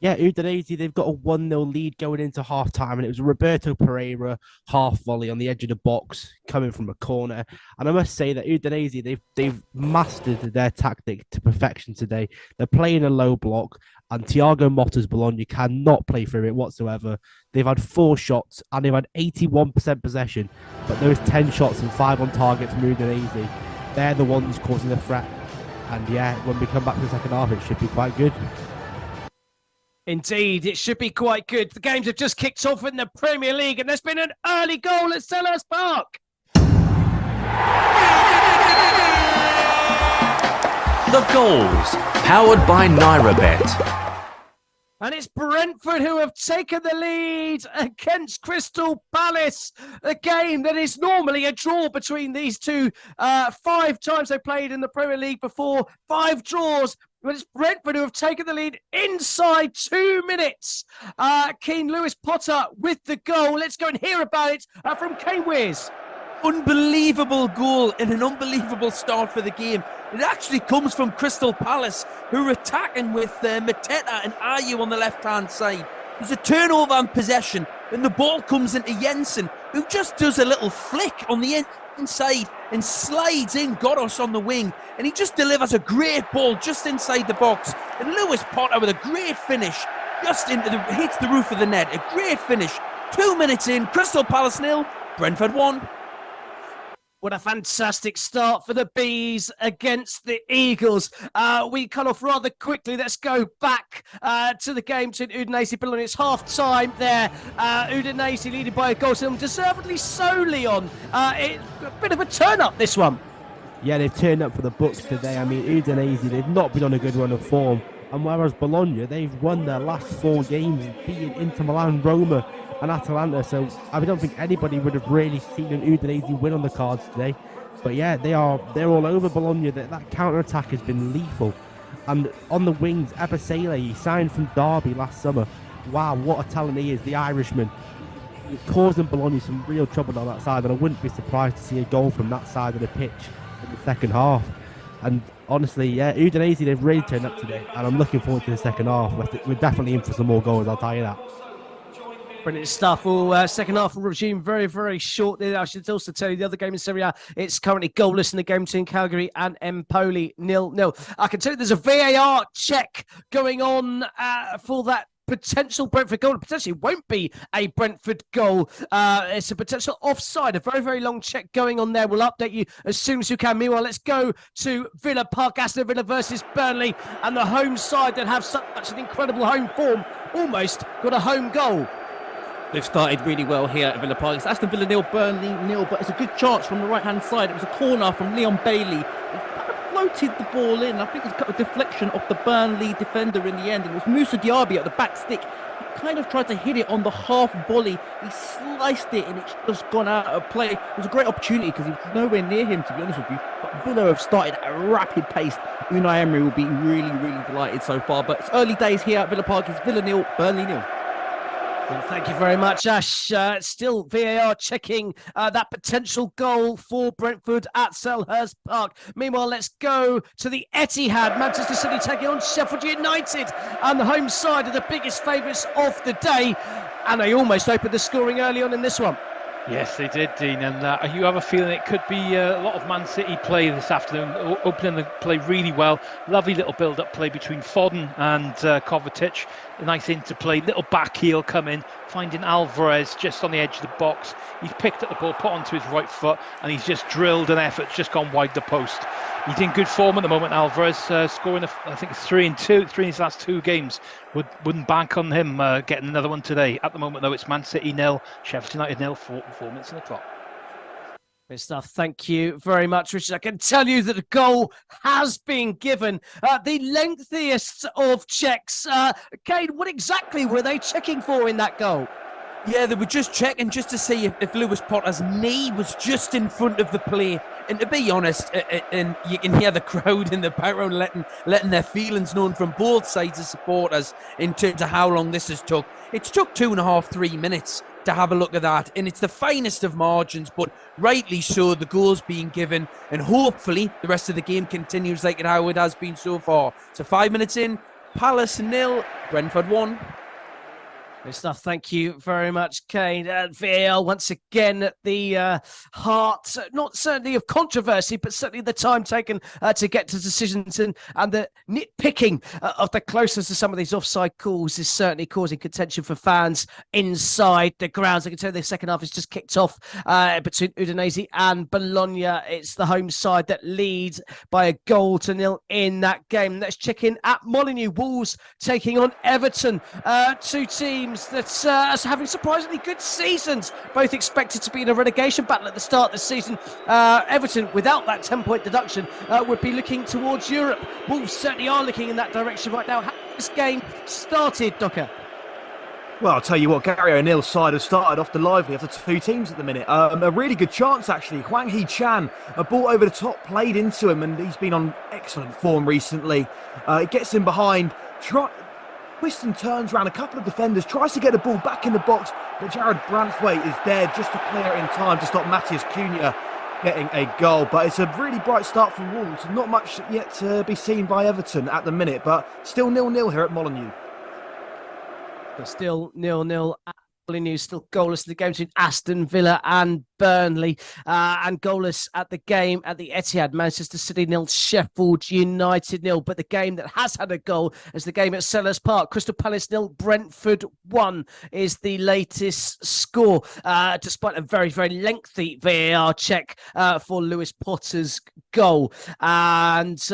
Yeah, Udinese, they've got a 1-0 lead going into half-time, and it was a Roberto Pereira half volley on the edge of the box coming from a corner. And I must say that Udinese, they've mastered their tactic to perfection today. They're playing a low block, and Thiago Motta's Bologna cannot play through it whatsoever. They've had 4 shots, and they've had 81% possession, but those 10 shots and 5 on target from Udinese, they're the ones causing the threat. And yeah, when we come back to the second half, it should be quite good. Indeed, it should be quite good. The games have just kicked off in the Premier League, and there's been an early goal at Selhurst Park. The goals, powered by NairaBet. And it's Brentford who have taken the lead against Crystal Palace. A game that is normally a draw between these two. 5 times they played in the Premier League before, 5 draws. But it's Brentford who have taken the lead inside 2 minutes. Keane Lewis Potter with the goal. Let's go and hear about it from Kane Weirs. Unbelievable goal and an unbelievable start for the game. It actually comes from Crystal Palace, who are attacking with Mateta and Ayew on the left-hand side. There's a turnover and possession, and the ball comes into Jensen, who just does a little flick on the inside and slides in Goros on the wing, and he just delivers a great ball just inside the box. And Lewis Potter with a great finish, just hits the roof of the net. A great finish. 2 minutes in, Crystal Palace 0, Brentford 1. What a fantastic start for the Bees against the Eagles. We cut off rather quickly. Let's go back to the game to Udinese Bologna. It's half-time there. Udinese leading by a goal. Deservedly so, Leon. A bit of a turn-up, this one. Yeah, they've turned up for the books today. I mean, Udinese, they've not been on a good run of form. And whereas Bologna, they've won their last 4 games, beating Inter Milan, Roma and Atalanta. So I don't think anybody would have really seen an Udinese win on the cards today. But yeah, they're all over Bologna. That counter-attack has been lethal. And on the wings, Ebasele, he signed from Derby last summer. Wow, what a talent he is, the Irishman. He's causing Bologna some real trouble on that side, and I wouldn't be surprised to see a goal from that side of the pitch in the second half. And honestly, yeah, Udinese, they've really turned up today, and I'm looking forward to the second half. We're definitely in for some more goals, I'll tell you that. Brilliant stuff. Well, second half will resume very, very shortly. I should also tell you the other game in Serie A, it's currently goalless in the game between Calgary and Empoli, 0-0. I can tell you there's a VAR check going on for that potential Brentford goal. It potentially won't be a Brentford goal. It's a potential offside. A very, very long check going on there. We'll update you as soon as you can. Meanwhile, let's go to Villa Park. Aston Villa versus Burnley, and the home side that have such an incredible home form almost got a home goal. They've started really well here at Villa Park. It's Aston Villa 0, Burnley 0, but it's a good chance from the right-hand side. It was a corner from Leon Bailey. He kind of floated the ball in. I think it's got a deflection off the Burnley defender in the end. And it was Moussa Diaby at the back stick. He kind of tried to hit it on the half volley. He sliced it and it's just gone out of play. It was a great opportunity because he was nowhere near him, to be honest with you. But Villa have started at a rapid pace. Unai Emery will be really, really delighted so far. But it's early days here at Villa Park. It's Villa 0, Burnley 0. Well, thank you very much, Ash. Still VAR checking that potential goal for Brentford at Selhurst Park. Meanwhile, let's go to the Etihad. Manchester City taking on Sheffield United, and the home side are the biggest favourites of the day. And they almost opened the scoring early on in this one. Yes, they did, Dean. And you have a feeling it could be a lot of Man City play this afternoon, opening the play really well. Lovely little build-up play between Foden and Kovacic. A nice interplay, little back heel come in, finding Alvarez just on the edge of the box. He's picked up the ball, put onto his right foot, and he's just drilled an effort, just gone wide the post. He's in good form at the moment, Alvarez, scoring, I think, 3 in his last 2 games. Wouldn't bank on him getting another one today. At the moment, though, it's Man City 0, Sheffield United 0, 4 minutes in the clock. Good stuff. Thank you very much, Richard. I can tell you that the goal has been given. The lengthiest of checks. Kane, what exactly were they checking for in that goal? Yeah, they were just checking just to see if Lewis Potter's knee was just in front of the play. And to be honest, and you can hear the crowd in the background letting their feelings known from both sides of supporters in terms of how long this has took. It's took 2.5, 3 minutes to have a look at that, and it's the finest of margins, but rightly so. The goal's being given, and hopefully the rest of the game continues like how it has been so far. So 5 minutes in, Palace 0, Brentford 1. Good stuff. Thank you very much, Kane. VAR once again at the heart, not certainly of controversy, but certainly the time taken to get to decisions and the nitpicking of the closeness to some of these offside calls is certainly causing contention for fans inside the grounds. I can tell you the second half has just kicked off between Udinese and Bologna. It's the home side that leads by a 1-0 in that game. Let's check in at Molineux. Wolves taking on Everton. 2 teams that are having surprisingly good seasons, both expected to be in a relegation battle at the start of the season. Everton, without that 10-point deduction, would be looking towards Europe. Wolves certainly are looking in that direction right now. How has this game started, Docker? Well, I'll tell you what, Gary O'Neill's side has started off the lively of the 2 teams at the minute. A really good chance, actually. Hwang Hee-chan, a ball over the top, played into him, and he's been on excellent form recently. It gets him behind, twists and turns around a couple of defenders, tries to get the ball back in the box, but Jared Branthwaite is there just to clear it in time to stop Matheus Cunha getting a goal. But it's a really bright start for Wolves. Not much yet to be seen by Everton at the minute, but still 0-0 here at Molineux. Still 0-0 at Molineux, still goalless in the game between Aston Villa and Burnley, and goalless at the game at the Etihad. Manchester City 0, Sheffield United 0. But the game that has had a goal is the game at Selhurst Park. Crystal Palace 0, Brentford 1 is the latest score, despite a very, very lengthy VAR check for Lewis Potter's goal. And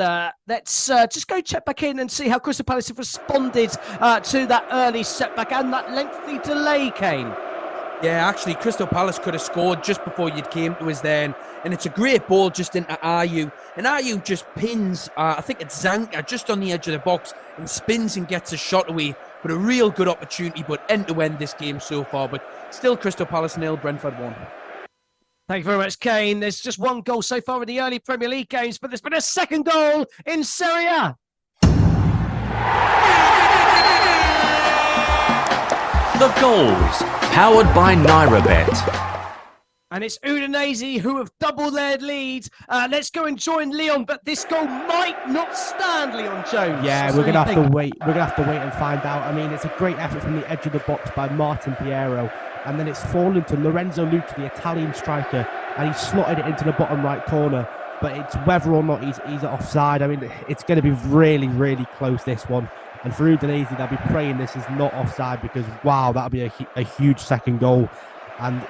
let's just go check back in and see how Crystal Palace have responded to that early setback and that lengthy delay, Kane. Yeah, actually, Crystal Palace could have scored just before you came to us then. And it's a great ball just into Ayew. And Ayew just pins, I think it's Zanka, just on the edge of the box and spins and gets a shot away. But a real good opportunity, but end-to-end this game so far. But still Crystal Palace 0, Brentford 1. Thank you very much, Kane. There's just 1 goal so far in the early Premier League games, but there's been a second goal in Serie A. The goals, powered by NairaBet. And it's Udinese who have doubled their lead. Let's go and join Leon, but this goal might not stand, Leon Jones. Yeah, we're gonna have to wait. We're gonna have to wait and find out. I mean, it's a great effort from the edge of the box by Martin Piero, and then it's fallen to Lorenzo Lucci, the Italian striker, and he slotted it into the bottom right corner. But it's whether or not he's offside. I mean, it's going to be really, really close, this one. And for Udinese, they'll be praying this is not offside, because, wow, that'll be a huge second goal. And,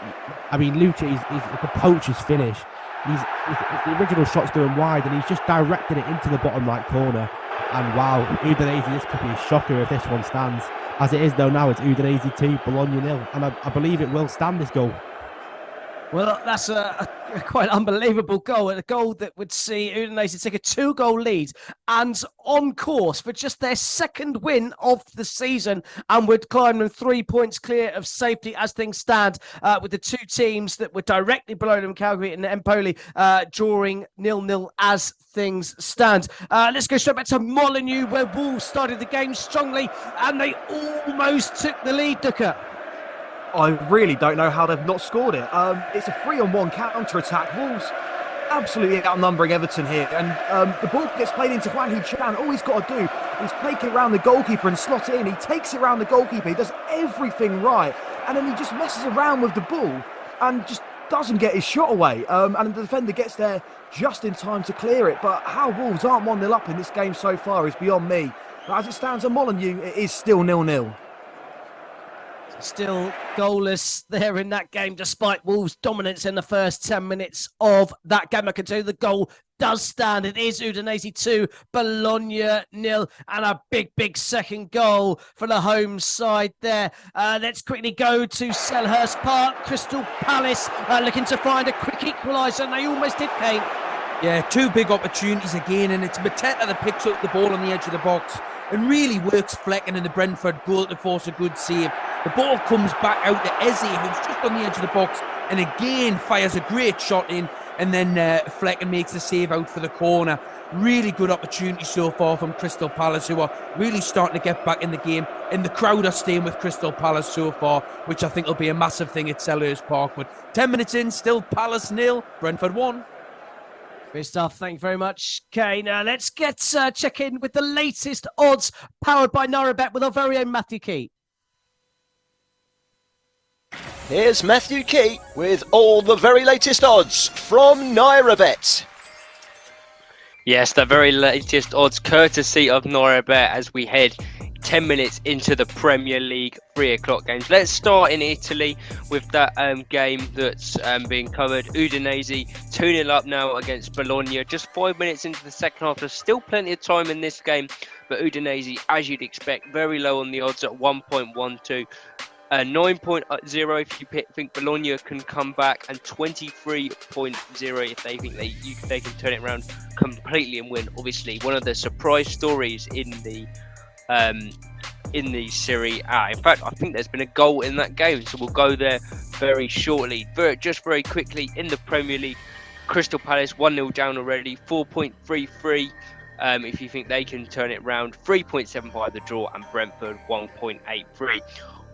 I mean, Lucci is a poacher's finish. The original shot's going wide, and he's just directed it into the bottom right corner. And, wow, Udinese, this could be a shocker if this one stands. As it is, though, now it's Udinese 2, Bologna 0. And I believe it will stand, this goal. Well, that's a quite unbelievable goal, and a goal that would see Udinese take a 2-goal lead and on course for just their second win of the season, and would climb them 3 points clear of safety as things stand, with the 2 teams that were directly below them, Calgary and Empoli, drawing 0-0 as things stand. Let's go straight back to Molineux, where Wolves started the game strongly and they almost took the lead, Ducker. I really don't know how they've not scored it. It's a 3-on-1 counter-attack. Wolves absolutely outnumbering Everton here. And the ball gets played into Hwang Hee-chan. All he's got to do is take it around the goalkeeper and slot it in. He takes it around the goalkeeper. He does everything right. And then he just messes around with the ball. and just doesn't get his shot away. And the defender gets there just in time to clear it. But how Wolves aren't 1-0 up in this game so far is beyond me. But as it stands at Molineux, it is still 0-0. Still goalless there in that game, despite Wolves' dominance in the first 10 minutes of that game. I can tell you the goal does stand. It is Udinese 2, Bologna 0, and a big second goal for the home side there. Let's quickly go to Selhurst Park. Crystal Palace looking to find a quick equaliser, and they almost did, Kane. Yeah, two big opportunities again, and it's Mateta that picks up the ball on the edge of the box and really works Flecken in the Brentford goal to force a good save. The ball comes back out to Eze, who's just on the edge of the box, and again fires a great shot in, and then Flecken makes the save out for the corner. Really good opportunity so far from Crystal Palace, who are really starting to get back in the game, and the crowd are staying with Crystal Palace so far, which I think will be a massive thing at Selhurst Park. But 10 minutes in, still Palace 0, Brentford 1. Great stuff. Thank you very much, Kane. Let's get check in with the latest odds powered by NairoBet with our very own Matthew Key. Here's Matthew Key with all the very latest odds from NairoBet. Yes, the very latest odds courtesy of NairoBet as we head 10 minutes into the Premier League 3 o'clock games. Let's start in Italy with that game that's being covered. Udinese 2-0 up now against Bologna. Just 5 minutes into the second half. There's still plenty of time in this game, but Udinese, as you'd expect, very low on the odds at 1.12. 9.0 if you think Bologna can come back, and 23.0 if they think they can turn it around completely and win. Obviously, one of the surprise stories in the Serie A. In fact, I think there's been a goal in that game, so we'll go there very shortly. Very quickly in the Premier League, Crystal Palace 1-0 down already, 4.33 if you think they can turn it round, 3.75 the draw, and Brentford 1.83.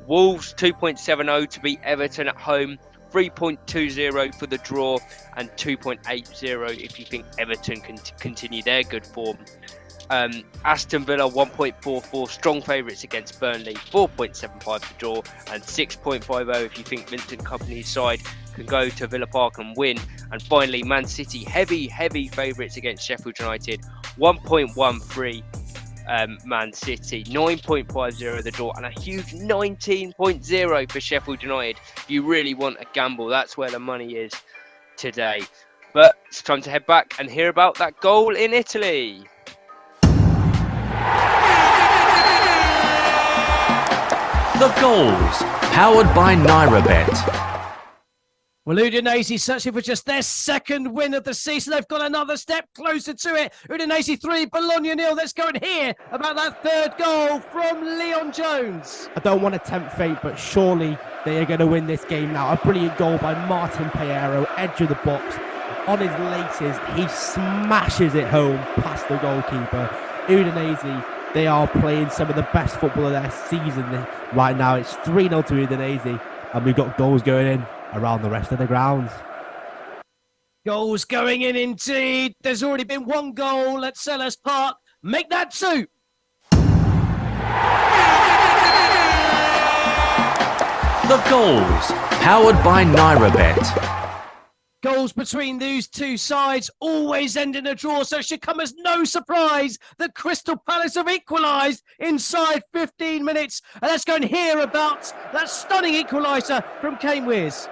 Wolves 2.70 to beat Everton at home, 3.20 for the draw, and 2.80 if you think Everton can continue their good form. Aston Villa 1.44, strong favourites against Burnley, 4.75 the draw, and 6.50 if you think Vincent Kompany's side can go to Villa Park and win. And finally, Man City heavy favourites against Sheffield United, 1.13 Man City, 9.50 the draw, and a huge 19.0 for Sheffield United. If you really want a gamble, that's where the money is today. But it's time to head back and hear about that goal in Italy. The goals, powered by NairoBet. Well, Udinese searching for just their second win of the season. They've got another step closer to it. Udinese 3, Bologna 0. Let's go and hear about that third goal from Leon Jones. I don't want to tempt fate, but surely they are going to win this game now. A brilliant goal by Martin Pereiro, edge of the box. On his laces, he smashes it home past the goalkeeper. Udinese, they are playing some of the best football of their season right now. It's 3-0 to Udinese, and we've got goals going in around the rest of the grounds. Goals going in indeed. There's already been one goal at Selhurst Park. Make that 2. The goals, powered by NairoBet. Goals between these two sides always end in a draw, so it should come as no surprise that Crystal Palace have equalised inside 15 minutes. And let's go and hear about that stunning equaliser from Kane Weirs.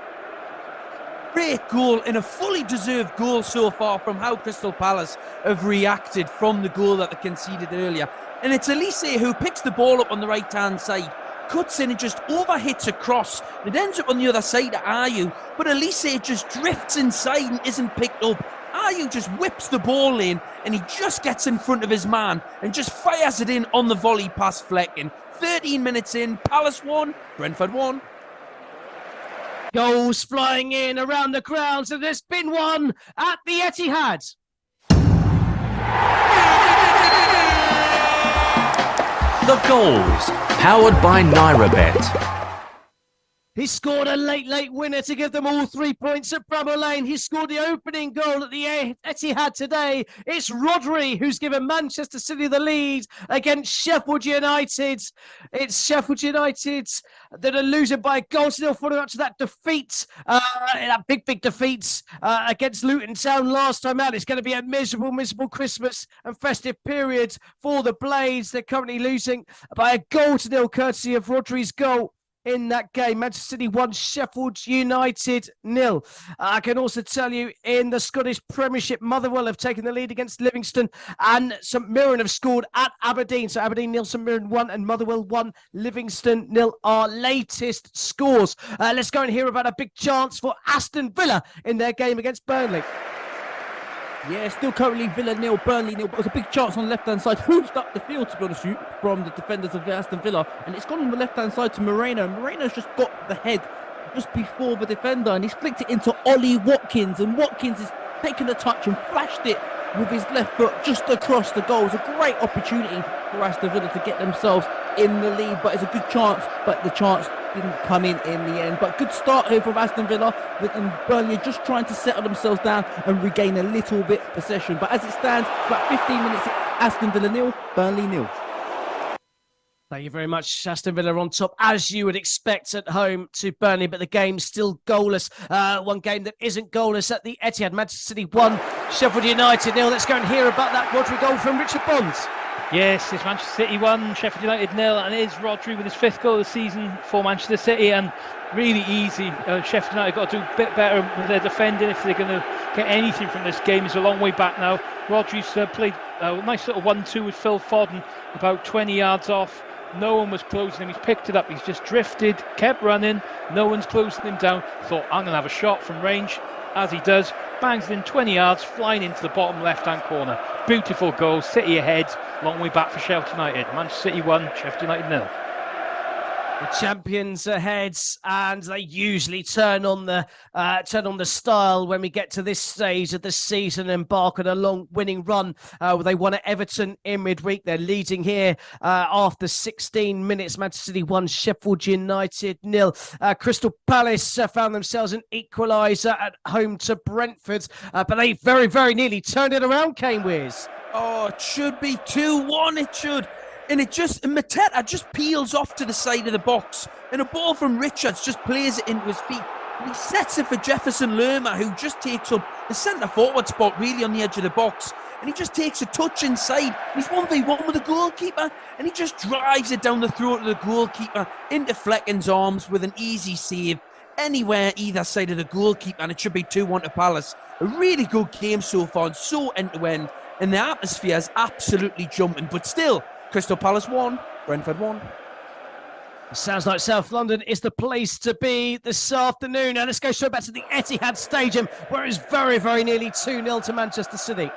Great goal, and a fully deserved goal so far from how Crystal Palace have reacted from the goal that they conceded earlier. And it's Elise who picks the ball up on the right-hand side, cuts in and just overhits a cross. It ends up on the other side of Ayew, but Elise just drifts inside and isn't picked up. Ayew just whips the ball in, and he just gets in front of his man and just fires it in on the volley past Flecken. 13 minutes in, Palace 1, Brentford 1. Goals flying in around the grounds, and there's been one at the Etihad. The goals, powered by NairoBet. He scored a late winner to give them all 3 points at Bramall Lane. He scored the opening goal at the Etihad today. It's Rodri who's given Manchester City the lead against Sheffield United. It's Sheffield United that are losing by a goal to nil, following up to that defeat, that big defeat against Luton Town last time out. It's going to be a miserable Christmas and festive period for the Blades. They're currently losing by a goal to nil, courtesy of Rodri's goal in that game. Manchester City 1, Sheffield United 0. I can also tell you in the Scottish Premiership, Motherwell have taken the lead against Livingston, and St Mirren have scored at Aberdeen. So Aberdeen 0, St Mirren 1, and Motherwell 1, Livingston 0 are latest scores. Let's go and hear about a big chance for Aston Villa in their game against Burnley. Yeah, still currently Villa 0, Burnley 0. But it was a big chance on the left-hand side. Hoofed up the field, to be honest with you, from the defenders of Aston Villa. And it's gone on the left-hand side to Moreno. Moreno's just got the head just before the defender. And he's flicked it into Ollie Watkins. And Watkins has taken the touch and flashed it with his left foot just across the goal. It's a great opportunity for Aston Villa to get themselves in the lead. But it's a good chance. But the chance didn't come in the end. But good start here from Aston Villa, and Burnley are just trying to settle themselves down and regain a little bit of possession. But as it stands, about 15 minutes, Aston Villa 0, Burnley 0. Thank you very much. Aston Villa on top, as you would expect, at home to Burnley, but the game's still goalless. One game that isn't goalless at the Etihad. Manchester City 1, Sheffield United 0. Let's go and hear about that Rodri goal from Richard Bonds. Yes, it's Manchester City 1, Sheffield United 0, and it is Rodri with his 5th goal of the season for Manchester City, and really easy. Sheffield United got to do a bit better with their defending if they're going to get anything from this game. It's a long way back now. Rodri's played a nice little 1-2 with Phil Foden, about 20 yards off. No one was closing him. He's picked it up. He's just drifted, kept running. No one's closing him down. Thought, I'm going to have a shot from range. As he does, bangs it in 20 yards, flying into the bottom left-hand corner. Beautiful goal. City ahead. Long way back for Sheffield United. Manchester City 1, Sheffield United 0. The champions ahead, and they usually turn on the style when we get to this stage of the season, embark on a long winning run. They won at Everton in midweek. They're leading here after 16 minutes. Manchester City 1, Sheffield United 0. Crystal Palace found themselves an equaliser at home to Brentford, but they very, very nearly turned it around, Kane Wears. Oh, it should be 2-1, it should. And Mateta just peels off to the side of the box. And a ball from Richards just plays it into his feet. And he sets it for Jefferson Lerma, who just takes up the centre-forward spot really on the edge of the box. And he just takes a touch inside. He's 1v1 with the goalkeeper. And he just drives it down the throat of the goalkeeper into Flecken's arms with an easy save. Anywhere either side of the goalkeeper. And it should be 2-1 to Palace. A really good game so far and so end-to-end. And the atmosphere is absolutely jumping. But still, Crystal Palace 1, Brentford 1. Sounds like South London is the place to be this afternoon. Now let's go straight back to the Etihad Stadium, where it's very, very nearly 2-0 to Manchester City.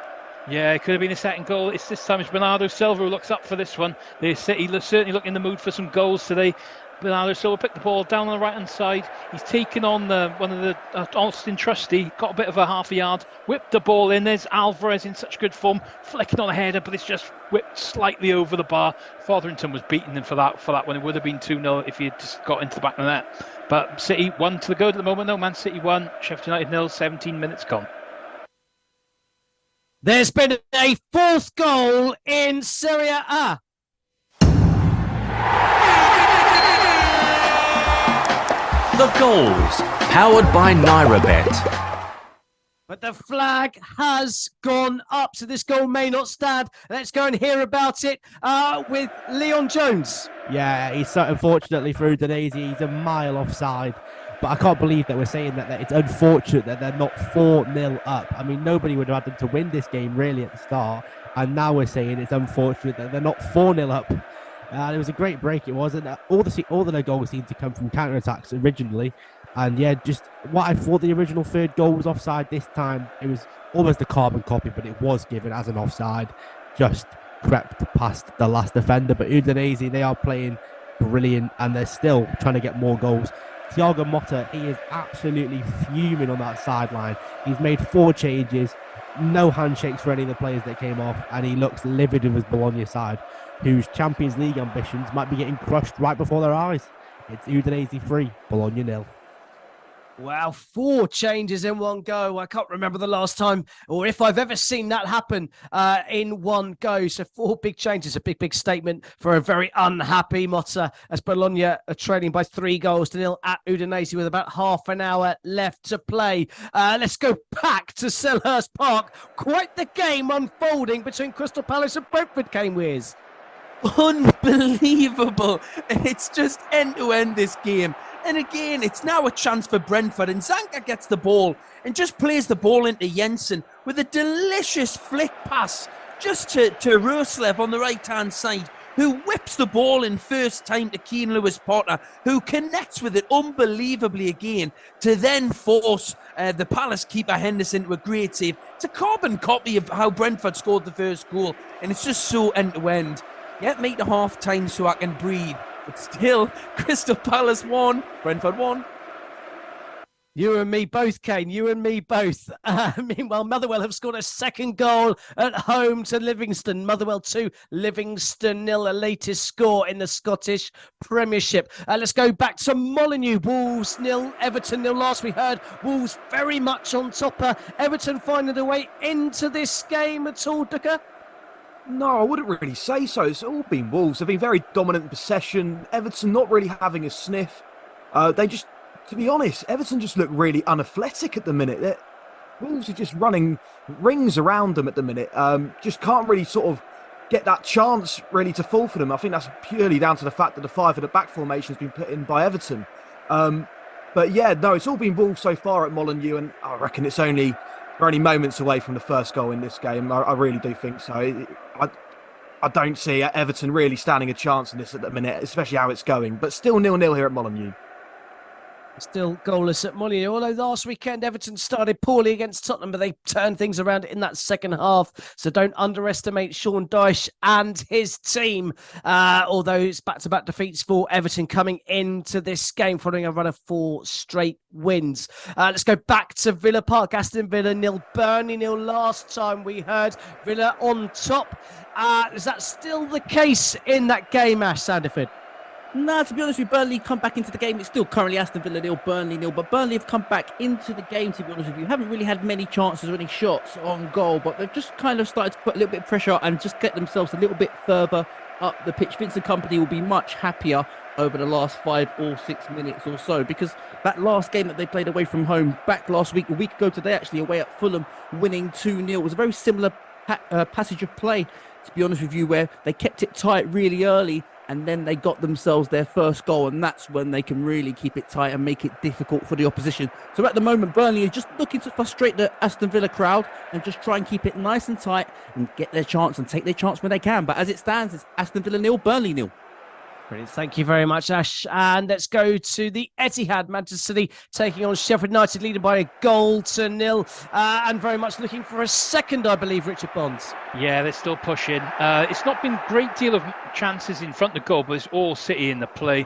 Yeah, it could have been a second goal. It's this time it's Bernardo Silva who looks up for this one. The City certainly look in the mood for some goals today. Bernardo Silva picked the ball down on the right-hand side. He's taken on one of the Austin Trusty, got a bit of a half a yard, whipped the ball in. There's Alvarez in such good form, flicking on a header, but it's just whipped slightly over the bar. Fotherington was beating him for that one. It would have been 2-0 if he had just got into the back of the net. But City 1 to the good at the moment, though. Man City 1, Sheffield United 0, 17 minutes gone. There's been a 4th goal in Serie A. The goals, powered by NairaBet. But the flag has gone up, so this goal may not stand. Let's go and hear about it with Leon Jones. Yeah, he's so unfortunately for Udinese, he's a mile offside. But I can't believe that we're saying that it's unfortunate that they're not 4-0 up. I mean, nobody would have had them to win this game really at the start. And now we're saying it's unfortunate that they're not 4-0 up. It was a great break, it was. And all the goals seemed to come from counter-attacks originally. And yeah, just what I thought the original 3rd goal was offside, this time it was almost a carbon copy, but it was given as an offside. Just crept past the last defender. But Udinese, they are playing brilliant and they're still trying to get more goals. Thiago Motta, he is absolutely fuming on that sideline. He's made 4 changes, no handshakes for any of the players that came off, and he looks livid with his Bologna side, whose Champions League ambitions might be getting crushed right before their eyes. It's Udinese 3, Bologna 0. Wow, 4 changes in one go. I can't remember the last time or if I've ever seen that happen in one go. So 4 big changes, a big statement for a very unhappy Motta as Bologna are trailing by 3-0 at Udinese with about half an hour left to play. Let's go back to Selhurst Park. Quite the game unfolding between Crystal Palace and Brentford, Kane Wears. Unbelievable. It's just end-to-end this game. And again, it's now a chance for Brentford, and Zanka gets the ball and just plays the ball into Jensen with a delicious flick pass just to Roslev on the right-hand side, who whips the ball in first time to Keane Lewis-Potter, who connects with it unbelievably again to then force the Palace keeper Henderson to a great save. It's a carbon copy of how Brentford scored the first goal, and it's just so end-to-end. Get me to half-time so I can breathe. But still, Crystal Palace 1, Brentford 1. You and me both, Kane. You and me both. Meanwhile, Motherwell have scored a second goal at home to Livingston. Motherwell 2, Livingston 0, a latest score in the Scottish Premiership. Let's go back to Molineux. Wolves 0, Everton 0. Last we heard, Wolves very much on top. Everton finding their way into this game at all, Ducker? No, I wouldn't really say so. It's all been Wolves. They've been very dominant in possession. Everton not really having a sniff. To be honest, Everton just look really unathletic at the minute. Wolves are just running rings around them at the minute. Just can't really sort of get that chance really to fall for them. I think that's purely down to the fact that the 5 at the back formation has been put in by Everton. But yeah, no, it's all been Wolves so far at Molineux, and I reckon we're only moments away from the first goal in this game. I really do think so. I don't see Everton really standing a chance in this at the minute, especially how it's going. But still 0-0 here at Molineux. Still goalless at Molineux, although last weekend Everton started poorly against Tottenham, but they turned things around in that second half. So don't underestimate Sean Dyche and his team, although it's back-to-back defeats for Everton coming into this game following a run of 4 straight wins. Let's go back to Villa Park. Aston Villa 0, Burnley 0. Last time we heard Villa on top. Is that still the case in that game, Ash Sandiford? No, to be honest with you, Burnley come back into the game. It's still currently Aston Villa 0, Burnley 0, but Burnley have come back into the game, to be honest with you. Haven't really had many chances or any shots on goal, but they've just kind of started to put a little bit of pressure and just get themselves a little bit further up the pitch. Vincent Kompany will be much happier over the last 5 or 6 minutes or so, because that last game that they played away from home back last week, a week ago today actually, away at Fulham, winning 2-0, was a very similar passage of play, to be honest with you, where they kept it tight really early and then they got themselves their first goal, and that's when they can really keep it tight and make it difficult for the opposition. So at the moment, Burnley is just looking to frustrate the Aston Villa crowd and just try and keep it nice and tight and get their chance and take their chance when they can. But as it stands, it's Aston Villa 0, Burnley 0. Brilliant. Thank you very much, Ash. And let's go to the Etihad. Manchester City taking on Sheffield United, leading by a 0-0. And very much looking for a second, I believe, Richard Bonds. Yeah, they're still pushing. It's not been a great deal of chances in front of goal, but it's all City in the play.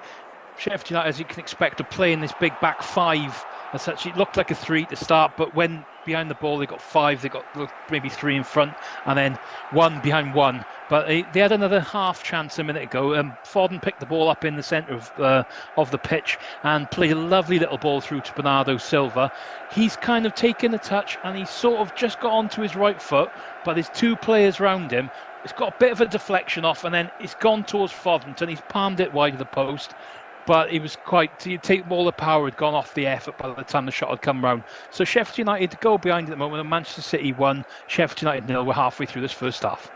Sheffield United, as you can expect, to play in this big back 5 as such. It looked like a 3 to start, but when behind the ball, they got 5, they got maybe 3 in front, and then 1 behind 1. But they had another half chance a minute ago. Foden picked the ball up in the centre of the pitch and played a lovely little ball through to Bernardo Silva. He's kind of taken a touch and he's sort of just got onto his right foot, but there's 2 players round him. It's got a bit of a deflection off, and then it's gone towards Foden, and he's palmed it wide of the post. But it was all the power had gone off the effort by the time the shot had come round. So Sheffield United to go behind at the moment, and Manchester City 1, Sheffield United 0. We're halfway through this first half.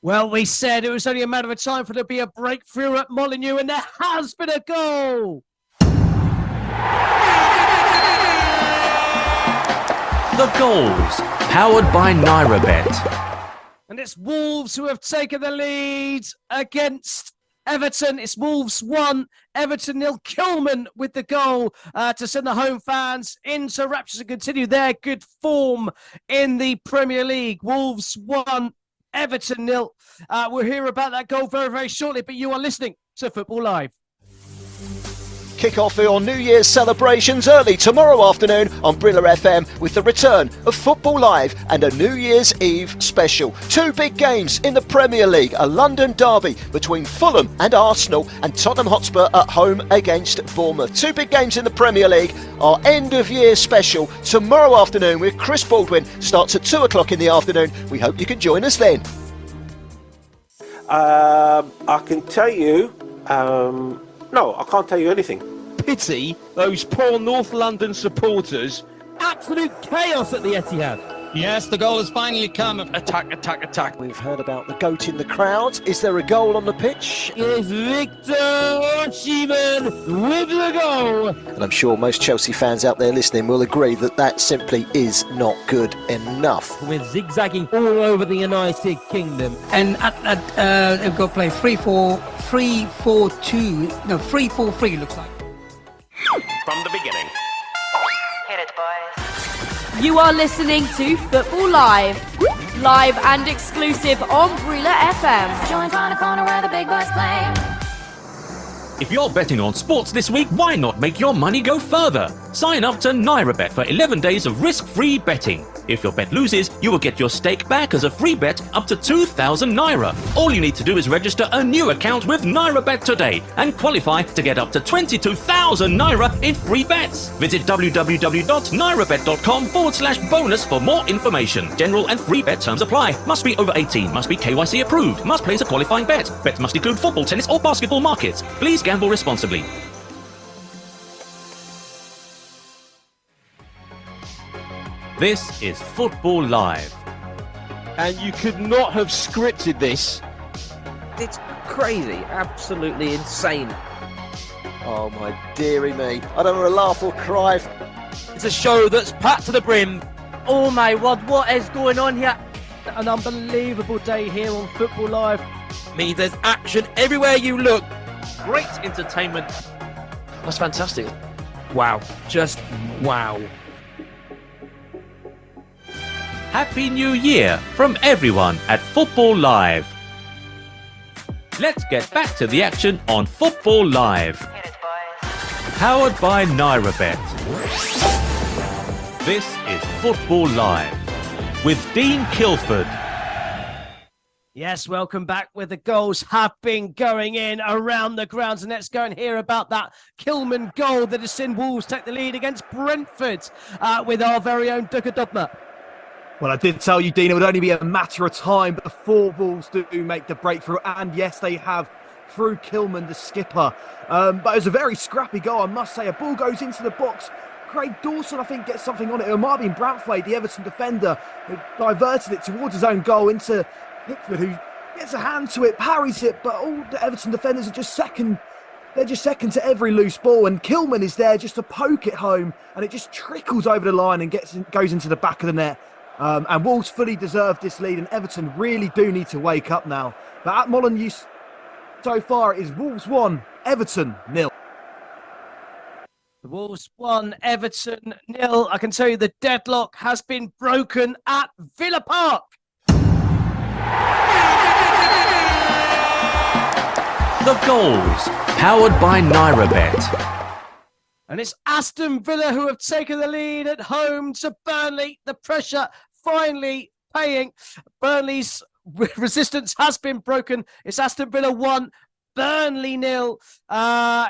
Well, we said it was only a matter of time for there to be a breakthrough at Molineux, and there has been a goal. The goals, powered by NairaBet. And it's Wolves who have taken the lead against Everton. It's Wolves 1, Everton 0. Kilman with the goal to send the home fans into raptures and continue their good form in the Premier League. Wolves 1, Everton 0. We'll hear about that goal very, very shortly, but you are listening to Football Live. Kick off your New Year's celebrations early tomorrow afternoon on Brila FM with the return of Football Live and a New Year's Eve special. Two big games in the Premier League, a London derby between Fulham and Arsenal, and Tottenham Hotspur at home against Bournemouth. Two big games in the Premier League. Our end of year special tomorrow afternoon with Chris Baldwin starts at 2 o'clock in the afternoon. We hope you can join us then. I can tell you, no, I can't tell you anything. Pity those poor North London supporters. Absolute chaos at the Etihad. Yes, the goal has finally come. Attack, attack, attack. We've heard about the goat in the crowd. Is there a goal on the pitch? Is Victor Osimhen with the goal. And I'm sure most Chelsea fans out there listening will agree that that simply is not good enough. We're zigzagging all over the United Kingdom. And they've got to play 3-4-2. No, 3-4-3 looks like. From the beginning. Hit it, boys. You are listening to Football Live. Live and exclusive on Brila FM. Join on the corner where the big boys play. If you're betting on sports this week, why not make your money go further? Sign up to NairaBet for 11 days of risk-free betting. If your bet loses, you will get your stake back as a free bet up to 2,000 Naira. All you need to do is register a new account with NairaBet today and qualify to get up to 22,000 Naira in free bets. Visit www.nairabet.com/bonus for more information. General and free bet terms apply. Must be over 18. Must be KYC approved. Must place a qualifying bet. Bets must include football, tennis or basketball markets. Please gamble responsibly. This is Football Live. And you could not have scripted this. It's crazy, absolutely insane. Oh my dearie me. I don't want to laugh or cry. It's a show that's packed to the brim. Oh my word, what is going on here? An unbelievable day here on Football Live. Means there's action everywhere you look. Great entertainment. That's fantastic. Wow, just wow. Happy New Year from everyone at Football Live. Let's get back to the action on Football Live. Hit it, boys. Powered by NairaBet. This is Football Live with Dean Kilford. Yes, welcome back. Where the goals have been going in around the grounds. And let's go and hear about that Kilman goal that has seen Wolves take the lead against Brentford with our very own Duka Dubma. Well, I did tell you, Dean, it would only be a matter of time before Wolves do make the breakthrough. And yes, they have through Kilman, the skipper. But it was a very scrappy goal, I must say. A ball goes into the box. Craig Dawson, I think, gets something on it. It might have been Branthwaite, the Everton defender, who diverted it towards his own goal into Pickford, who gets a hand to it, parries it. But all the Everton defenders are just second. They're just second to every loose ball. And Kilman is there just to poke it home. And it just trickles over the line and goes into the back of the net. And Wolves fully deserve this lead, and Everton really do need to wake up now. But at Molineux, so far, it is Wolves 1, Everton 0. The Wolves 1, Everton 0. I can tell you the deadlock has been broken at Villa Park. The goals, powered by NairaBet. And it's Aston Villa who have taken the lead at home to Burnley. The pressure finally paying. Burnley's resistance has been broken. It's Aston Villa 1, Burnley 0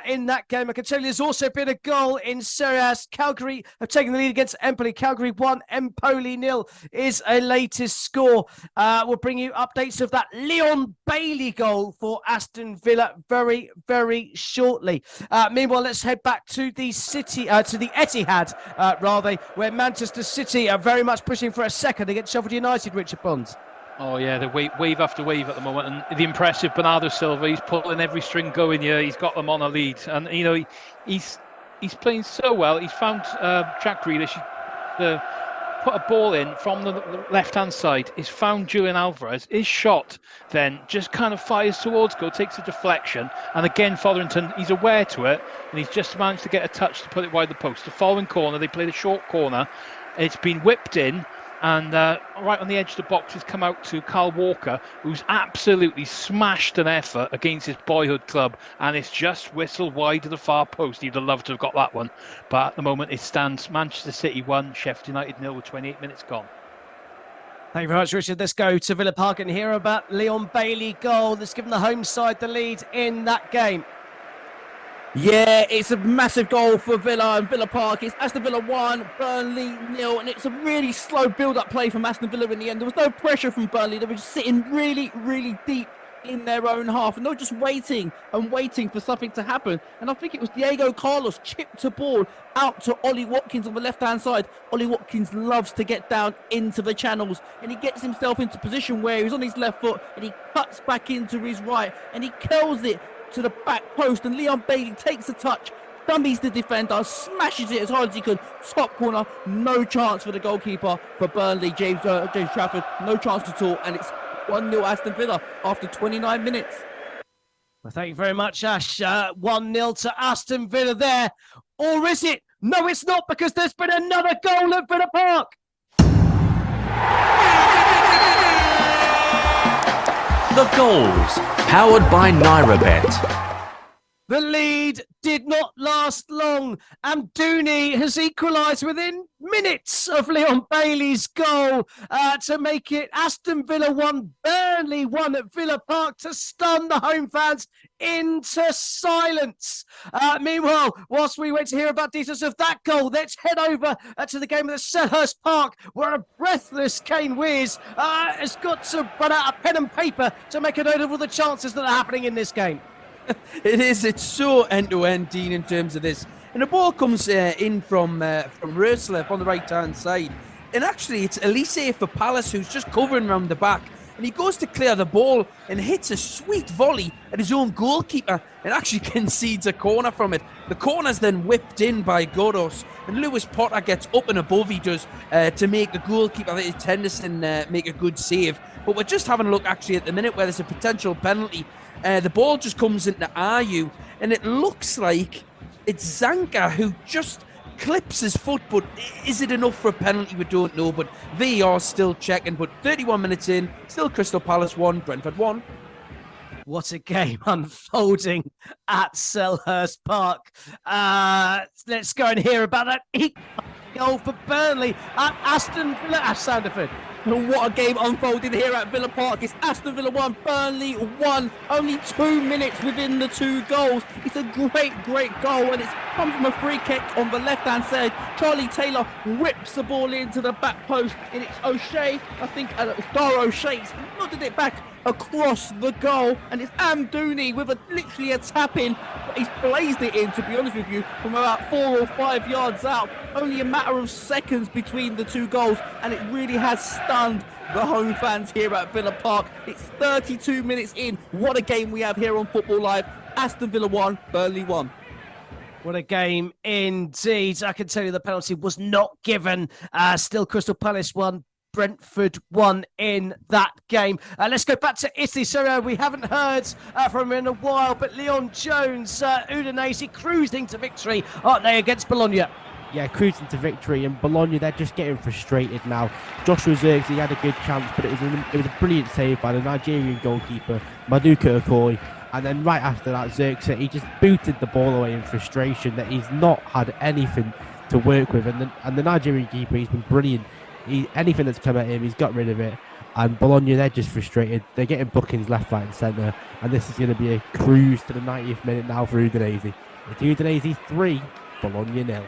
in that game. I can tell you there's also been a goal in Serie A. Calgary have taken the lead against Empoli. Calgary 1, Empoli 0 is a latest score. We'll bring you updates of that Leon Bailey goal for Aston Villa very, very shortly. Meanwhile, let's head back to the city, to the Etihad, where Manchester City are very much pushing for a second against Sheffield United, Richard Bonds. Oh yeah, the wave after wave at the moment, and the impressive Bernardo Silva. He's pulling every string going here. He's got them on a lead, and you know he's playing so well. He's found Jack Grealish to put a ball in from the left-hand side. He's found Julian Alvarez. His shot then just kind of fires towards goal, takes a deflection, and again Fotherington, he's aware to it, and he's just managed to get a touch to put it wide the post. The following corner, they played a short corner. It's been whipped in. And right on the edge of the box has come out to Carl Walker, who's absolutely smashed an effort against his boyhood club, and it's just whistled wide to the far post. He'd have loved to have got that one, but at the moment it stands Manchester City 1, Sheffield United 0 with 28 minutes gone. Thank you very much, Richard. Let's go to Villa Park and hear about Leon Bailey goal that's given the home side the lead in that game. Yeah, it's a massive goal for Villa and Villa Park. It's Aston Villa 1, Burnley 0, and it's a really slow build-up play from Aston Villa in the end. There was no pressure from Burnley. They were just sitting really, really deep in their own half, and they were just waiting and waiting for something to happen. And I think it was Diego Carlos chipped a ball out to Ollie Watkins on the left-hand side. Ollie Watkins loves to get down into the channels, and he gets himself into position where he's on his left foot, and he cuts back into his right, and he curls it to the back post, and Leon Bailey takes a touch, dummies the defender, smashes it as hard as he could, top corner, no chance for the goalkeeper for Burnley, James Trafford, no chance at all, and it's 1-0 Aston Villa after 29 minutes. Well, thank you very much, Ash. 1-0 to Aston Villa there, or is it? No, it's not, because there's been another goal at Villa Park. The goals, powered by NairaBet. The lead did not last long. Amdouni has equalised within minutes of Leon Bailey's goal to make it Aston Villa 1, Burnley 1 at Villa Park to stun the home fans into silence. Meanwhile, whilst we wait to hear about details of that goal, let's head over to the game at Selhurst Park, where a breathless Kane Wears has got to run out a pen and paper to make a note of all the chances that are happening in this game. It's so end-to-end, Dean, in terms of this. And the ball comes in from Rurslev on the right-hand side. And actually, it's Elise for Palace who's just covering around the back. And he goes to clear the ball and hits a sweet volley at his own goalkeeper and actually concedes a corner from it. The corner's then whipped in by Godos. And Lewis Potter gets up and above, he does, to make the goalkeeper, I think it's Henderson, make a good save. But we're just having a look, actually, at the minute where there's a potential penalty. The ball just comes into Ayew, and it looks like it's Zanka who just clips his foot, but is it enough for a penalty? We don't know, but VAR still checking. But 31 minutes in, still Crystal Palace 1, Brentford 1. What a game unfolding at Selhurst Park. Let's go and hear about that goal for Burnley at Aston Villa. Ash Sanderford. What a game unfolding here at Villa Park. It's Aston Villa 1, Burnley 1. Only 2 minutes within the 2 goals. It's a great, great goal, and it's come from a free kick on the left-hand side. Charlie Taylor whips the ball into the back post, and it's O'Shea, I think it's Dara O'Shea. He's nodded it back across the goal, and it's Amdouni with literally a tap-in. He's blazed it in, to be honest with you, from about 4 or 5 yards out. Only a matter of seconds between the 2 goals, and it really has stunned the home fans here at Villa Park. It's 32 minutes in. What a game we have here on Football Live. Aston Villa 1, Burnley 1. What a game indeed. I can tell you the penalty was not given. Still Crystal Palace 1, Brentford 1 in that game. Let's go back to Italy. So we haven't heard from him in a while, but Leon Jones, Udinese cruising to victory, aren't they, against Bologna? Yeah, cruising to victory, and Bologna, they're just getting frustrated now. Joshua Zirkzee had a good chance, but it was a brilliant save by the Nigerian goalkeeper, Maduka Okoye. And then right after that, Zirkzee, he just booted the ball away in frustration that he's not had anything to work with. And the Nigerian keeper, he's been brilliant. Anything that's come at him, he's got rid of it. And Bologna, they're just frustrated. They're getting bookings left, right and centre. And this is going to be a cruise to the 90th minute now for Udinese. It's Udinese 3, Bologna 0.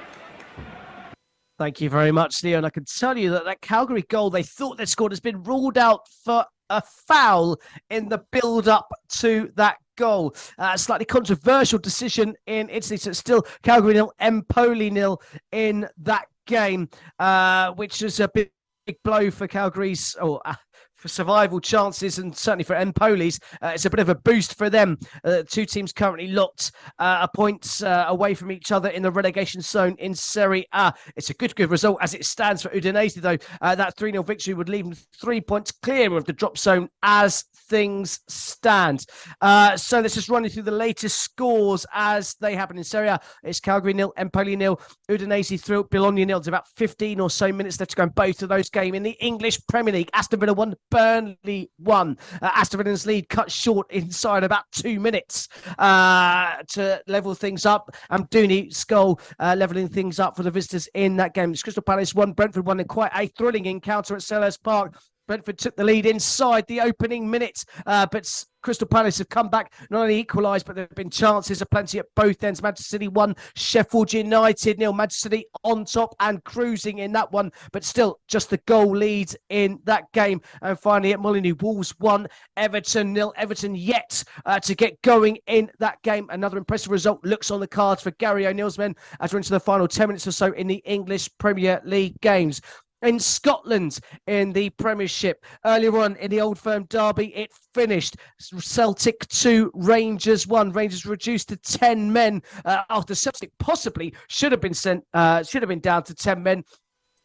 Thank you very much, Leon. I can tell you that Calgary goal they thought they scored has been ruled out for a foul in the build-up to that goal. Slightly controversial decision in Italy, so it's still Calgary 0, Empoli 0 in that game, which is a big blow for Calgary's, for survival chances, and certainly for Empoli's, it's a bit of a boost for them. Two teams currently locked a point away from each other in the relegation zone in Serie A. It's a good result as it stands for Udinese, though. That 3-0 victory would leave them 3 points clear of the drop zone as things stand. So let's just run you through the latest scores as they happen in Serie A. It's Calgary 0, Empoli 0, Udinese 3, Bologna 0. There's about 15 or so minutes left to go in both of those games. In the English Premier League, Aston Villa 1, Burnley 1. Aston Villa's lead cut short inside about 2 minutes to level things up. Amdouni goal levelling things up for the visitors in that game. It's Crystal Palace 1, Brentford 1 in quite a thrilling encounter at Selhurst Park. Brentford took the lead inside the opening minute, but Crystal Palace have come back, not only equalised, but there have been chances aplenty at both ends. Manchester City 1, Sheffield United 0. Manchester City on top and cruising in that one, but still just the goal lead in that game. And finally at Molineux, Wolves 1, Everton 0. Everton yet to get going in that game. Another impressive result looks on the cards for Gary O'Neill's men as we're into the final 10 minutes or so in the English Premier League games. In Scotland, in the Premiership, earlier on in the Old Firm derby, it finished Celtic 2, Rangers 1. Rangers reduced to 10 men after Celtic possibly should have been down to 10 men.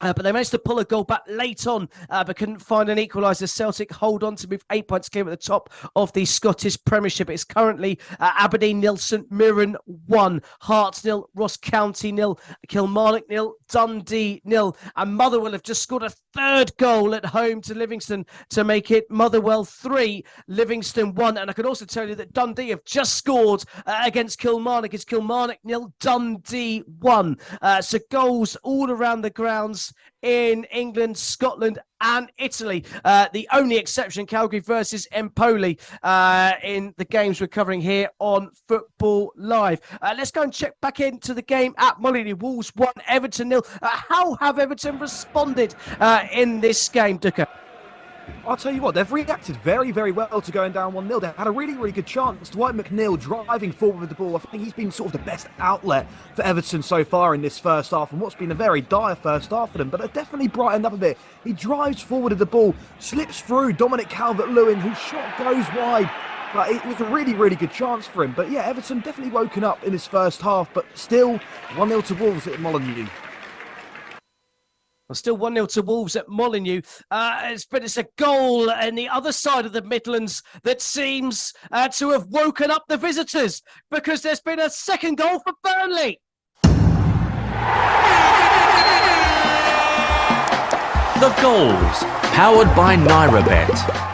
But they managed to pull a goal back late on, but couldn't find an equaliser. Celtic hold on to move 8 points clear at the top of the Scottish Premiership. It's currently Aberdeen 0, St Mirren 1, Hearts 0, Ross County 0, Kilmarnock 0, Dundee 0. And Motherwell have just scored a third goal at home to Livingston to make it Motherwell 3, Livingston 1. And I can also tell you that Dundee have just scored against Kilmarnock. It's Kilmarnock 0, Dundee 1. So goals all around the grounds in England, Scotland and Italy. The only exception, Calgary versus Empoli in the games we're covering here on Football Live. Let's go and check back into the game at Molineux. Wolves 1, Everton 0. How have Everton responded in this game, Duka? I'll tell you what, they've reacted very, very well to going down 1-0. They had a really, really good chance. Dwight McNeil driving forward with the ball. I think he's been sort of the best outlet for Everton so far in this first half, and what's been a very dire first half for them, but they've definitely brightened up a bit. He drives forward with the ball, slips through Dominic Calvert-Lewin, whose shot goes wide. But it was a really, really good chance for him. But yeah, Everton definitely woken up in his first half, but still 1-0 to Wolves at Molineux. Well, still 1-0 to Wolves at Molineux. But it's a goal in the other side of the Midlands that seems to have woken up the visitors, because there's been a second goal for Burnley. The goals, powered by NairaBet.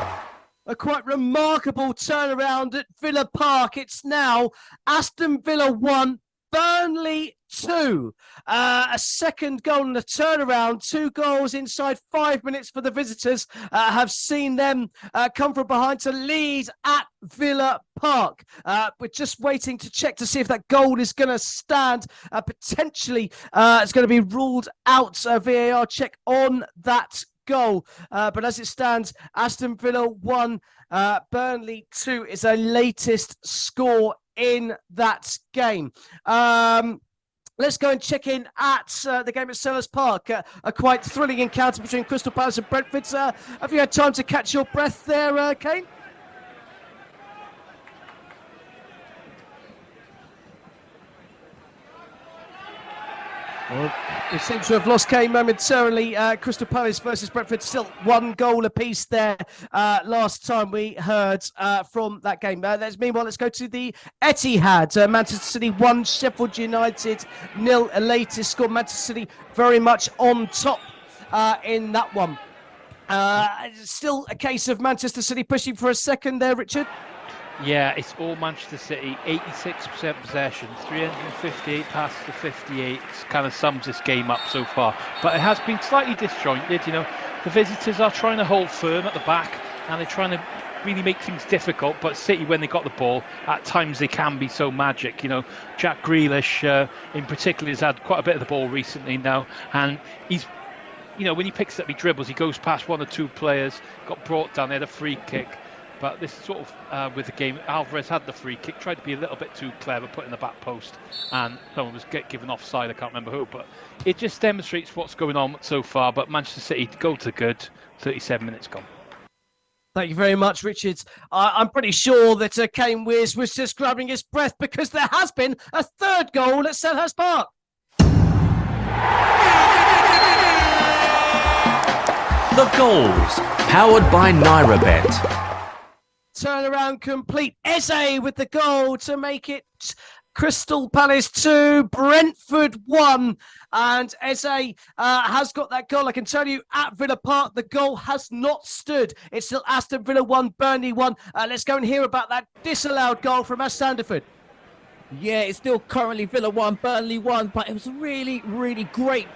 A quite remarkable turnaround at Villa Park. It's now Aston Villa 1, Burnley 2. A second goal and a turnaround. 2 goals inside 5 minutes for the visitors have seen them come from behind to lead at Villa Park. We're just waiting to check to see if that goal is going to stand. Potentially, it's going to be ruled out. A VAR check on that goal. But as it stands, Aston Villa 1, Burnley 2 is a latest score in that game. Let's go and check in at the game at Selhurst Park. A quite thrilling encounter between Crystal Palace and Brentford. Have you had time to catch your breath there, Kane? Well, we seem to have lost Kane momentarily. Crystal Palace versus Brentford, still 1 goal apiece there last time we heard from that game. Meanwhile, let's go to the Etihad. Manchester City 1, Sheffield United 0. A latest score. Manchester City very much on top in that one. Still a case of Manchester City pushing for a second there, Richard. Yeah, it's all Manchester City, 86% possession, 358 passes to 58. Kind of sums this game up so far. But it has been slightly disjointed. You know, the visitors are trying to hold firm at the back, and they're trying to really make things difficult. But City, when they got the ball, at times they can be so magic. You know, Jack Grealish in particular has had quite a bit of the ball recently now, and he's, you know, when he picks up, he dribbles, he goes past 1 or 2 players, got brought down, they had a free kick. But this sort of, with the game, Alvarez had the free kick, tried to be a little bit too clever, put in the back post, and someone was given offside, I can't remember who, but it just demonstrates what's going on so far. But Manchester City, goal to good, 37 minutes gone. Thank you very much, Richard. I'm pretty sure that Kane Wears was just grabbing his breath because there has been a third goal at Selhurst Park. The goals, powered by NairaBet. Turnaround complete. Eze with the goal to make it Crystal Palace 2, Brentford 1. And Eze has got that goal. I can tell you at Villa Park, the goal has not stood. It's still Aston Villa 1, Burnley 1. Let's go and hear about that disallowed goal from Ash Sanderford. Yeah, it's still currently Villa 1, Burnley 1, but it was a really, really great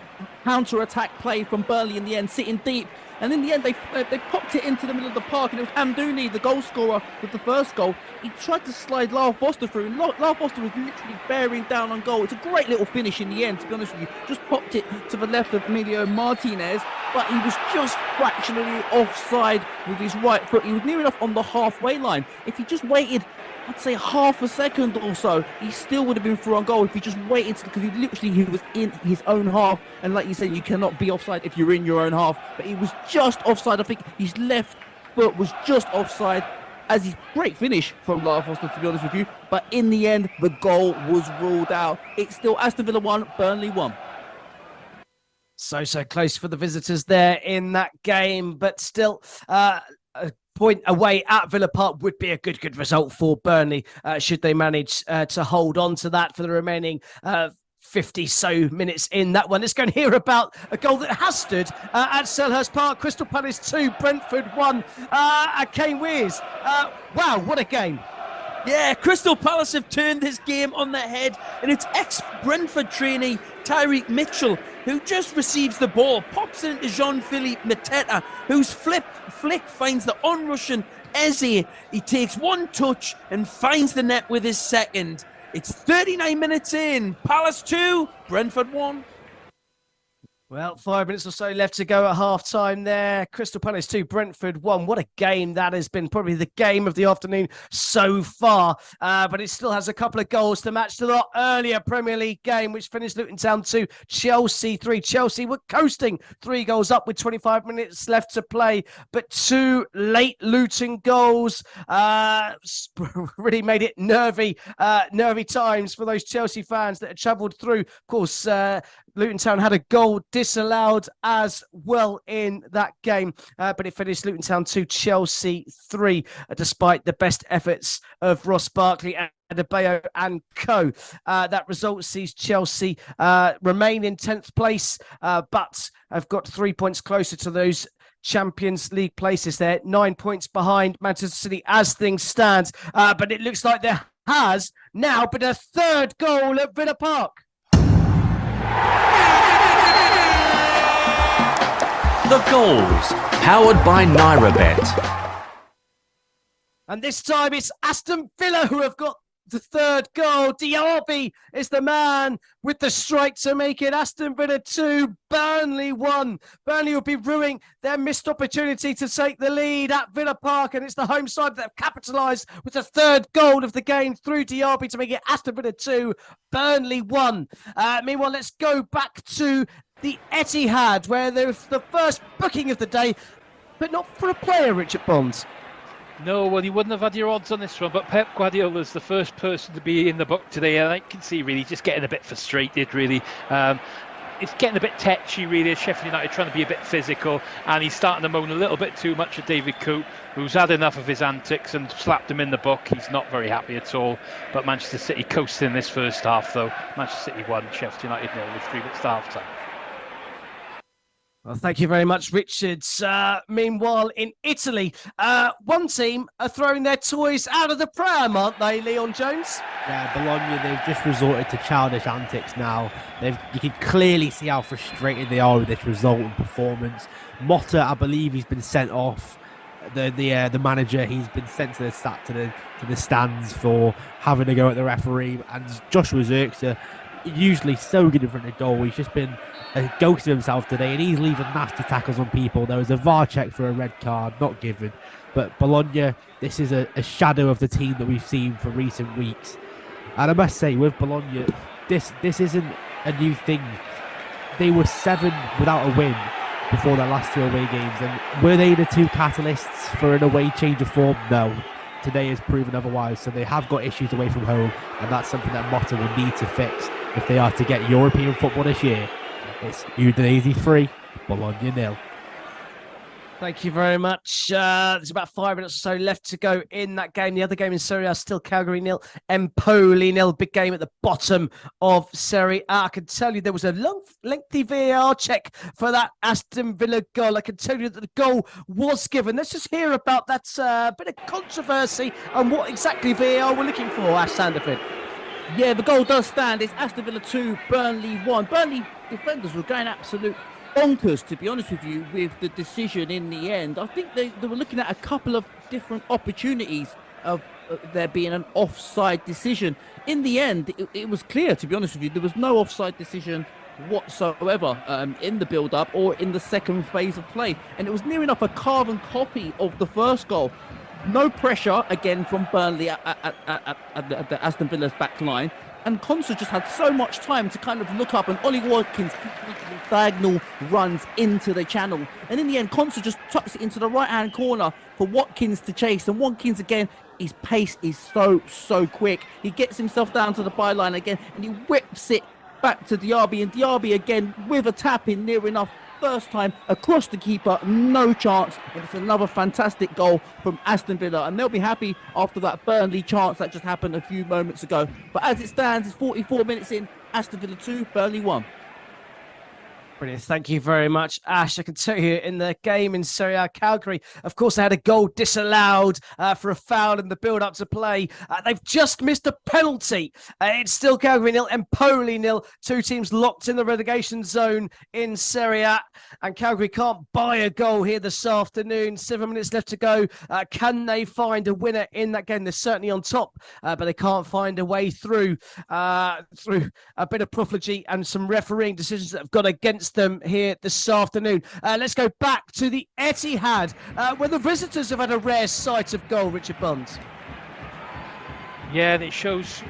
counter-attack play from Burnley in the end, sitting deep. And in the end, they popped it into the middle of the park, and it was Amdouni, the goal scorer, with the first goal. He tried to slide Lyle Foster through, and Lyle Foster was literally bearing down on goal. It's a great little finish in the end, to be honest with you. Just popped it to the left of Emilio Martinez, but he was just fractionally offside with his right foot. He was near enough on the halfway line. If he just waited, I'd say half a second or so, he still would have been through on goal if he just waited, because he was in his own half. And like you said, you cannot be offside if you're in your own half, but he was just offside. I think his left foot was just offside. As his great finish from Lyle Foster, to be honest with you, but in the end, the goal was ruled out. It's still Aston Villa 1, Burnley 1. So close for the visitors there in that game, but still a point away at Villa Park would be a good result for Burnley should they manage to hold on to that for the remaining 50 so minutes in that one. Let's go and hear about a goal that has stood at Selhurst Park. Crystal Palace 2, Brentford 1. Kane Wears. Wow, what a game. Yeah, Crystal Palace have turned this game on their head, and it's ex-Brentford trainee Tyreek Mitchell who just receives the ball, pops it into Jean-Philippe Mateta, whose flick finds the on-Russian Eze. He takes one touch and finds the net with his second. It's 39 minutes in. Palace 2, Brentford 1. Well, 5 minutes or so left to go at half-time there. Crystal Palace 2, Brentford 1. What a game that has been. Probably the game of the afternoon so far. But it still has a couple of goals to match to the earlier Premier League game, which finished Luton Town 2, Chelsea 3. Chelsea were coasting 3 goals up with 25 minutes left to play. But 2 late Luton goals really made it nervy times for those Chelsea fans that had travelled through. Of course, Luton Town had a goal disallowed as well in that game, but it finished Luton Town 2, Chelsea 3, despite the best efforts of Ross Barkley and Adebayo and co. That result sees Chelsea remain in 10th place, but have got 3 points closer to those Champions League places there, 9 points behind Manchester City as things stand. But it looks like there has now been a third goal at Villa Park. The goals, powered by NairaBet. And this time it's Aston Villa who have got the third goal. Diaby is the man with the strike to make it Aston Villa 2, Burnley 1. Burnley will be ruining their missed opportunity to take the lead at Villa Park, and it's the home side that have capitalised with the third goal of the game through Diaby to make it Aston Villa 2, Burnley 1. Meanwhile, let's go back to the Etihad, where there was the first booking of the day, but not for a player, Richard Bonds. No, well, you wouldn't have had your odds on this one, but Pep Guardiola's the first person to be in the book today, and I can see really just getting a bit frustrated, really. It's getting a bit tetchy, really. Sheffield United trying to be a bit physical, and he's starting to moan a little bit too much at David Coote, who's had enough of his antics and slapped him in the book. He's not very happy at all. But Manchester City coasted in this first half, though. Manchester City 1, Sheffield United 0 with 3 minutes to half time. Well, thank you very much, Richard. Meanwhile, in Italy, one team are throwing their toys out of the pram, aren't they, Leon Jones? Yeah, Bologna, they've just resorted to childish antics now. You can clearly see how frustrated they are with this result and performance. Motta, I believe he's been sent off. The manager, he's been sent to the stands for having a go at the referee. And Joshua Zirkzee, usually so good in front of goal, he's just been a ghost of himself today, and he's leaving nasty tackles on people. There was a VAR check for a red card, not given. But Bologna, this is a shadow of the team that we've seen for recent weeks. And I must say, with Bologna, this isn't a new thing. They were 7 without a win before their last 2 away games. And were they the 2 catalysts for an away change of form? No. Today has proven otherwise. So they have got issues away from home, and that's something that Motta will need to fix if they are to get European football this year. It's Udinese 3, Bologna 0. Thank you very much. There's about 5 minutes or so left to go in that game. The other game in Serie A still Calgary 0, Empoli 0. Big game at the bottom of Serie A. I can tell you there was a lengthy VAR check for that Aston Villa goal. I can tell you that the goal was given. Let's just hear about that bit of controversy and what exactly VAR were looking for, Ash Sanderford. Yeah, the goal does stand. It's Aston Villa 2, Burnley 1. Burnley defenders were going absolute bonkers, to be honest with you, with the decision in the end. I think they were looking at a couple of different opportunities of there being an offside decision. In the end, it was clear, to be honest with you, there was no offside decision whatsoever in the build-up or in the second phase of play. And it was near enough a carbon copy of the first goal. No pressure, again, from Burnley at the Aston Villa's back line. And Konsa just had so much time to kind of look up, and Ollie Watkins keeps making diagonal runs into the channel. And in the end, Konsa just tucks it into the right-hand corner for Watkins to chase. And Watkins, again, his pace is so quick. He gets himself down to the byline again, and he whips it back to Diaby. And Diaby, again, with a tap-in near enough. First time across the keeper, no chance, and it's another fantastic goal from Aston Villa, and they'll be happy after that Burnley chance that just happened a few moments ago. But as it stands, it's 44 minutes in, Aston Villa 2, Burnley 1. Brilliant. Thank you very much, Ash. I can tell you in the game in Serie A, Calgary, of course, they had a goal disallowed for a foul in the build-up to play. They've just missed a penalty. It's still Calgary 0, Empoli 0. 2 teams locked in the relegation zone in Serie A. And Calgary can't buy a goal here this afternoon. 7 minutes left to go. Can they find a winner in that game? They're certainly on top, but they can't find a way through a bit of profligacy and some refereeing decisions that have gone against them here this afternoon. Let's go back to the Etihad, where the visitors have had a rare sight of goal, Richard Bonds. Yeah, and it shows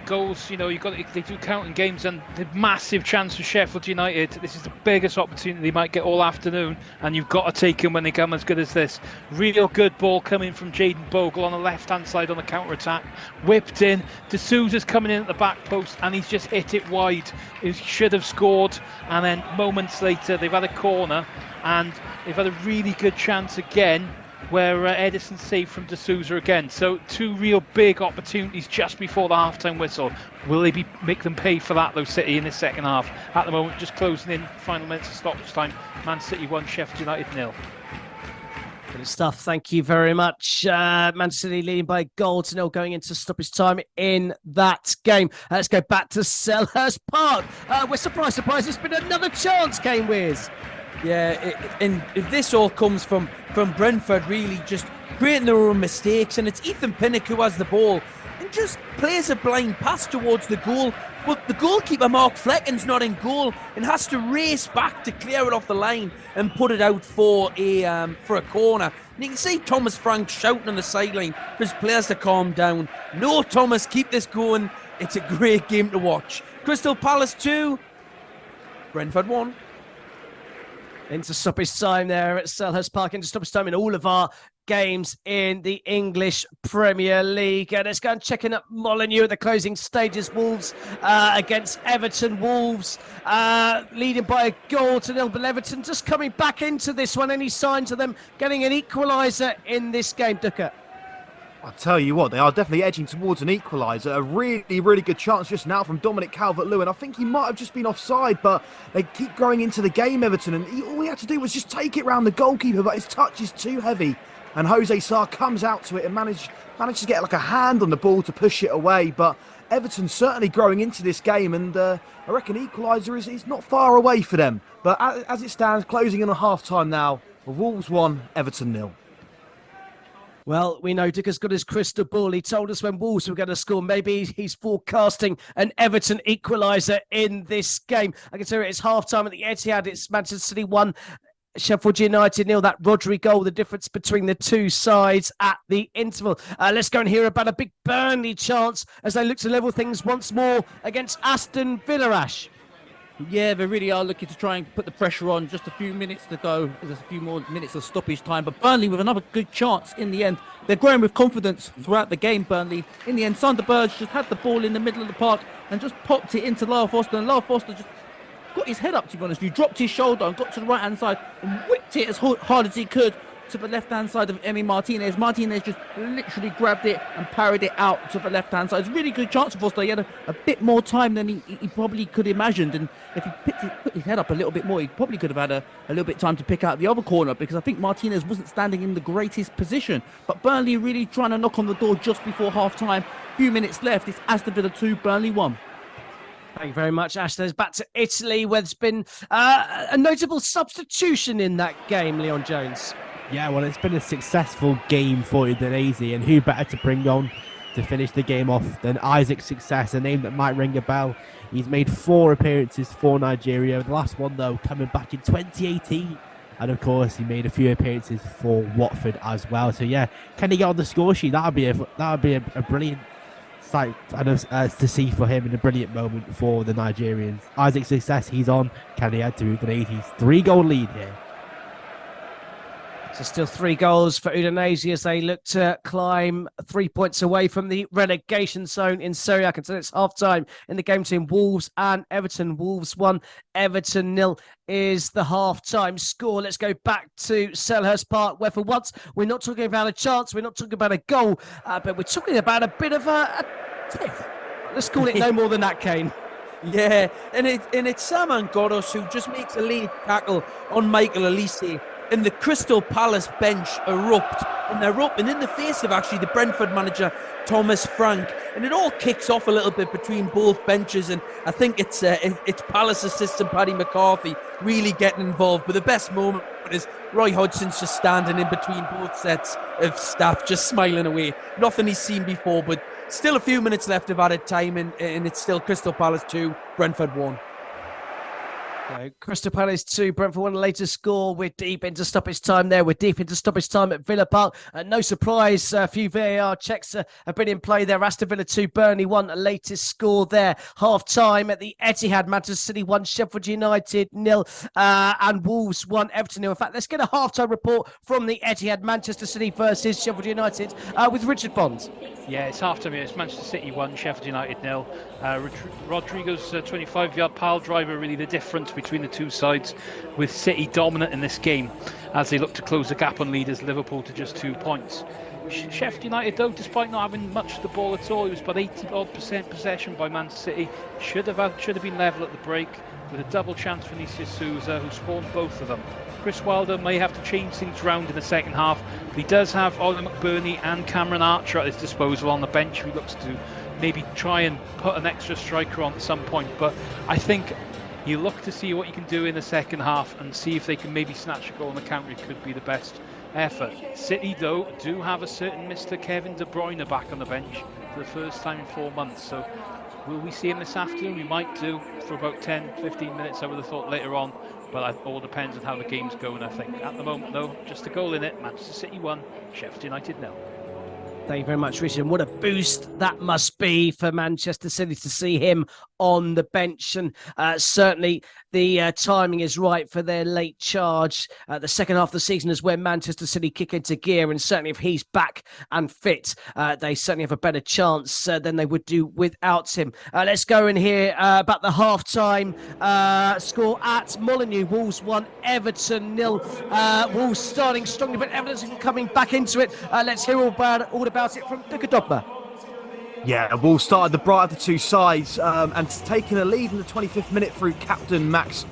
goals. You know, they do counting games, and the massive chance for Sheffield United. This is the biggest opportunity they might get all afternoon, and you've got to take them when they come as good as this. Real good ball coming from Jayden Bogle on the left-hand side on the counter-attack. Whipped in. De Souza's coming in at the back post, and he's just hit it wide. He should have scored, and then moments later, they've had a corner, and they've had a really good chance again, where Edison saved from De Souza again. So 2 real big opportunities just before the half-time whistle. Will they make them pay for that, though, City, in the second half? At the moment, just closing in, final minutes of stoppage time. Man City 1, Sheffield United 0. Good stuff. Thank you very much. Man City leading by a goal to 0 going into stoppage time in that game. Let's go back to Selhurst Park. We're surprised, there's been another chance, Kane Wears. Yeah, and if this all comes from Brentford really just creating their own mistakes, and it's Ethan Pinnock who has the ball and just plays a blind pass towards the goal, but the goalkeeper Mark Flecken's not in goal and has to race back to clear it off the line and put it out for a corner. And you can see Thomas Frank shouting on the sideline for his players to calm down. No, Thomas, keep this going. It's a great game to watch. Crystal Palace 2, Brentford 1. Into stoppage time there at Selhurst Park, into stoppage time in all of our games in the English Premier League. And let's go and check in at Molineux at the closing stages. Wolves against Everton. Wolves leading by a goal to 0, but Everton just coming back into this one. Any signs of them getting an equaliser in this game, Ducker? I tell you what, they are definitely edging towards an equaliser. A really, really good chance just now from Dominic Calvert-Lewin. I think he might have just been offside, but they keep growing into the game, Everton, and all he had to do was just take it round the goalkeeper, but his touch is too heavy. And Jose Sarr comes out to it and manages to get like a hand on the ball to push it away. But Everton certainly growing into this game, and I reckon equaliser is not far away for them. But as it stands, closing in on half-time now, Wolves 1, Everton 0. Well, we know Dicker's got his crystal ball. He told us when Wolves were going to score. Maybe he's forecasting an Everton equaliser in this game. I can tell you it's half-time at the Etihad. It's Manchester City 1, Sheffield United 0. That Rodri goal, the difference between the two sides at the interval. Let's go and hear about a big Burnley chance as they look to level things once more against Aston Villa, Ash. Yeah, they really are looking to try and put the pressure on. Just a few minutes to go. There's a few more minutes of stoppage time. But Burnley with another good chance in the end. They're growing with confidence throughout the game, Burnley. In the end, Sander Berge just had the ball in the middle of the park and just popped it into Lyle Foster. And Lyle Foster just got his head up, to be honest. He dropped his shoulder and got to the right-hand side and whipped it as hard as he could to the left-hand side of Emi Martinez. Martinez just literally grabbed it and parried it out to the left-hand side. It's a really good chance for Foster. He had a bit more time than he probably could have imagined. And if he put his head up a little bit more, he probably could have had a little bit of time to pick out the other corner, because I think Martinez wasn't standing in the greatest position. But Burnley really trying to knock on the door just before half-time. Few minutes left. It's Aston Villa 2, Burnley 1. Thank you very much, Ashton. Back to Italy, where there's been a notable substitution in that game, Leon Jones. Yeah, well, it's been a successful game for Udinese, and who better to bring on to finish the game off than Isaac Success, a name that might ring a bell. He's made 4 appearances for Nigeria, the last one, though, coming back in 2018. And, of course, he made a few appearances for Watford as well. So, yeah, can he get on the score sheet? That would be a brilliant sight to see for him, and a brilliant moment for the Nigerians. Isaac Success, he's on. Can he add to Udinese's 3-goal lead here? So still 3 goals for Udinese as they look to climb 3 points away from the relegation zone in Serie A. Until it's half-time in the game between Wolves and Everton. Wolves 1, Everton 0 is the half-time score. Let's go back to Selhurst Park, where for once we're not talking about a chance, we're not talking about a goal, but we're talking about a bit of a tiff. Let's call it no more than that, Kane. Yeah, and it's Sam Angoros who just makes a lead tackle on Michael Elise. And the Crystal Palace bench erupt, and they're erupting in the face of actually the Brentford manager Thomas Frank, and it all kicks off a little bit between both benches, and I think it's Palace assistant Paddy McCarthy really getting involved. But the best moment is Roy Hodgson's just standing in between both sets of staff, just smiling away. Nothing he's seen before, but still a few minutes left of added time, and it's still Crystal Palace 2, Brentford 1. Crystal Palace 2, Brentford 1, later score. We're deep into stoppage time there. We're deep into stoppage time at Villa Park. No surprise, a few VAR checks have been in play there. Aston Villa 2, Burnley 1, latest score there. Half time at the Etihad, Manchester City 1, Sheffield United 0, and Wolves 1, Everton 0. In fact, let's get a half-time report from the Etihad, Manchester City versus Sheffield United with Richard Bond. Yeah, it's half-time here. It's Manchester City 1, Sheffield United 0. Rodrigo's 25-yard pile driver, really the difference between the two sides, with City dominant in this game as they look to close the gap on leaders Liverpool to just 2 points. Sheffield United, though, despite not having much of the ball at all, it was about 80% possession by Man City. Should have been level at the break, with a double chance for Vinicius Souza, who spawned both of them. Chris Wilder may have to change things round in the second half, but he does have Oliver McBurney and Cameron Archer at his disposal on the bench, who looks to maybe try and put an extra striker on at some point. But I think you look to see what you can do in the second half and see if they can maybe snatch a goal on the counter. It could be the best effort. City, though, do have a certain Mr. Kevin De Bruyne back on the bench for the first time in 4 months. So will we see him this afternoon? We might do for about 10-15 minutes, I would have thought, later on. But it all depends on how the game's going, I think. At the moment, though, just a goal in it. Manchester City 1, Sheffield United 0. Thank you very much, Richard. And what a boost that must be for Manchester City to see him on the bench. And certainly the timing is right for their late charge. The second half of the season is where Manchester City kick into gear. And certainly if he's back and fit, they certainly have a better chance than they would do without him. Let's go in here about the half-time score at Molineux. Wolves 1, Everton 0. Wolves starting strongly, but Everton coming back into it. Let's hear all about it from Dukadogba. Yeah, Wolves started the bright of the two sides and taking a lead in the 25th minute through captain Max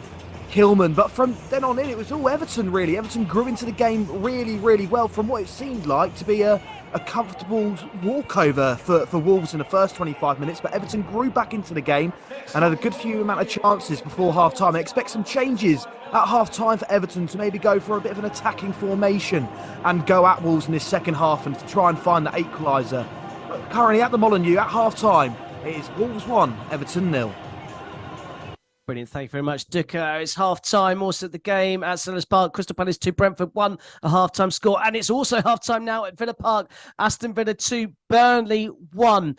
Hillman. But from then on in, it was all Everton, really. Everton grew into the game really, really well from what it seemed like to be a comfortable walkover for Wolves in the first 25 minutes. But Everton grew back into the game and had a good few amount of chances before half-time. I expect some changes at half-time for Everton to maybe go for a bit of an attacking formation and go at Wolves in this second half and to try and find the equaliser. Currently at the Molineux at half-time, it is Wolves 1, Everton 0. Brilliant. Thank you very much, Duka. It's half-time also at the game at Sellers Park. Crystal Palace 2, Brentford 1, a half-time score. And it's also half-time now at Villa Park. Aston Villa 2, Burnley 1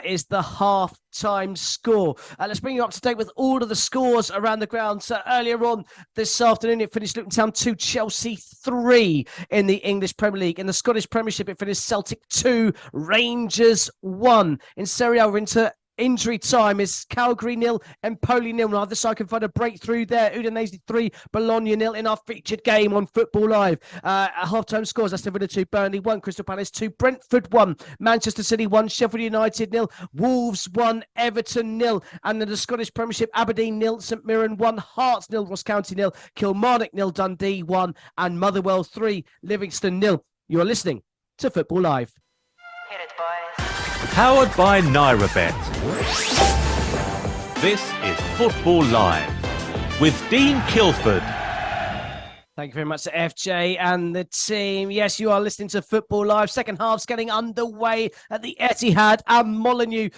is the half-time score. Let's bring you up to date with all of the scores around the ground. So earlier on this afternoon, it finished Luton Town 2, Chelsea 3 in the English Premier League. In the Scottish Premiership, it finished Celtic 2, Rangers 1. In Serie A, we're into injury time. Is Calgary 0, Empoli 0. Neither side can find a breakthrough there. Udinese 3, Bologna 0 in our featured game on Football Live. Half-time scores: Aston Villa 2, Burnley 1, Crystal Palace 2, Brentford 1, Manchester City 1, Sheffield United 0, Wolves 1, Everton 0. And in the Scottish Premiership, Aberdeen 0, St Mirren 1, Hearts 0, Ross County 0, Kilmarnock 0, Dundee 1, and Motherwell 3, Livingston 0. You are listening to Football Live. Hit it, boys. Powered by NairaBet. This is Football Live with Dean Kilford. Thank you very much to FJ and the team. Yes, you are listening to Football Live. Second half's getting underway at the Etihad and Molineux,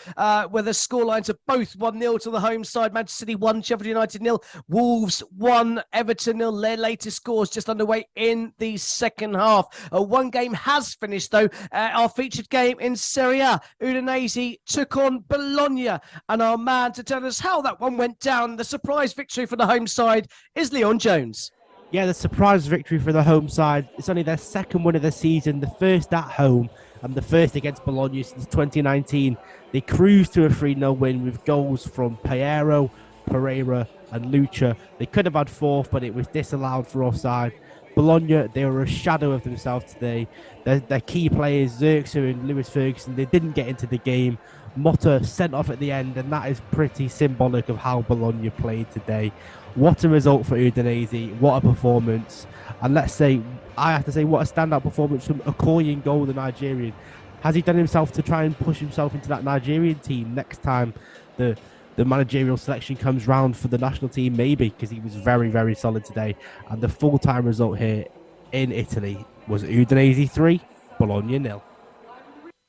where the scorelines are both 1-0 to the home side. Manchester City 1, Sheffield United 0, Wolves 1, Everton 0. Their latest scores just underway in the second half. One game has finished, though. Our featured game in Serie A. Udinese took on Bologna. And our man to tell us how that one went down, the surprise victory for the home side, is Leon Jones. Yeah, the surprise victory for the home side. It's only their second win of the season, the first at home and the first against Bologna since 2019. They cruised to a 3-0 win with goals from Pereira and Lucha. They could have had fourth, but it was disallowed for offside. Bologna, they were a shadow of themselves today. Their key players, Xerxes and Lewis Ferguson, they didn't get into the game. Motta sent off at the end, and that is pretty symbolic of how Bologna played today. What a result for Udinese. What a performance. And I have to say, what a standout performance from Okoye in goal, the Nigerian. Has he done himself to try and push himself into that Nigerian team next time the managerial selection comes round for the national team? Maybe, because he was very, very solid today. And the full-time result here in Italy was Udinese 3, Bologna 0.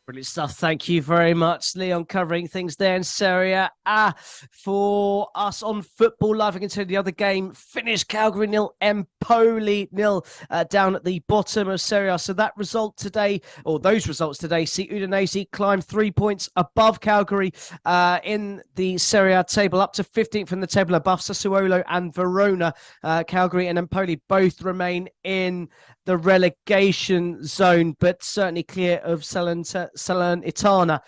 Brilliant stuff. Thank you very much, Leon, covering things there in Serie A. For us on Football Live, I can tell you the other game finished Calgary 0, Empoli 0 down at the bottom of Serie A. So that result today, or those results today, see Udinese climb 3 points above Calgary in the Serie A table, up to 15th in the table above Sassuolo and Verona. Calgary and Empoli both remain in the relegation zone, but certainly clear of Salernitana,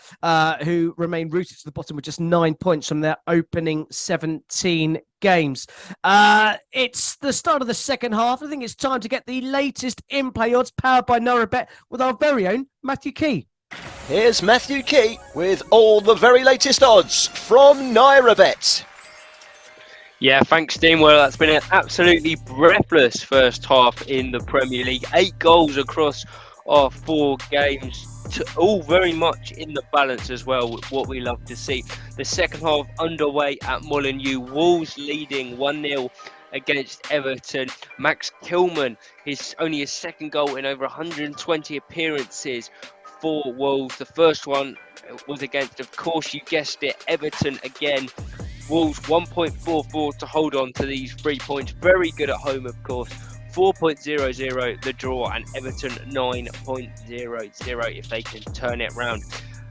who remain rooted to the bottom with just 9 points from their opening 17 games. It's the start of the second half. I think it's time to get the latest in-play odds powered by NairaBet with our very own Matthew Key. Here's Matthew Key with all the very latest odds from NairaBet. Yeah, thanks, Dean. Well, that's been an absolutely breathless first half in the Premier League. 8 goals across our 4 games, all very much in the balance as well, what we love to see. The second half underway at Molineux. Wolves leading 1-0 against Everton. Max Tillman, only his second goal in over 120 appearances for Wolves. The first one was against, of course, you guessed it, Everton again. Wolves 1.44 to hold on to these 3 points. Very good at home, of course. 4.00 the draw, and Everton 9.00 if they can turn it round.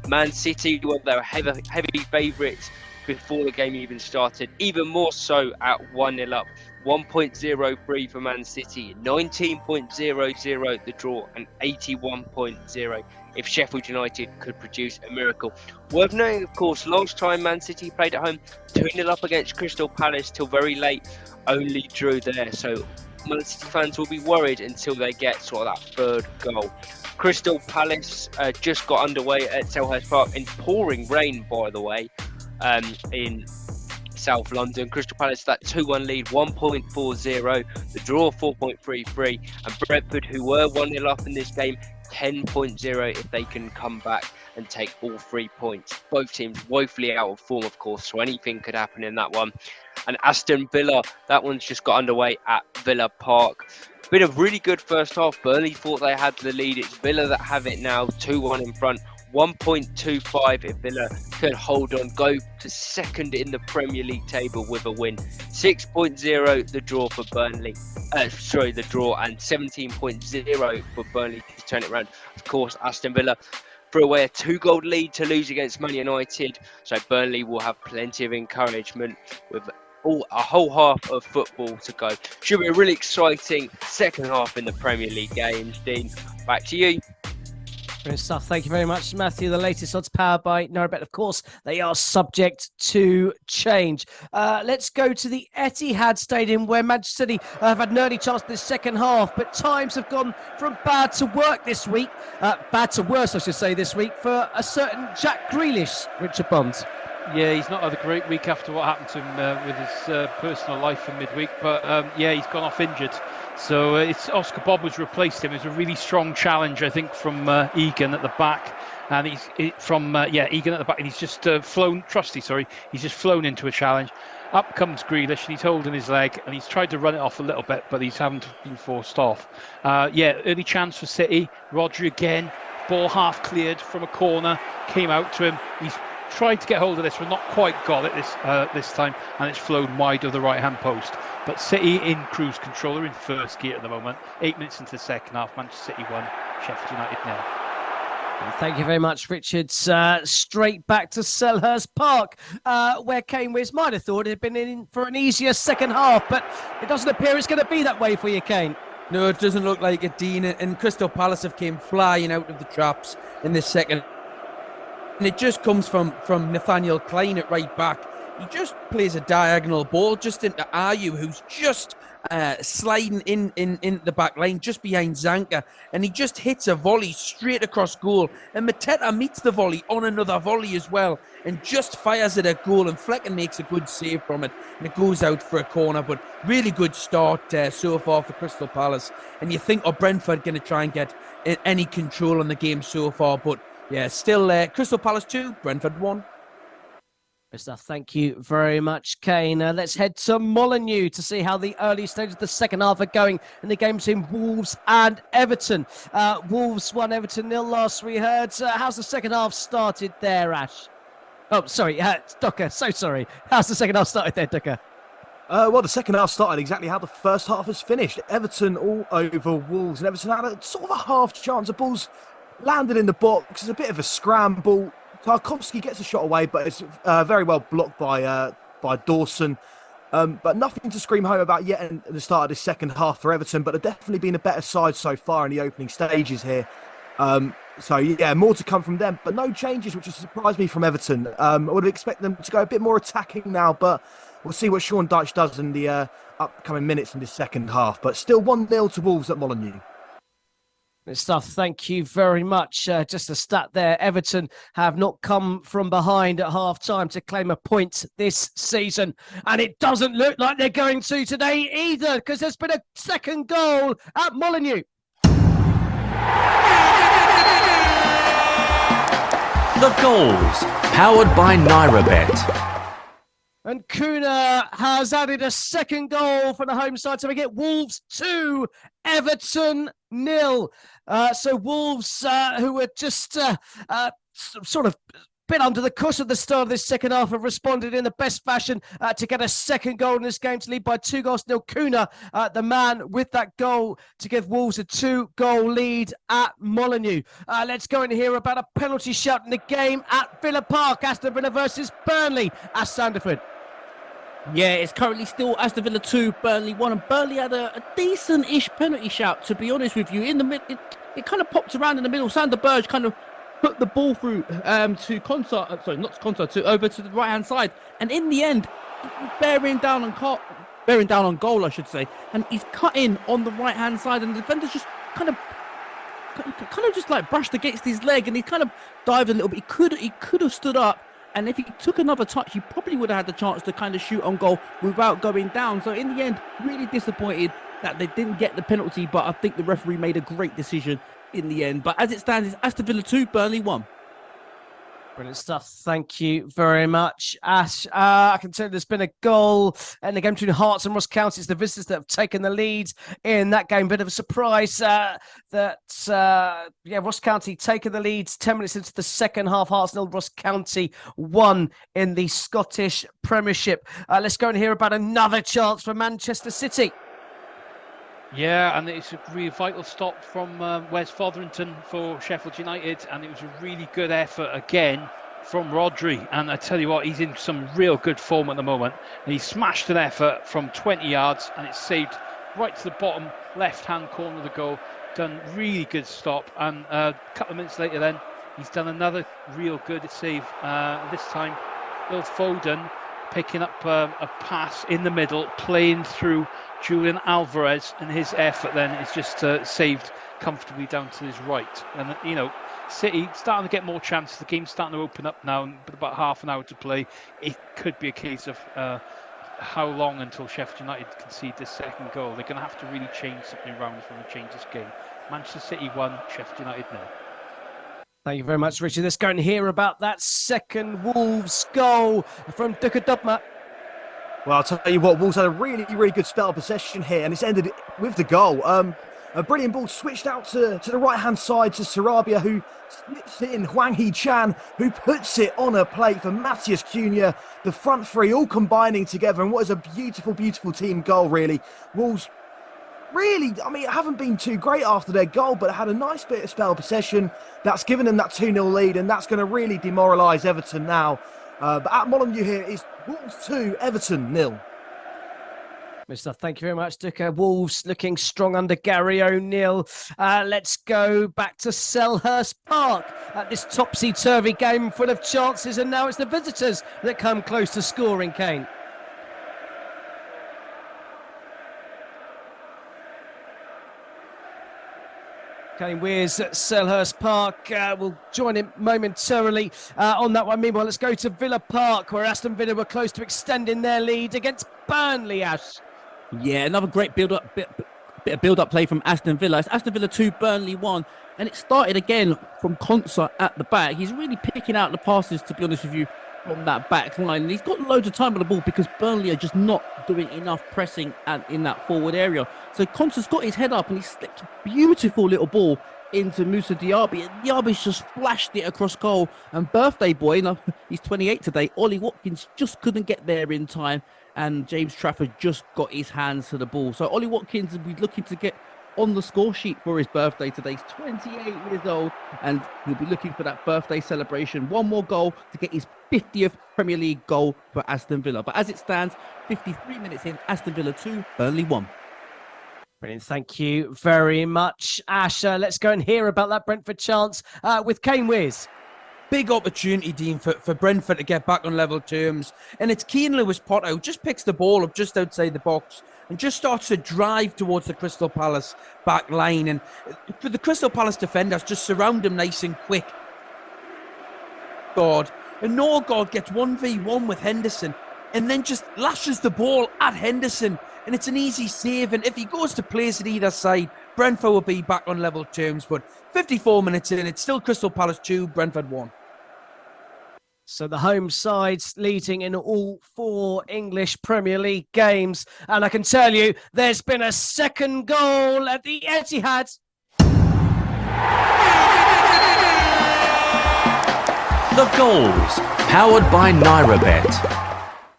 Man City, well, they were heavy favourites before the game even started, even more so at 1-0 up. 1.03 for Man City, 19.00 the draw, and 81.0 if Sheffield United could produce a miracle. Worth noting, of course, last time Man City played at home, 2-0 up against Crystal Palace till very late, only drew there. So Man City fans will be worried until they get sort of that third goal. Crystal Palace just got underway at Selhurst Park in pouring rain, by the way, in South London. Crystal Palace, that 2-1 lead, 1.40. The draw, 4.33. And Brentford, who were 1-0 up in this game, 10.0 if they can come back and take all 3 points. Both teams woefully out of form, of course, so anything could happen in that one. And Aston Villa, that one's just got underway at Villa Park. Been a really good first half. Burnley thought they had the lead. It's Villa that have it now, 2-1 in front. 1.25 if Villa could hold on, go to second in the Premier League table with a win. 6.0 the draw for Burnley. The draw, and 17.0 for Burnley to turn it around. Of course, Aston Villa threw away a 2-goal lead to lose against Man United, so Burnley will have plenty of encouragement with a whole half of football to go. Should be a really exciting second half in the Premier League games. Dean, back to you. Great stuff. Thank you very much, Matthew. The latest odds powered by NaraBet. Of course, they are subject to change. Let's go to the Etihad Stadium, where Manchester City have had an early chance in the second half, but times have gone from bad to work this week. Bad to worse, I should say, this week for a certain Jack Grealish, Richard Bonds. Yeah, he's not had a great week after what happened to him with his personal life in midweek, but yeah, he's gone off injured. So it's Oscar Bob has replaced him. It's a really strong challenge, I think, from Egan at the back, and he's Egan at the back, and he's just he's just flown into a challenge. Up comes Grealish, and he's holding his leg, and he's tried to run it off a little bit, but he's haven't been forced off. Early chance for City. Rodri again, ball half cleared from a corner, came out to him. He's tried to get hold of this, but not quite got it this time, and it's flown wide of the right-hand post. But City in cruise control, are in first gear at the moment. 8 minutes into the second half, Manchester City 1, Sheffield United 0. Thank you very much, Richard. Straight back to Selhurst Park, where Kane Wiz might have thought it had been in for an easier second half, but it doesn't appear it's going to be that way for you, Kane. No, it doesn't look like it, Dean. And Crystal Palace have came flying out of the traps in this second. And it just comes from Nathaniel Klein at right back. He just plays a diagonal ball just into Ayew, who's just sliding in the back line, just behind Zanka. And he just hits a volley straight across goal. And Mateta meets the volley on another volley as well, and just fires it at goal. And Flecken makes a good save from it. And it goes out for a corner. But really good start so far for Crystal Palace. And you think, Brentford going to try and get any control on the game so far. But yeah, still Crystal Palace 2, Brentford 1. Good stuff. Thank you very much, Kane. Let's head to Molineux to see how the early stages of the second half are going in the game between Wolves and Everton. Wolves 1, Everton 0 last we heard. How's the second half started there, Ash? Oh, sorry, Ducker. So sorry. How's the second half started there, Ducker? Well, the second half started exactly how the first half has finished. Everton all over Wolves, and Everton had a sort of a half chance. The ball's landed in the box. It's a bit of a scramble. Tarkovsky gets a shot away, but it's very well blocked by Dawson. But nothing to scream home about yet in the start of this second half for Everton, but they've definitely been a better side so far in the opening stages here. So, yeah, more to come from them, but no changes, which has surprised me from Everton. I would expect them to go a bit more attacking now, but we'll see what Sean Dyche does in the upcoming minutes in this second half. But still 1-0 to Wolves at Molineux. Good stuff. Thank you very much. Just a stat there. Everton have not come from behind at half-time to claim a point this season. And it doesn't look like they're going to today either, because there's been a second goal at Molineux. The goals, powered by NaraBet. And Kuna has added a second goal for the home side. So we get Wolves 2, Everton 0. So Wolves, who were just sort of bit under the cushion at the start of this second half, have responded in the best fashion to get a second goal in this game to lead by 2-0. Kuna, the man with that goal to give Wolves a 2-goal lead at Molineux. Let's go and hear about a penalty shout in the game at Villa Park. Aston Villa versus Burnley. Ash Sanderford. Yeah, it's currently still Aston Villa 2, Burnley 1, and Burnley had a decent-ish penalty shout, to be honest with you. In the mid, it kind of popped around in the middle. Sander Berge kind of put the ball through to over to the right-hand side, and in the end, bearing down on goal, I should say, and he's cut in on the right-hand side, and the defender just kind of just like brushed against his leg, and he kind of dived a little bit. He could have stood up. And if he took another touch, he probably would have had the chance to kind of shoot on goal without going down. So in the end, really disappointed that they didn't get the penalty. But I think the referee made a great decision in the end. But as it stands, it's Aston Villa 2, Burnley 1. Brilliant stuff. Thank you very much, Ash. I can tell you there's been a goal in the game between Hearts and Ross County. It's the visitors that have taken the lead in that game. Bit of a surprise Ross County taking the lead 10 minutes into the second half. Hearts 0, Ross County 1 in the Scottish Premiership. Let's go and hear about another chance for Manchester City. Yeah, and it's a really vital stop from Wes Fotherington for Sheffield United, and it was a really good effort again from Rodri. And I tell you what, he's in some real good form at the moment. And he smashed an effort from 20 yards, and it's saved right to the bottom left-hand corner of the goal. Done really good stop, and a couple of minutes later then, he's done another real good save. This time, Phil Foden picking up a pass in the middle, playing through Julian Alvarez, and his effort then is just saved comfortably down to his right. And, you know, City starting to get more chances. The game's starting to open up now, but about half an hour to play. It could be a case of how long until Sheffield United concede this second goal. They're going to have to really change something around if they want to change this game. Manchester City 1, Sheffield United 0. Thank you very much, Richard. Let's go and hear about that second Wolves goal from Duka Dubma. Well, I'll tell you what, Wolves had a really, really good spell of possession here, and it's ended with the goal. A brilliant ball switched out to the right-hand side to Sarabia, who slips it in. Hwang Hee-chan, who puts it on a plate for Matthias Cunha. The front three all combining together, and what is a beautiful, beautiful team goal, really. Wolves really, haven't been too great after their goal, but had a nice bit of spell of possession. That's given them that 2-0 lead, and that's going to really demoralise Everton now. But at Molyneux here is Wolves 2, Everton 0. Mr. Thank you very much, Duka. Wolves looking strong under Gary O'Neill. Let's go back to Selhurst Park. This topsy-turvy game full of chances, and now it's the visitors that come close to scoring, Kane. Kane Wears at Selhurst Park. We'll join him momentarily on that one. Meanwhile, let's go to Villa Park, where Aston Villa were close to extending their lead against Burnley, Ash. Yeah, another great bit of build-up play from Aston Villa. It's Aston Villa 2, Burnley 1. And it started again from Konsa at the back. He's really picking out the passes, to be honest with you, from that back line. And he's got loads of time on the ball because Burnley are just not doing enough pressing in that forward area. So Konsa's got his head up and he slipped a beautiful little ball into Moussa Diaby. And Diaby's just flashed it across goal. And birthday boy, he's 28 today, Ollie Watkins just couldn't get there in time. And James Trafford just got his hands to the ball. So Ollie Watkins will be looking to get on the score sheet for his birthday today. He's 28 years old and he'll be looking for that birthday celebration. One more goal to get his 50th Premier League goal for Aston Villa. But as it stands, 53 minutes in, Aston Villa 2, Burnley 1. Brilliant. Thank you very much, Ash. Let's go and hear about that Brentford chance with Kane Wears. Big opportunity, Dean, for Brentford to get back on level terms. And it's Keane Lewis-Potter who just picks the ball up just outside the box and just starts to drive towards the Crystal Palace back line. And for the Crystal Palace defenders, just surround him nice and quick. And Norgard gets 1v1 with Henderson and then just lashes the ball at Henderson. And it's an easy save. And if he goes to place it either side, Brentford will be back on level terms. But 54 minutes in, it's still Crystal Palace 2, Brentford 1. So the home side's leading in all 4 English Premier League games. And I can tell you, there's been a second goal at the Etihad. The goals, powered by NairaBet.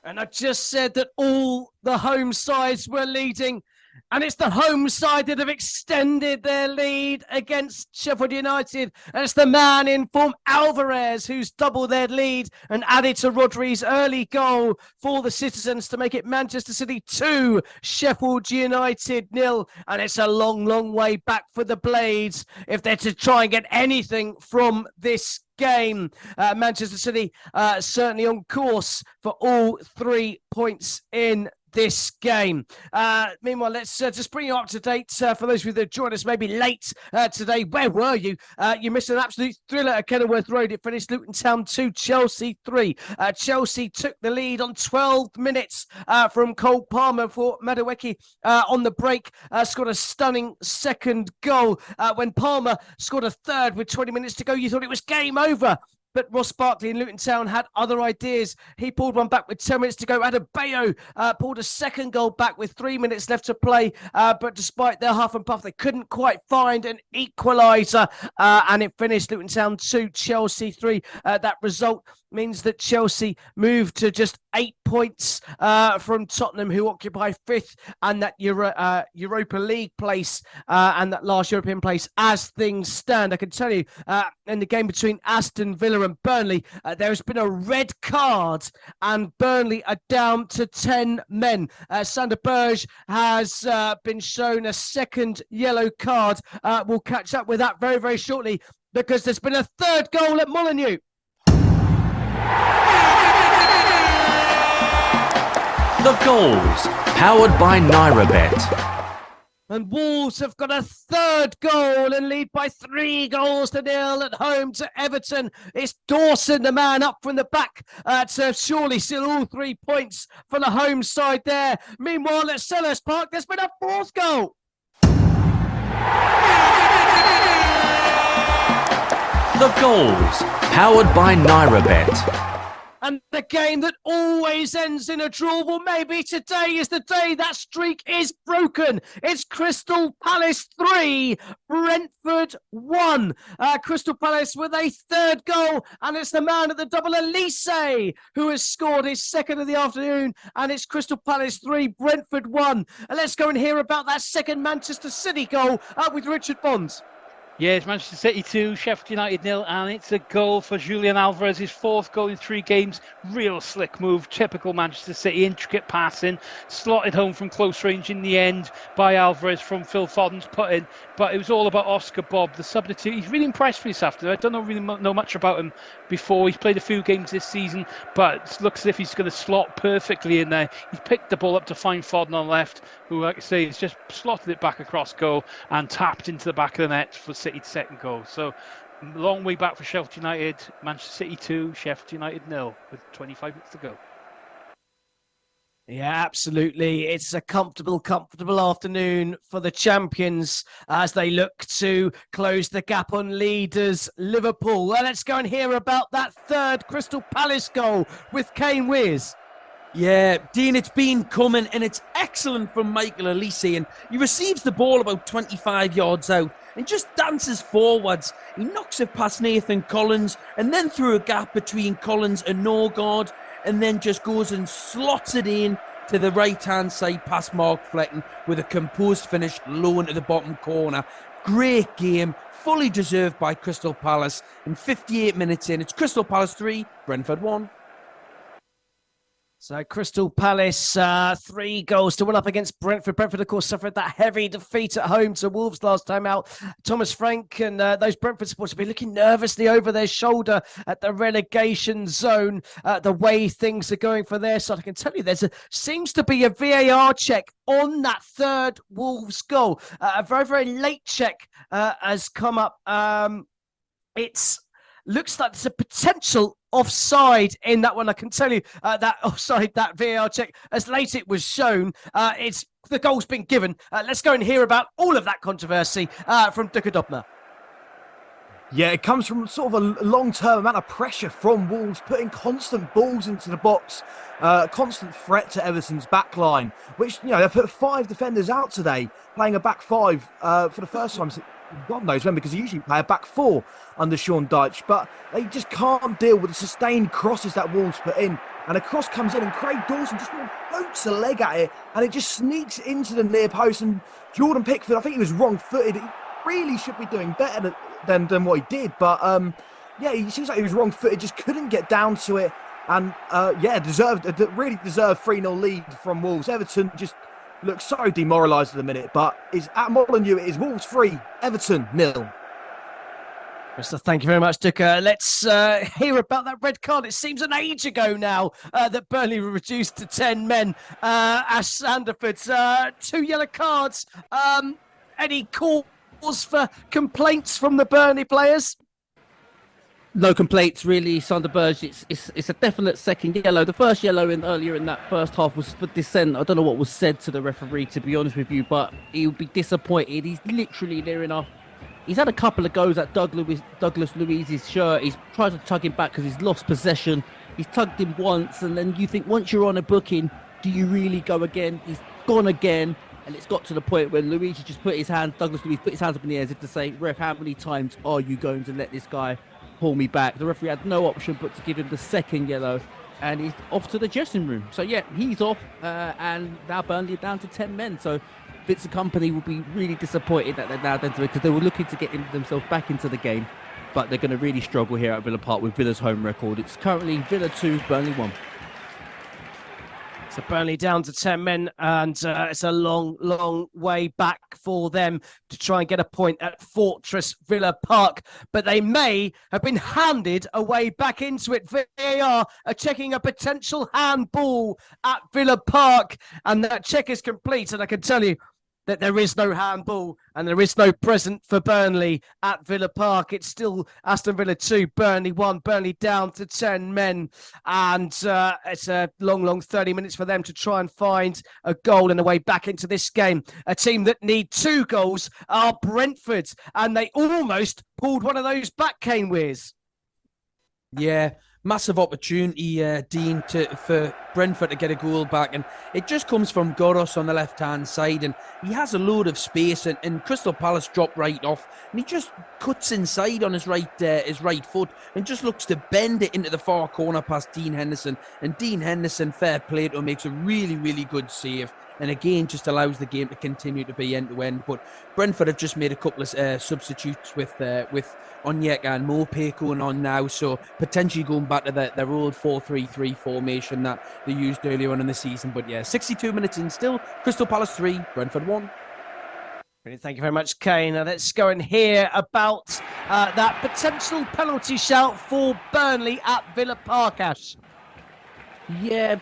And I just said that all the home sides were leading. And it's the home side that have extended their lead against Sheffield United. And it's the man in form, Alvarez, who's doubled their lead and added to Rodri's early goal for the citizens to make it Manchester City 2, Sheffield United 0. And it's a long, long way back for the Blades if they're to try and get anything from this game. Manchester City certainly on course for all 3 points in this game. Meanwhile, let's just bring you up to date for those of you that joined us maybe late today. Where were you? You missed an absolute thriller at Kenilworth Road. It finished Luton Town 2, Chelsea 3. Chelsea took the lead on 12 minutes from Cole Palmer for Madueke on the break. Scored a stunning second goal. When Palmer scored a third with 20 minutes to go, you thought it was game over. but Ross Barkley in Luton Town had other ideas. He pulled one back with 10 minutes to go. Adebayo pulled a second goal back with 3 minutes left to play, but despite their huff and puff, they couldn't quite find an equaliser, and it finished Luton Town 2, Chelsea 3. That result means that Chelsea moved to just 8 points from Tottenham, who occupy 5th, and that Europa League place and that last European place as things stand. I can tell you, in the game between Aston Villa and Burnley, there has been a red card, and Burnley are down to 10 men. Sander Berge has been shown a second yellow card. We'll catch up with that very, very shortly, because there's been a third goal at Molineux. The goals, powered by NairaBet. And Wolves have got a third goal and lead by 3-0 at home to Everton. It's Dawson, the man up from the back, to surely seal all 3 points for the home side there. Meanwhile, at Selhurst Park, there's been a fourth goal. The goals, powered by NairaBet. And the game that always ends in a draw, well, maybe today is the day that streak is broken. It's Crystal Palace 3, Brentford 1. Crystal Palace with a third goal, and it's the man at the double, Elise, who has scored his second of the afternoon, and it's Crystal Palace 3, Brentford 1. And let's go and hear about that second Manchester City goal with Richard Bonds. Yeah, it's Manchester City 2, Sheffield United 0, and it's a goal for Julian Alvarez, his 4th goal in 3 games. Real slick move, typical Manchester City, intricate passing, slotted home from close range in the end by Alvarez from Phil Foden's put-in. But it was all about Oscar Bobb, the substitute. He's really impressed me this afternoon. I don't really know much about him before. He's played a few games this season, but it looks as if he's going to slot perfectly in there. He's picked the ball up to find Foden on the left, who, like I say, has just slotted it back across goal and tapped into the back of the net for City's second goal. So, long way back for Sheffield United. Manchester City 2, Sheffield United 0 with 25 minutes to go. Yeah, absolutely. It's a comfortable afternoon for the champions as they look to close the gap on leaders Liverpool. Well, let's go and hear about that third Crystal Palace goal with Kane Wears. Yeah, Dean, it's been coming, and it's excellent from Michael Elise, and he receives the ball about 25 yards out and just dances forwards. He knocks it past Nathan Collins and then through a gap between Collins and Norgard, and then just goes and slots it in to the right-hand side past Mark Fletton with a composed finish low into the bottom corner. Great game, fully deserved by Crystal Palace. And 58 minutes in, it's Crystal Palace 3, Brentford 1. So Crystal Palace, 3 goals to 1 up against Brentford. Brentford, of course, suffered that heavy defeat at home to Wolves last time out. Thomas Frank and those Brentford supporters have been looking nervously over their shoulder at the relegation zone, the way things are going for their side. I can tell you seems to be a VAR check on that third Wolves goal. A very, very late check has come up. Looks like there's a potential offside in that one. I can tell you that offside, that VAR check, as late it was shown, the goal's been given. Let's go and hear about all of that controversy from Duka Dobner. Yeah, it comes from sort of a long-term amount of pressure from Wolves, putting constant balls into the box, constant threat to Everton's back line, which, they put 5 defenders out today, playing a back 5 for the first time since God knows when, because they usually play a back 4 under Sean Dyche, but they just can't deal with the sustained crosses that Wolves put in. And a cross comes in, and Craig Dawson just pokes a leg at it, and it just sneaks into the near post. And Jordan Pickford, I think he was wrong-footed. He really should be doing better than what he did, but he seems like he was wrong-footed, just couldn't get down to it, and really deserved 3-0 lead from Wolves. Everton just looks so demoralised at the minute, but is at Molineux. It is Wolves 3, Everton 0. So thank you very much, Duka. Let's hear about that red card. It seems an age ago now that Burnley were reduced to 10 men. Ash Sanderford, 2 yellow cards. Any cause for complaints from the Burnley players? No complaints, really, Sander Berge. It's a definite second yellow. The first yellow earlier in that first half was for dissent. I don't know what was said to the referee, to be honest with you, but he would be disappointed. He's literally near enough He's had a couple of goes at Douglas Luiz's shirt. He's tried to tug him back because he's lost possession. He's tugged him once, and then you think once you're on a booking, do you really go again? He's gone again, and it's got to the point where Douglas Luiz put his hands up in the air as if to say, ref, how many times are you going to let this guy pull me back? The referee had no option but to give him the second yellow, and he's off to the dressing room. So yeah, he's off, and now Burnley are down to 10 men. So Vincent Kompany will be really disappointed that they're now down to it, because they were looking to get themselves back into the game, but they're going to really struggle here at Villa Park with Villa's home record. It's currently Villa 2, Burnley 1. So Burnley down to 10 men, and it's a long, long way back for them to try and get a point at Fortress Villa Park. But they may have been handed a way back into it. VAR are checking a potential handball at Villa Park, and that check is complete. And I can tell you that there is no handball and there is no present for Burnley at Villa Park. It's still Aston Villa 2, Burnley 1, Burnley down to 10 men. And it's a long 30 minutes for them to try and find a goal and a way back into this game. A team that need 2 goals are Brentford, and they almost pulled one of those back, Kane Weirs. Yeah, massive opportunity, Dean, for Brentford to get a goal back, and it just comes from Goros on the left-hand side, and he has a load of space, and Crystal Palace drop right off, and he just cuts inside on his right foot and just looks to bend it into the far corner past Dean Henderson, and Dean Henderson, fair play to him, makes a really, really good save. And again, just allows the game to continue to be end-to-end. But Brentford have just made a couple of substitutes with Onyeka and Mope going on now. So potentially going back to their old 4-3-3 formation that they used earlier on in the season. But yeah, 62 minutes in still. Crystal Palace 3, Brentford 1. Thank you very much, Kane. Let's go and hear about that potential penalty shout for Burnley at Villa Park, Ash. Yeah,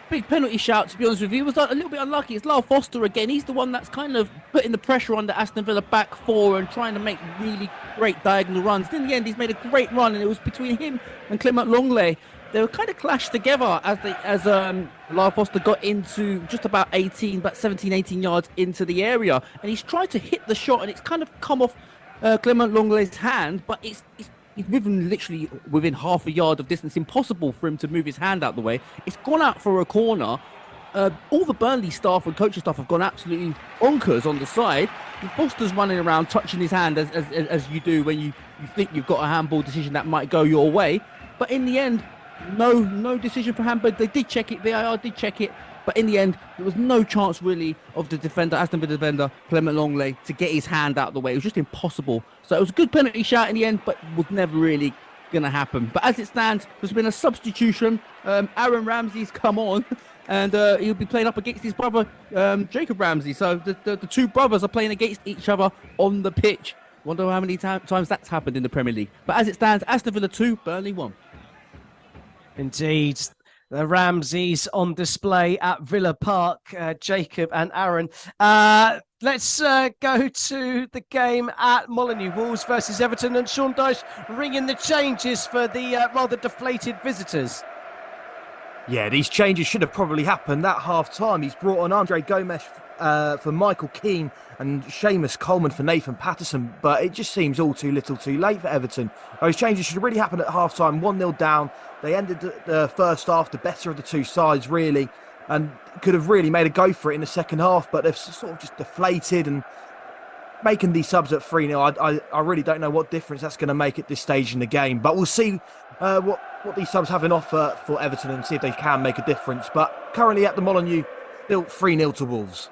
big penalty shout, to be honest with you. He was a little bit unlucky. It's Lyle Foster again. He's the one that's kind of putting the pressure on the Aston Villa back four and trying to make really great diagonal runs. In the end, he's made a great run, and it was between him and Clement Longley. They were kind of clashed together as Lyle Foster got into just about 17, 18 yards into the area, and he's tried to hit the shot, and it's kind of come off Clement Longley's hand, but it's literally within half a yard of distance. Impossible for him to move his hand out the way. It's gone out for a corner. All the Burnley staff and coaching staff have gone absolutely bonkers on the side. Foster's running around touching his hand as you do when you think you've got a handball decision that might go your way. But in the end, no decision for handball. They did check it. VAR did check it. But in the end, there was no chance really of the defender, Aston Villa defender, Clement Longley, to get his hand out of the way. It was just impossible. So it was a good penalty shout in the end, but was never really going to happen. But as it stands, there's been a substitution. Aaron Ramsey's come on, and he'll be playing up against his brother, Jacob Ramsey. So the two brothers are playing against each other on the pitch. Wonder how many times that's happened in the Premier League. But as it stands, Aston Villa 2, Burnley 1. Indeed. The Ramseys on display at Villa Park, Jacob and Aaron. Let's go to the game at Molineux. Wolves versus Everton, and Sean Dyche ringing the changes for the rather deflated visitors. Yeah, these changes should have probably happened at half-time. He's brought on Andre Gomes for Michael Keane and Seamus Coleman for Nathan Patterson, but it just seems all too little too late for Everton. Those changes should have really happened at half-time, 1-0 down. They ended the first half the better of the two sides, really, and could have really made a go for it in the second half, but they've sort of just deflated, and making these subs at 3-0, I really don't know what difference that's going to make at this stage in the game. But we'll see what these subs have in offer for Everton and see if they can make a difference. But currently at the Molineux, still 3-0 to Wolves.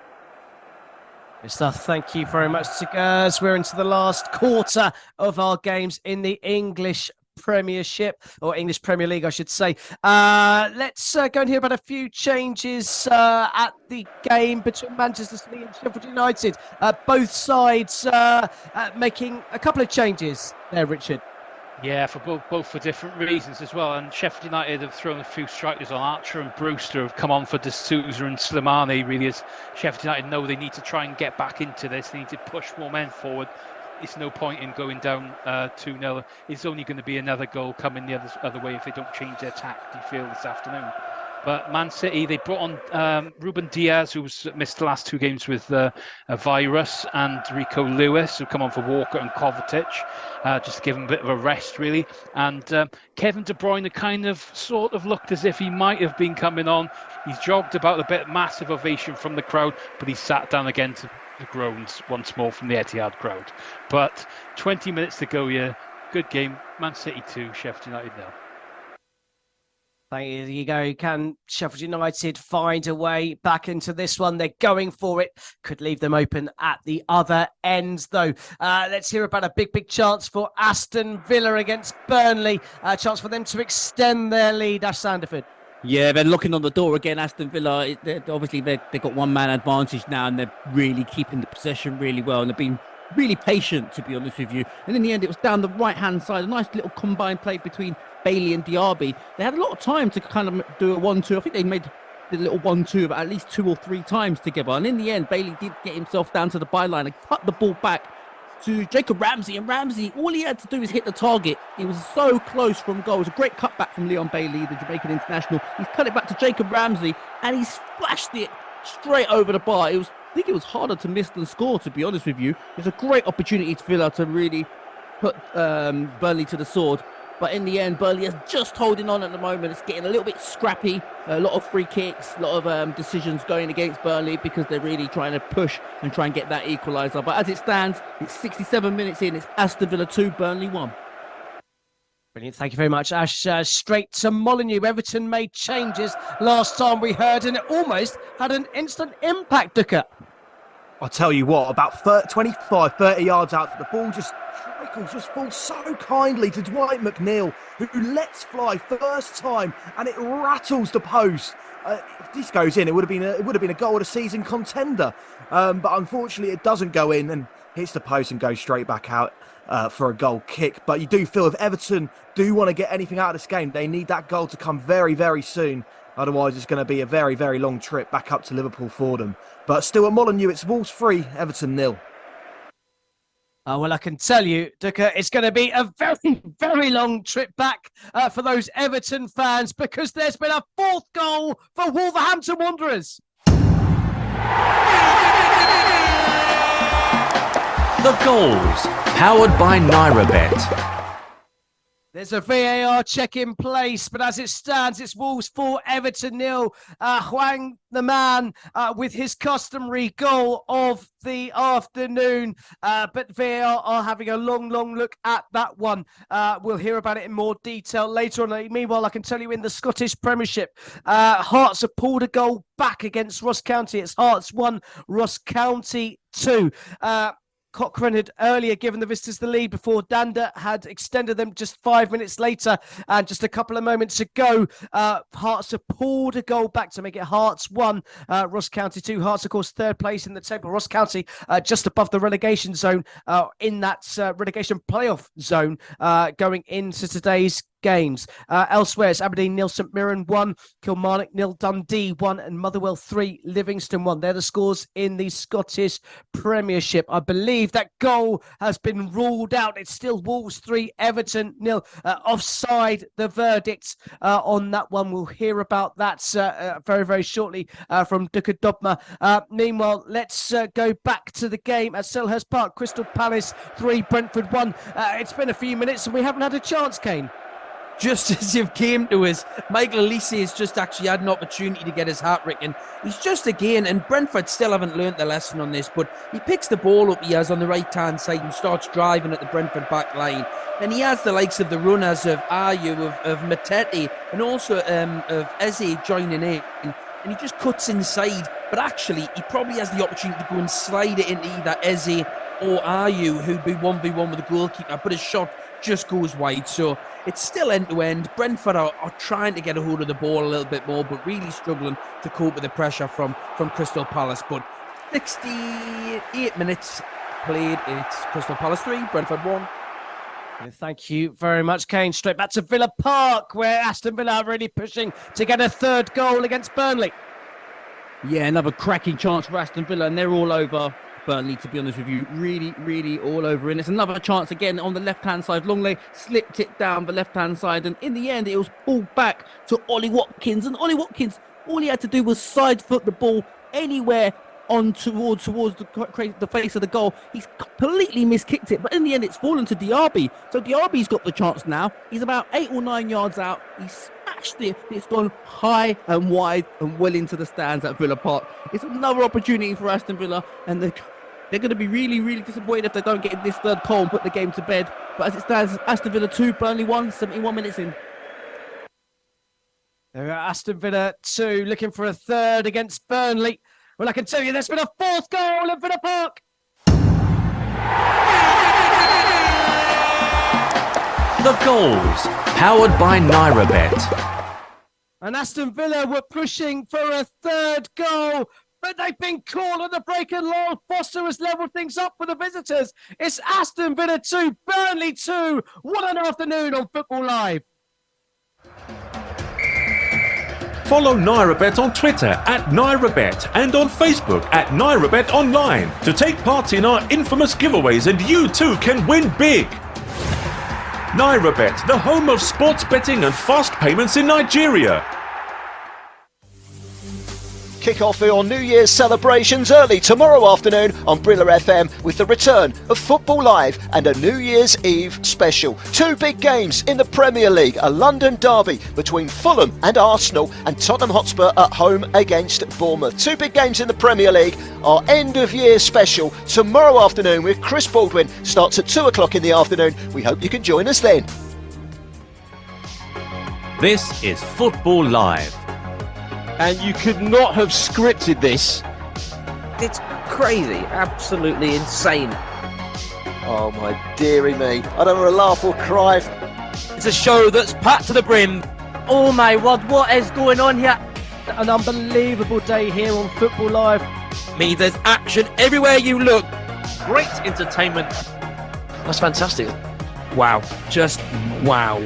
Good stuff. Thank you very much, Tigers. We're into the last quarter of our games in the English Premiership, or English Premier League, I should say. Let's go and hear about a few changes at the game between Manchester City and Sheffield United. Both sides making a couple of changes there, Richard. Yeah, for both for different reasons as well. And Sheffield United have thrown a few strikers on. Archer and Brewster have come on for D'Souza and Slimani, really, as Sheffield United know they need to try and get back into this. They need to push more men forward. It's no point in going down 2-0. It's only going to be another goal coming the other way if they don't change their tactic field this afternoon. But Man City, they brought on Ruben Diaz, who's missed the last 2 games with a virus, and Rico Lewis, who come on for Walker and Kovacic, just to give him a bit of a rest, really. And Kevin De Bruyne kind of sort of looked as if he might have been coming on. He's jogged about a bit, massive ovation from the crowd, but he sat down again to the groans once more from the Etihad crowd. But 20 minutes to go here. Good game. Man City 2, Sheffield United 0. There you go. Can Sheffield United find a way back into this one? They're going for it. Could leave them open at the other end, though. Let's hear about a big chance for Aston Villa against Burnley. A chance for them to extend their lead. Ash Sanderford. Yeah, they're knocking on the door again. Aston Villa, obviously they've got one man advantage now, and they're really keeping the possession really well, and they've been really patient, to be honest with you. And in the end, it was down the right-hand side, a nice little combined play between Bailey and Diaby. They had a lot of time to kind of do a 1-2. I think they made the little 1-2 at least 2 or 3 times together. And in the end, Bailey did get himself down to the byline and cut the ball back to Jacob Ramsey. And Ramsey, all he had to do is hit the target. He was so close from goal. It was a great cutback from Leon Bailey, the Jamaican international. He's cut it back to Jacob Ramsey, and he splashed it straight over the bar. I think it was harder to miss than score, to be honest with you. It's a great opportunity to Villa to really put Burnley to the sword. But in the end, Burnley is just holding on at the moment. It's getting a little bit scrappy. A lot of free kicks, a lot of decisions going against Burnley because they're really trying to push and try and get that equaliser. But as it stands, it's 67 minutes in. It's Aston Villa 2, Burnley 1. Brilliant. Thank you very much, Ash. Straight to Molineux. Everton made changes last time we heard, and it almost had an instant impact, Ducker. I'll tell you what, about 25, 30 yards out, the ball just trickles, just falls so kindly to Dwight McNeil, who lets fly first time, and it rattles the post. If this goes in, it would have been a goal of the season contender. But unfortunately, it doesn't go in and hits the post and goes straight back out for a goal kick. But you do feel if Everton do want to get anything out of this game, they need that goal to come very, very soon. Otherwise, it's going to be a very, very long trip back up to Liverpool for them. But still at Molineux, it's Wolves 3, Everton 0. Well, I can tell you, Ducker, it's going to be a very, very long trip back for those Everton fans, because there's been a 4th goal for Wolverhampton Wanderers. The goals, powered by NairaBet. There's a VAR check in place, but as it stands, it's Wolves 4, Everton 0. Hwang, the man, with his customary goal of the afternoon. But VAR are having a long look at that one. We'll hear about it in more detail later on. Meanwhile, I can tell you in the Scottish Premiership, Hearts have pulled a goal back against Ross County. It's Hearts 1, Ross County 2. Cochrane had earlier given the visitors the lead before Danda had extended them just 5 minutes later. And just a couple of moments ago, Hearts have pulled a goal back to make it Hearts 1, Ross County 2. Hearts, of course, 3rd place in the table. Ross County just above the relegation zone, in that relegation playoff zone going into today's games. Elsewhere, it's Aberdeen 0, St Mirren 1, Kilmarnock 0, Dundee 1, and Motherwell 3, Livingston 1. They're the scores in the Scottish Premiership. I believe that goal has been ruled out. It's still Wolves 3, Everton 0. Offside, the verdict on that one. We'll hear about that very, very shortly from Duka Dobma. Meanwhile, let's go back to the game at Selhurst Park. Crystal Palace 3, Brentford 1. It's been a few minutes and we haven't had a chance, Kane. Just as you've came to us, Michael Elise has just actually had an opportunity to get his hat-trick, and he's just again, and Brentford still haven't learnt the lesson on this, but he picks the ball up he has on the right-hand side and starts driving at the Brentford back line. And he has the likes of the runners of Ayew, of Matete, and also of Eze joining in. And he just cuts inside, but actually he probably has the opportunity to go and slide it into either Eze or Ayew, who'd be 1v1 with the goalkeeper, but his shot just goes wide. So it's still end-to-end. Brentford are trying to get a hold of the ball a little bit more, but really struggling to cope with the pressure from Crystal Palace. But 68 minutes played. It's Crystal Palace 3, Brentford 1. Thank you very much, Kane. Straight back to Villa Park, where Aston Villa are really pushing to get a 3rd goal against Burnley. Yeah, another cracking chance for Aston Villa, and they're all over Burnley, to be honest with you, really all over. And it's another chance again on the left-hand side. Longley slipped it down the left-hand side, and in the end, it was pulled back to Ollie Watkins. And Ollie Watkins, all he had to do was side foot the ball anywhere on towards the face of the goal. He's completely miskicked it, but in the end, it's fallen to Diaby. So Diaby's got the chance now. He's about 8 or 9 yards out. He's smashed it. It's gone high and wide and well into the stands at Villa Park. It's another opportunity for Aston Villa, and they're going to be really disappointed if they don't get this third goal and put the game to bed. But as it stands, Aston Villa 2, Burnley 1, 71 minutes in. There are Aston Villa 2 looking for a third against Burnley. Well, I can tell you there's been a fourth goal at Villa Park. The goals, powered by NairaBet. And Aston Villa were pushing for a third goal, but they've been caught on the break, and Lyle Foster has levelled things up for the visitors. It's Aston Villa 2, Burnley 2. What an afternoon on Football Live. Follow NairaBet on Twitter @NairaBet and on Facebook @NairaBet Online to take part in our infamous giveaways, and you too can win big. NairaBet, the home of sports betting and fast payments in Nigeria. Kick off your New Year's celebrations early tomorrow afternoon on Brila FM with the return of Football Live and a New Year's Eve special. 2 big games in the Premier League, a London derby between Fulham and Arsenal, and Tottenham Hotspur at home against Bournemouth. 2 big games in the Premier League. Our end of year special tomorrow afternoon with Chris Baldwin starts at 2 o'clock in the afternoon. We hope you can join us then. This is Football Live. And you could not have scripted this. It's crazy, absolutely insane. Oh my dearie me. I don't want to laugh or cry. It's a show that's packed to the brim. Oh my word, what is going on here? An unbelievable day here on Football Live. Means there's action everywhere you look. Great entertainment. That's fantastic. Wow, just wow.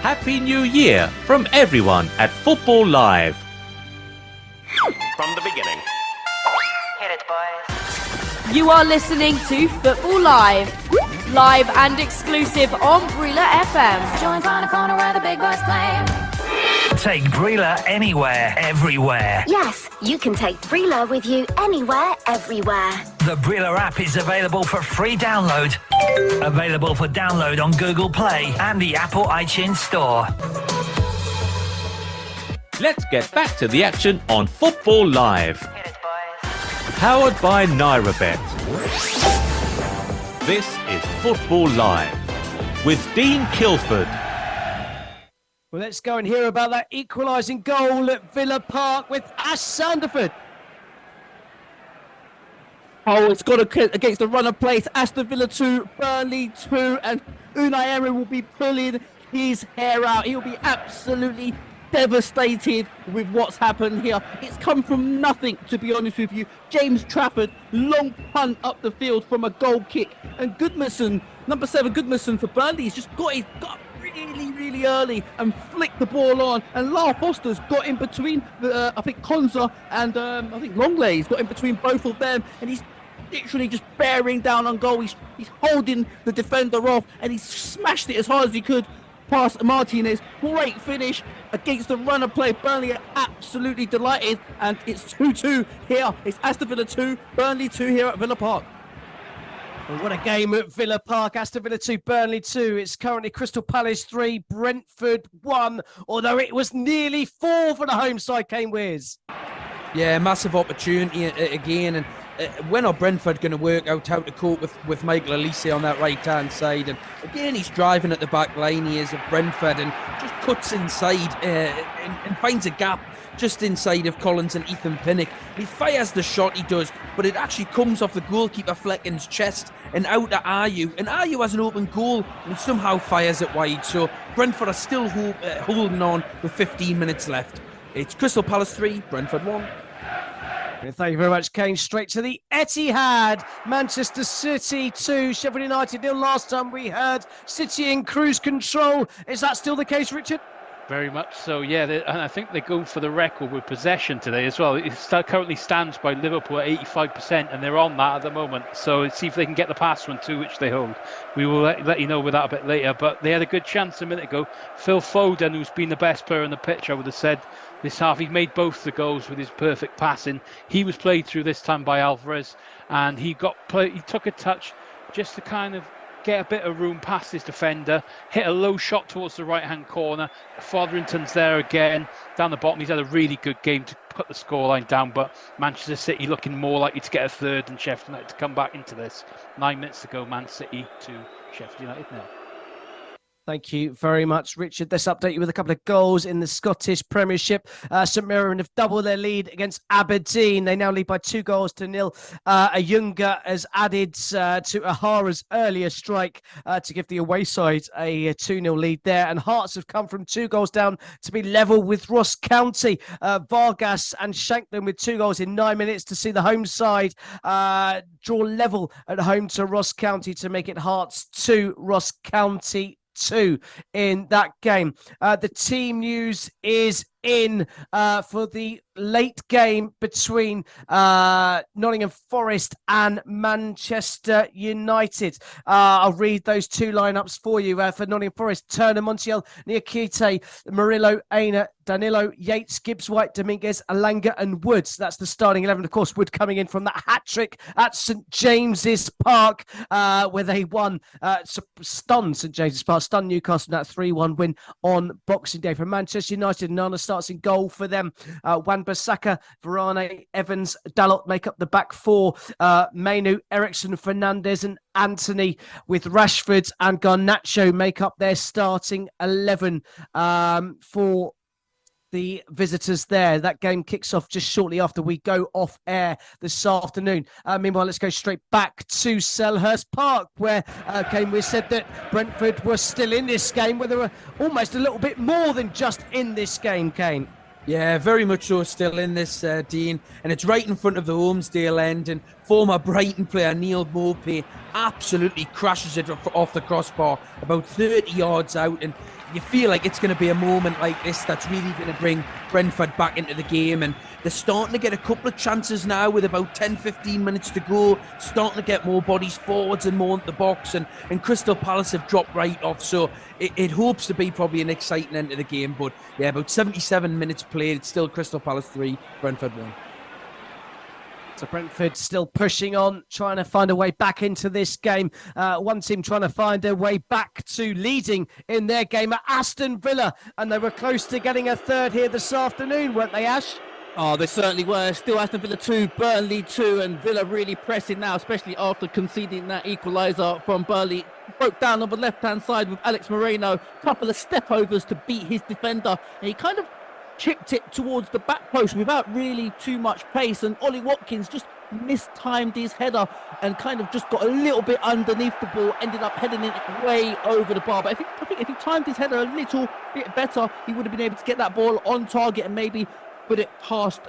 Happy New Year from everyone at Football Live. From the beginning. Hit it, boys. You are listening to Football Live. Live and exclusive on Brila FM. Join Corner Corner where the big boys claim. Take Brila anywhere, everywhere. Yes, you can take Brila with you anywhere, everywhere. The Brila app is available for free download. Available for download on Google Play and the Apple iTunes Store. Let's get back to the action on Football Live. Powered by NairaBet. This is Football Live with Dean Kilford. Well, let's go and hear about that equalising goal at Villa Park with Ash Sanderford. Oh, it's got against the run of play. It's Aston Villa 2, Burnley 2, and Unai Emery will be pulling his hair out. He'll be absolutely devastated with what's happened here. It's come from nothing, to be honest with you. James Trafford, long punt up the field from a goal kick, and Goodmanson, number 7 Goodmanson for Burnley, he's just got really early and flicked the ball on, and Lyle Foster's got in between I think Konza and I think Longley. He's got in between both of them, and he's literally just bearing down on goal. He's holding the defender off, and he's smashed it as hard as he could past Martinez. Great finish against the run of play. Burnley are absolutely delighted, and it's 2-2 here. It's Aston Villa 2, Burnley 2 here at Villa Park. Well, what a game at Villa Park. Aston Villa 2, Burnley 2. It's currently Crystal Palace 3, Brentford 1, although it was nearly 4 for the home side, Kane Wears. Yeah, massive opportunity again. And when are Brentford going to work out how to cope with Michael Elise on that right-hand side? And again, he's driving at the back line, he is, of Brentford, and just cuts inside and finds a gap just inside of Collins and Ethan Pinnock. He fires the shot, he does, but it actually comes off the goalkeeper Flecken's chest and out to Ayew. And Ayew has an open goal, and he somehow fires it wide. So Brentford are still holding on with 15 minutes left. It's Crystal Palace 3, Brentford 1. Thank you very much, Kane. Straight to the Etihad. Manchester City 2, Sheffield United 0. Last time we heard City in cruise control. Is that still the case, Richard? Very much so, yeah. And I think they go for the record with possession today as well. It currently stands by Liverpool at 85%, and they're on that at the moment. So let's see if they can get the past one too, which they hold. We will let you know with that a bit later. But they had a good chance a minute ago. Phil Foden, who's been the best player on the pitch, I would have said this half. He made both the goals with his perfect passing. He was played through this time by Alvarez, and he took a touch just to kind of get a bit of room past his defender, hit a low shot towards the right-hand corner. Fotherington's there again, down the bottom. He's had a really good game to put the scoreline down, but Manchester City looking more likely to get a third than Sheffield United to come back into this. 9 minutes to go, Man City to Sheffield United now. Thank you very much, Richard. Let's update you with a couple of goals in the Scottish Premiership. St Mirren have doubled their lead against Aberdeen. They now lead by 2-0. Ayunga has added to Ahara's earlier strike to give the away side a 2-0 lead there. And Hearts have come from 2 goals down to be level with Ross County. Vargas and Shanklin with 2 goals in 9 minutes to see the home side draw level at home to Ross County to make it Hearts 2, Ross County 2 in that game. The team news is in for the late game between Nottingham Forest and Manchester United. I'll read those 2 lineups for you. For Nottingham Forest: Turner, Montiel, Niakite, Murillo, Aina, Danilo, Yates, Gibbs, White, Dominguez, Alanga and Woods. That's the starting 11. Of course, Wood coming in from that hat-trick at St James's Park where they won, stunned St James's Park, stunned Newcastle in that 3-1 win on Boxing Day. For Manchester United, Nana starts in goal for them. Wan-Bissaka, Varane, Evans, Dalot make up the back 4. Mainu, Ericsson, Fernandez and Anthony with Rashford and Garnacho make up their starting 11 for the visitors there. That game kicks off just shortly after we go off air this afternoon. Meanwhile, let's go straight back to Selhurst Park, where we said that Brentford were still in this game, where they were almost a little bit more than just in this game, Kane. Yeah, very much so, still in this, Dean. And it's right in front of the Holmesdale end. And former Brighton player Neil Maupay absolutely crashes it off the crossbar about 30 yards out. And you feel like it's going to be a moment like this that's really going to bring Brentford back into the game. And they're starting to get a couple of chances now with about 10-15 minutes to go, starting to get more bodies forwards and more into the box. And Crystal Palace have dropped right off. So it hopes to be probably an exciting end to the game. But yeah, about 77 minutes played. It's still Crystal Palace 3, Brentford 1. So Brentford still pushing on, trying to find a way back into this game. One team trying to find their way back to leading in their game at Aston Villa. And they were close to getting a third here this afternoon, weren't they, Ash? Oh, they certainly were. Still Aston Villa 2, Burnley 2, and Villa really pressing now, especially after conceding that equaliser from Burnley. Broke down on the left-hand side with Alex Moreno. Couple of step-overs to beat his defender. And he kind of chipped it towards the back post without really too much pace, and Ollie Watkins just mistimed his header and kind of just got a little bit underneath the ball, ended up heading it way over the bar. But I think if he timed his header a little bit better, he would have been able to get that ball on target and maybe put it past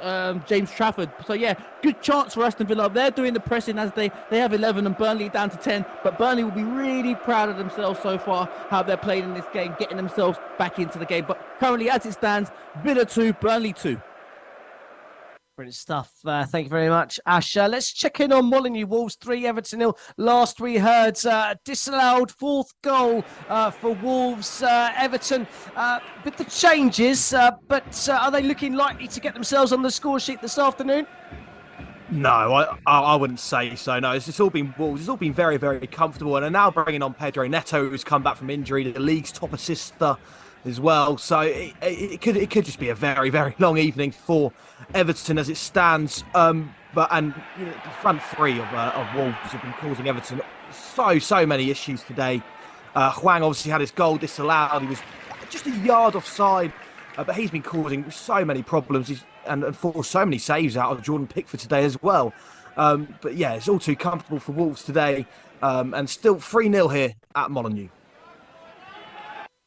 James Trafford. So yeah, good chance for Aston Villa. They're doing the pressing as they have 11 and Burnley down to 10, but Burnley will be really proud of themselves so far, how they're playing in this game, getting themselves back into the game. But currently as it stands, Villa 2, Burnley 2. Brilliant stuff. Thank you very much, Ash. Let's check in on Molineux. Wolves 3, Everton 0. Last we heard, disallowed 4th goal for Wolves. Everton with the changes, but are they looking likely to get themselves on the score sheet this afternoon? No, I wouldn't say so. No, it's all been Wolves. It's all been very, very comfortable. And are now bringing on Pedro Neto, who's come back from injury, the league's top assister as well. So it could just be a very, very long evening for Everton as it stands. The front three of Wolves have been causing Everton so many issues today. Hwang obviously had his goal disallowed. He was just a yard offside, but he's been causing so many problems and forced so many saves out of Jordan Pickford today as well. But yeah, it's all too comfortable for Wolves today, and still 3-0 here at Molineux.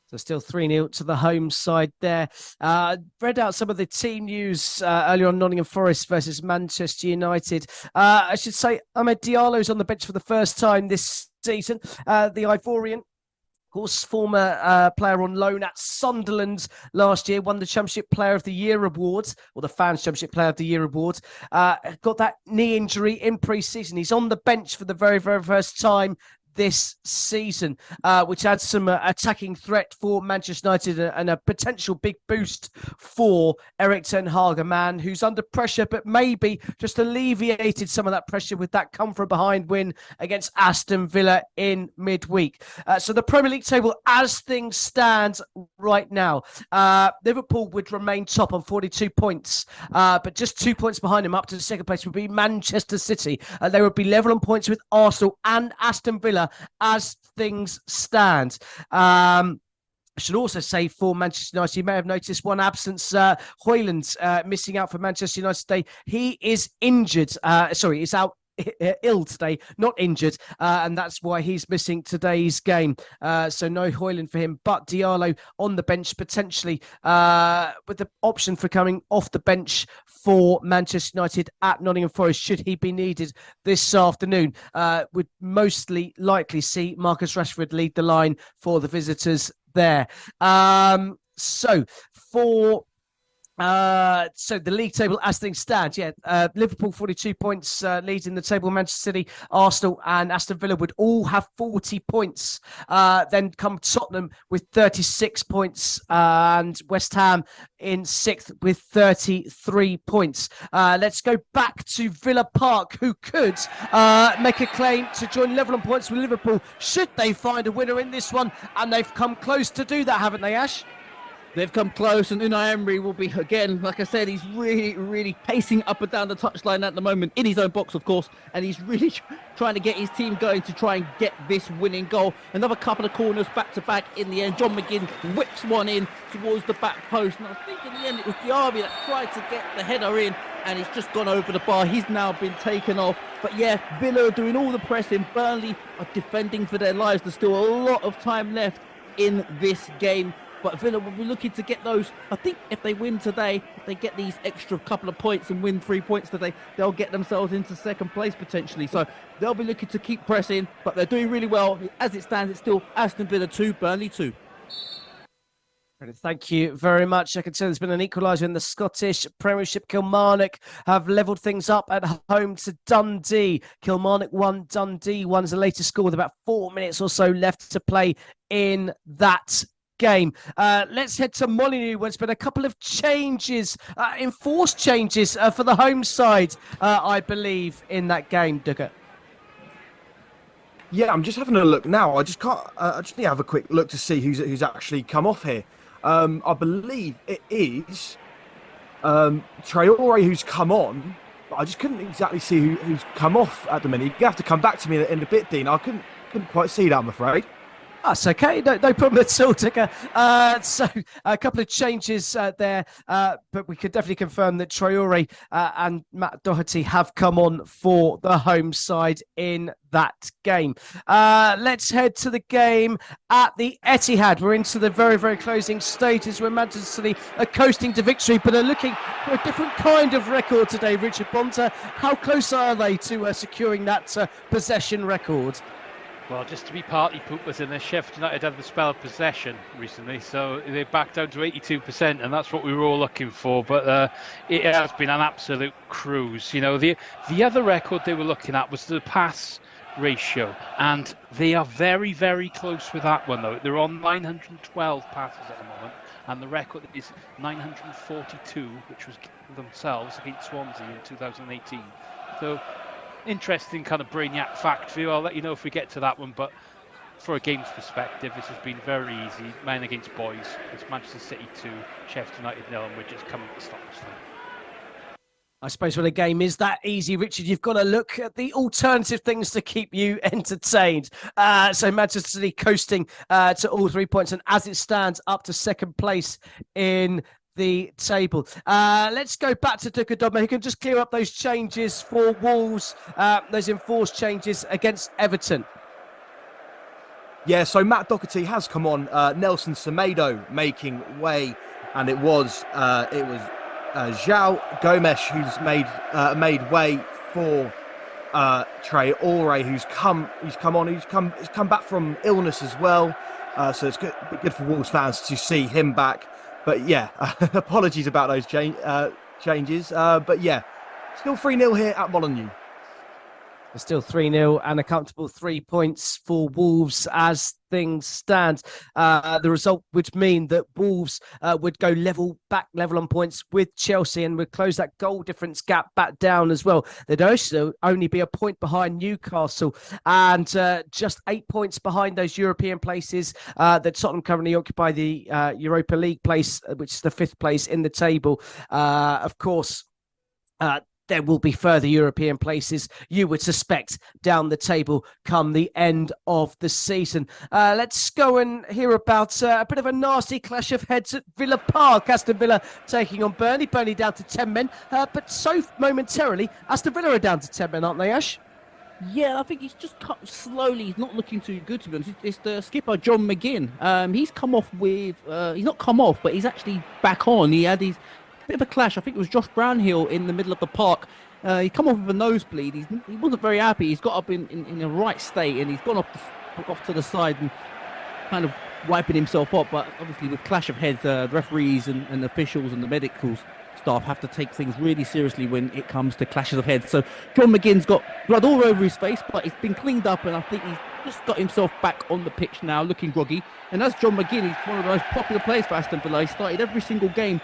So still 3-0 to the home side there. Read out some of the team news earlier on. Nottingham Forest versus Manchester United. I should say Ahmed Diallo's on the bench for the first time this season. The Ivorian, of course, former player on loan at Sunderland last year, won the Championship Player of the Year awards, or the Fans Championship Player of the Year awards. Got that knee injury in pre-season. He's on the bench for the very, very first time this season, which adds some attacking threat for Manchester United and a potential big boost for Erik ten Hag, a man who's under pressure, but maybe just alleviated some of that pressure with that come-from-behind win against Aston Villa in midweek. So the Premier League table, as things stand right now, Liverpool would remain top on 42 points, but just 2 points behind him up to the second place would be Manchester City. They would be level on points with Arsenal and Aston Villa as things stand. I should also say for Manchester United, you may have noticed one absence. Højlund missing out for Manchester United today. He is injured. He's out ill today, not injured, and that's why he's missing today's game. So no Højlund for him, but Diallo on the bench potentially with the option for coming off the bench for Manchester United at Nottingham Forest should he be needed this afternoon. Would mostly likely see Marcus Rashford lead the line for the visitors there. So the league table as things stand, Liverpool 42 points leads in the table. Manchester City, Arsenal and Aston Villa would all have 40 points. Then come Tottenham with 36 points and West Ham in 6th with 33 points. Let's go back to Villa Park, who could make a claim to join level on points with Liverpool should they find a winner in this one, and they've come close to do that, haven't they, Ash? They've come close, and Unai Emery will be, again, like I said, he's really, really pacing up and down the touchline at the moment, in his own box, of course, and he's really trying to get his team going to try and get this winning goal. Another couple of corners back-to-back in the end. John McGinn whips one in towards the back post, and I think in the end it was Diaby that tried to get the header in, and it's just gone over the bar. He's now been taken off. But yeah, Villa are doing all the pressing. Burnley are defending for their lives. There's still a lot of time left in this game. But Villa will be looking to get those. I think if they win today, if they get these extra couple of points and win 3 points today, they'll get themselves into second place potentially. So they'll be looking to keep pressing, but they're doing really well. As it stands, it's still Aston Villa 2, Burnley 2. Thank you very much. I can tell there's been an equaliser in the Scottish Premiership. Kilmarnock have levelled things up at home to Dundee. Kilmarnock 1, Dundee 1 is the latest score with about 4 minutes or so left to play in that game. Let's head to Molineux, where there's been a couple of changes, enforced changes for the home side, I believe, in that game, Duggar. Yeah, I'm just having a look now. I just need to have a quick look to see who's actually come off here. I believe it is Traore who's come on, but I just couldn't exactly see who's come off at the minute. You have to come back to me in a bit, Dean. I couldn't quite see that, I'm afraid. That's okay, no problem at all, Dicker. So a couple of changes there, but we could definitely confirm that Traore and Matt Doherty have come on for the home side in that game. Let's head to the game at the Etihad. We're into the very, very closing stages where Manchester City are coasting to victory, but are looking for a different kind of record today, Richard Bonter. How close are they to securing that possession record? Well, just to be partly poopers in this, Sheffield United had the spell of possession recently, so they're back down to 82%, and that's what we were all looking for. But it has been an absolute cruise. You know, the other record they were looking at was the pass ratio, and they are very, very close with that one, though. They're on 912 passes at the moment, and the record is 942, which was themselves against Swansea in 2018. So interesting kind of brainiac fact for you. I'll let you know if we get to that one, but for a game's perspective, this has been very easy. Men against boys. It's Manchester City 2, Sheffield United 0, and we're just coming to stop this thing. I suppose when a game is that easy, Richard, you've got to look at the alternative things to keep you entertained. So Manchester City coasting to all 3 points, and as it stands, up to second place in the table. Let's go back to Dukadoma, who can just clear up those changes for Wolves, those enforced changes against Everton. Yeah, so Matt Doherty has come on. Nelson Semedo making way, and it was João Gomes who's made way for Traore, who's come back from illness as well. So it's good for Wolves fans to see him back. But yeah, apologies about those changes. But yeah, still 3-0 here at Molineux. It's still 3-0 and a comfortable 3 points for Wolves as things stand. The result would mean that Wolves would go level on points with Chelsea and would close that goal difference gap back down as well. They'd also only be a point behind Newcastle and just 8 points behind those European places that Tottenham currently occupy, the Europa League place, which is the 5th place in the table. Of course, there will be further European places, you would suspect, down the table come the end of the season. Let's go and hear about a bit of a nasty clash of heads at Villa Park. Aston Villa taking on Burnley. Burnley down to 10 men. But so momentarily, Aston Villa are down to 10 men, aren't they, Ash? Yeah, I think he's just cut slowly. He's not looking too good, to be honest. It's the skipper, John McGinn. He's come off with... he's not come off, but he's actually back on. He had his... bit of a clash. I think it was Josh Brownhill in the middle of the park. He come off with a nosebleed. He wasn't very happy. He's got up in a right state and he's gone off to the side and kind of wiping himself up. But obviously with clash of heads, the referees and officials and the medical staff have to take things really seriously when it comes to clashes of heads. So John McGinn's got blood all over his face, but it's been cleaned up and I think he's just got himself back on the pitch now, looking groggy. And that's John McGinn. He's one of the most popular players for Aston Villa. He started every single game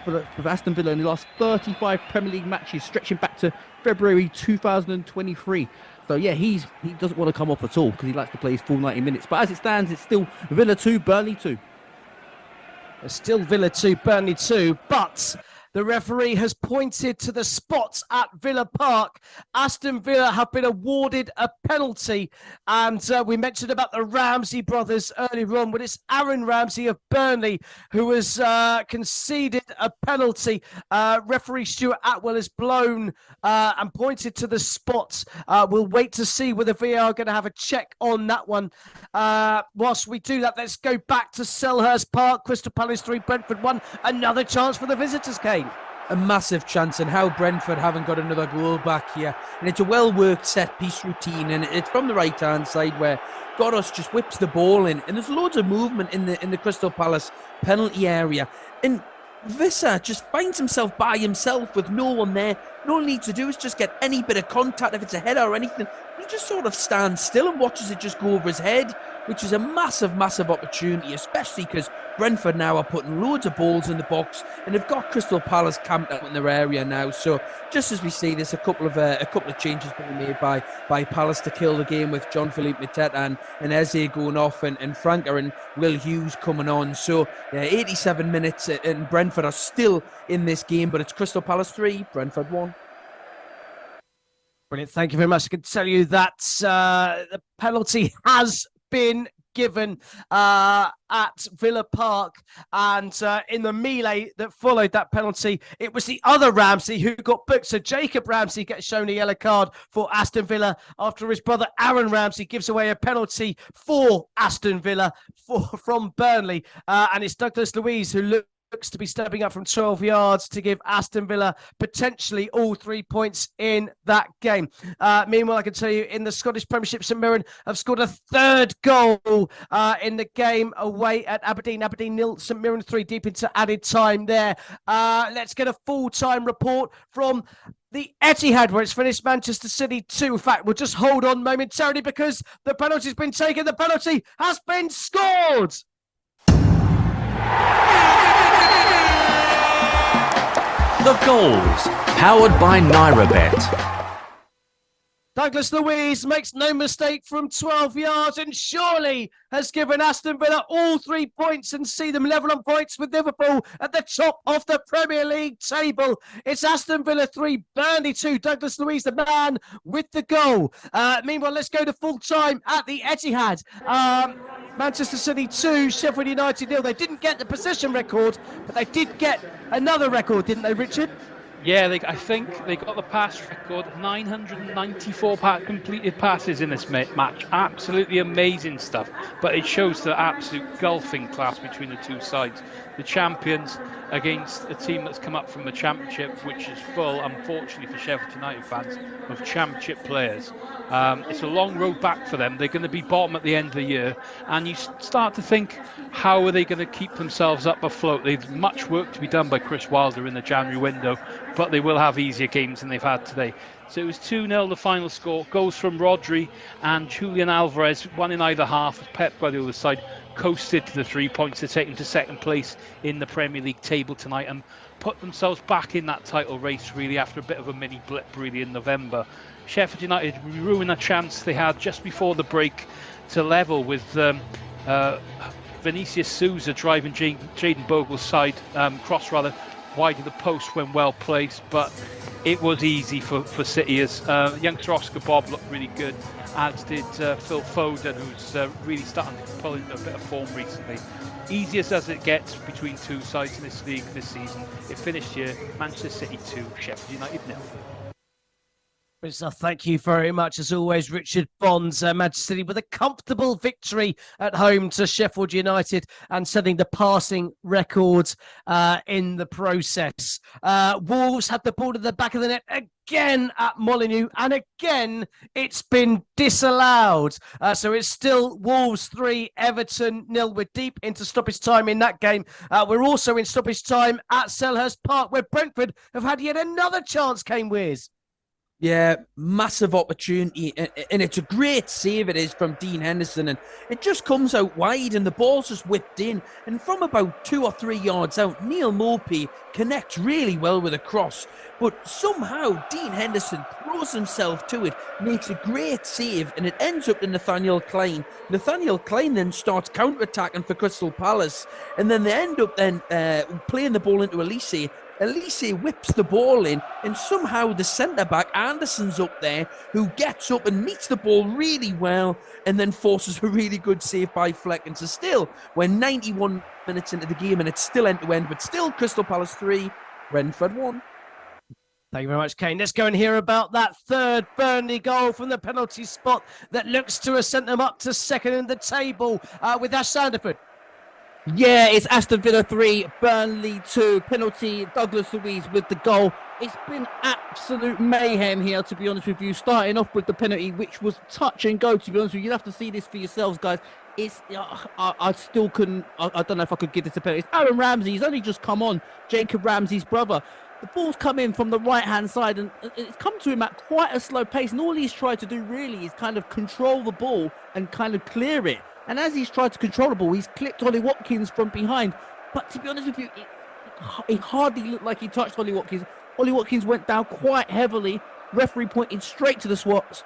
for Aston Villa in the last 35 Premier League matches, stretching back to February 2023. So yeah, he doesn't want to come off at all because he likes to play his full 90 minutes. But as it stands, it's still Villa 2, Burnley 2. It's still Villa 2, Burnley 2, but the referee has pointed to the spots at Villa Park. Aston Villa have been awarded a penalty. And we mentioned about the Ramsey brothers earlier on, but it's Aaron Ramsey of Burnley who has conceded a penalty. Referee Stuart Atwell has blown and pointed to the spots. We'll wait to see whether VAR are going to have a check on that one. Whilst we do that, let's go back to Selhurst Park. Crystal Palace 3, Brentford 1. Another chance for the visitors, Kane. A massive chance, and how Brentford haven't got another goal back here. And it's a well-worked set-piece routine, and it's from the right-hand side where Goros just whips the ball in, and there's loads of movement in the Crystal Palace penalty area. And Visser just finds himself by himself with no one there. All he needs to do is just get any bit of contact, if it's a header or anything. He just sort of stands still and watches it just go over his head, which is a massive, massive opportunity, especially because Brentford now are putting loads of balls in the box and they've got Crystal Palace camped out in their area now. So just as we see, there's a couple of changes being made by Palace to kill the game with Jean-Philippe Mateta and Eze going off and Franca and Will Hughes coming on. So 87 minutes and Brentford are still in this game, but it's Crystal Palace 3, Brentford 1. Brilliant. Thank you very much. I can tell you that the penalty has been given at Villa Park, and in the melee that followed that penalty, it was the other Ramsey who got booked. So Jacob Ramsey gets shown a yellow card for Aston Villa after his brother Aaron Ramsey gives away a penalty for Aston Villa from Burnley, and it's Douglas Luiz who looks to be stepping up from 12 yards to give Aston Villa potentially all 3 points in that game. Meanwhile, I can tell you in the Scottish Premiership, St Mirren have scored a third goal in the game away at Aberdeen. Aberdeen 0, St Mirren 3 deep into added time there. Let's get a full-time report from the Etihad, where it's finished Manchester City 2. In fact, we'll just hold on momentarily because the penalty's been taken. The penalty has been scored. The goals, powered by NairaBet. Douglas Luiz makes no mistake from 12 yards and surely has given Aston Villa all 3 points and see them level on points with Liverpool at the top of the Premier League table. It's Aston Villa 3, Burnley 2. Douglas Luiz, the man with the goal. Meanwhile, let's go to full time at the Etihad. Manchester City 2, Sheffield United 0. They didn't get the possession record, but they did get another record, didn't they, Richard? Yeah, I think they got the pass record, 994 completed passes in this match. Absolutely amazing stuff. But it shows the absolute golfing class between the two sides. The champions against a team that's come up from the championship, which is full, unfortunately for Sheffield United fans, of championship players. It's a long road back for them. They're going to be bottom at the end of the year. And you start to think, how are they going to keep themselves up afloat? There's much work to be done by Chris Wilder in the January window, but they will have easier games than they've had today. So it was 2-0 the final score. Goals from Rodri and Julian Alvarez, one in either half. Pep Guardiola's side coasted to the 3 points to take them to second place in the Premier League table tonight and put themselves back in that title race really after a bit of a mini blip really in November. Sheffield United ruined a chance they had just before the break to level with Vinicius Souza driving Jayden Bogle's side cross rather wide of the post when well placed, but it was easy for City as youngster Oscar Bob looked really good, as did Phil Foden, who's really starting to pull into a bit of form recently. Easiest as it gets between two sides in this league this season. It finished here, Manchester City 2, Sheffield United 0. So thank you very much, as always, Richard Bonds. Manchester City with a comfortable victory at home to Sheffield United and setting the passing records in the process. Wolves had the ball to the back of the net again at Molineux, and again it's been disallowed. So it's still Wolves 3, Everton 0. We're deep into stoppage time in that game. We're also in stoppage time at Selhurst Park, where Brentford have had yet another chance, Kane Wears. Yeah, massive opportunity, and it's a great save it is from Dean Henderson, and it just comes out wide, and the ball's just whipped in, and from about 2 or 3 yards out, Neil Maupay connects really well with a cross, but somehow Dean Henderson throws himself to it, makes a great save, and it ends up to Nathaniel Klein. Nathaniel Klein then starts counter-attacking for Crystal Palace, and then they end up then playing the ball into Elise. Elise whips the ball in, and somehow the centre-back, Anderson's up there, who gets up and meets the ball really well, and then forces a really good save by Fleck. And so still, we're 91 minutes into the game, and it's still end-to-end, but still Crystal Palace 3, Brentford 1. Thank you very much, Kane. Let's go and hear about that third Burnley goal from the penalty spot that looks to have sent them up to second in the table with Ash Sanderford. Yeah, it's Aston Villa 3, Burnley 2, penalty, Douglas Luiz with the goal. It's been absolute mayhem here, to be honest with you, starting off with the penalty, which was touch and go, to be honest with you. You'll have to see this for yourselves, guys. It's, I still couldn't, I don't know if I could give this a penalty. It's Aaron Ramsey, he's only just come on, Jacob Ramsey's brother. The ball's come in from the right-hand side, and it's come to him at quite a slow pace, and all he's tried to do really is kind of control the ball and kind of clear it. And as he's tried to control the ball, he's clipped Ollie Watkins from behind. But to be honest with you, it hardly looked like he touched Ollie Watkins. Ollie Watkins went down quite heavily. Referee pointed straight to the spot,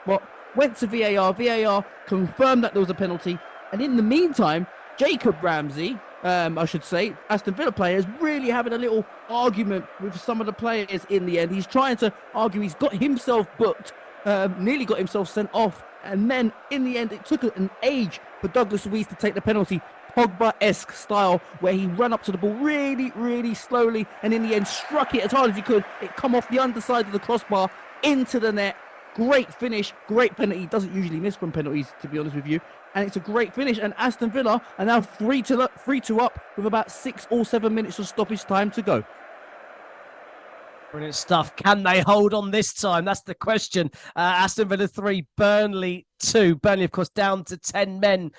went to VAR. VAR confirmed that there was a penalty. And in the meantime, Jacob Ramsey, I should say, Aston Villa player, is really having a little argument with some of the players in the end. He's trying to argue. He's got himself booked, nearly got himself sent off. And then in the end, it took an age for Douglas Luiz to take the penalty, Pogba-esque style, where he ran up to the ball really, really slowly, and in the end struck it as hard as he could. It come off the underside of the crossbar into the net. Great finish, great penalty. He doesn't usually miss from penalties, to be honest with you. And it's a great finish. And Aston Villa are now 3-2 up with about 6 or 7 minutes of stoppage time to go. Brilliant stuff. Can they hold on this time? That's the question. Aston Villa 3, Burnley 2. Burnley, of course, down to 10 men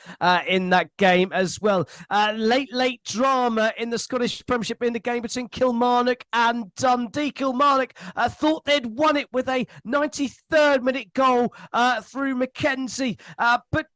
in that game as well. Late drama in the Scottish Premiership in the game between Kilmarnock and Dundee. Kilmarnock thought they'd won it with a 93rd minute goal through Mackenzie, but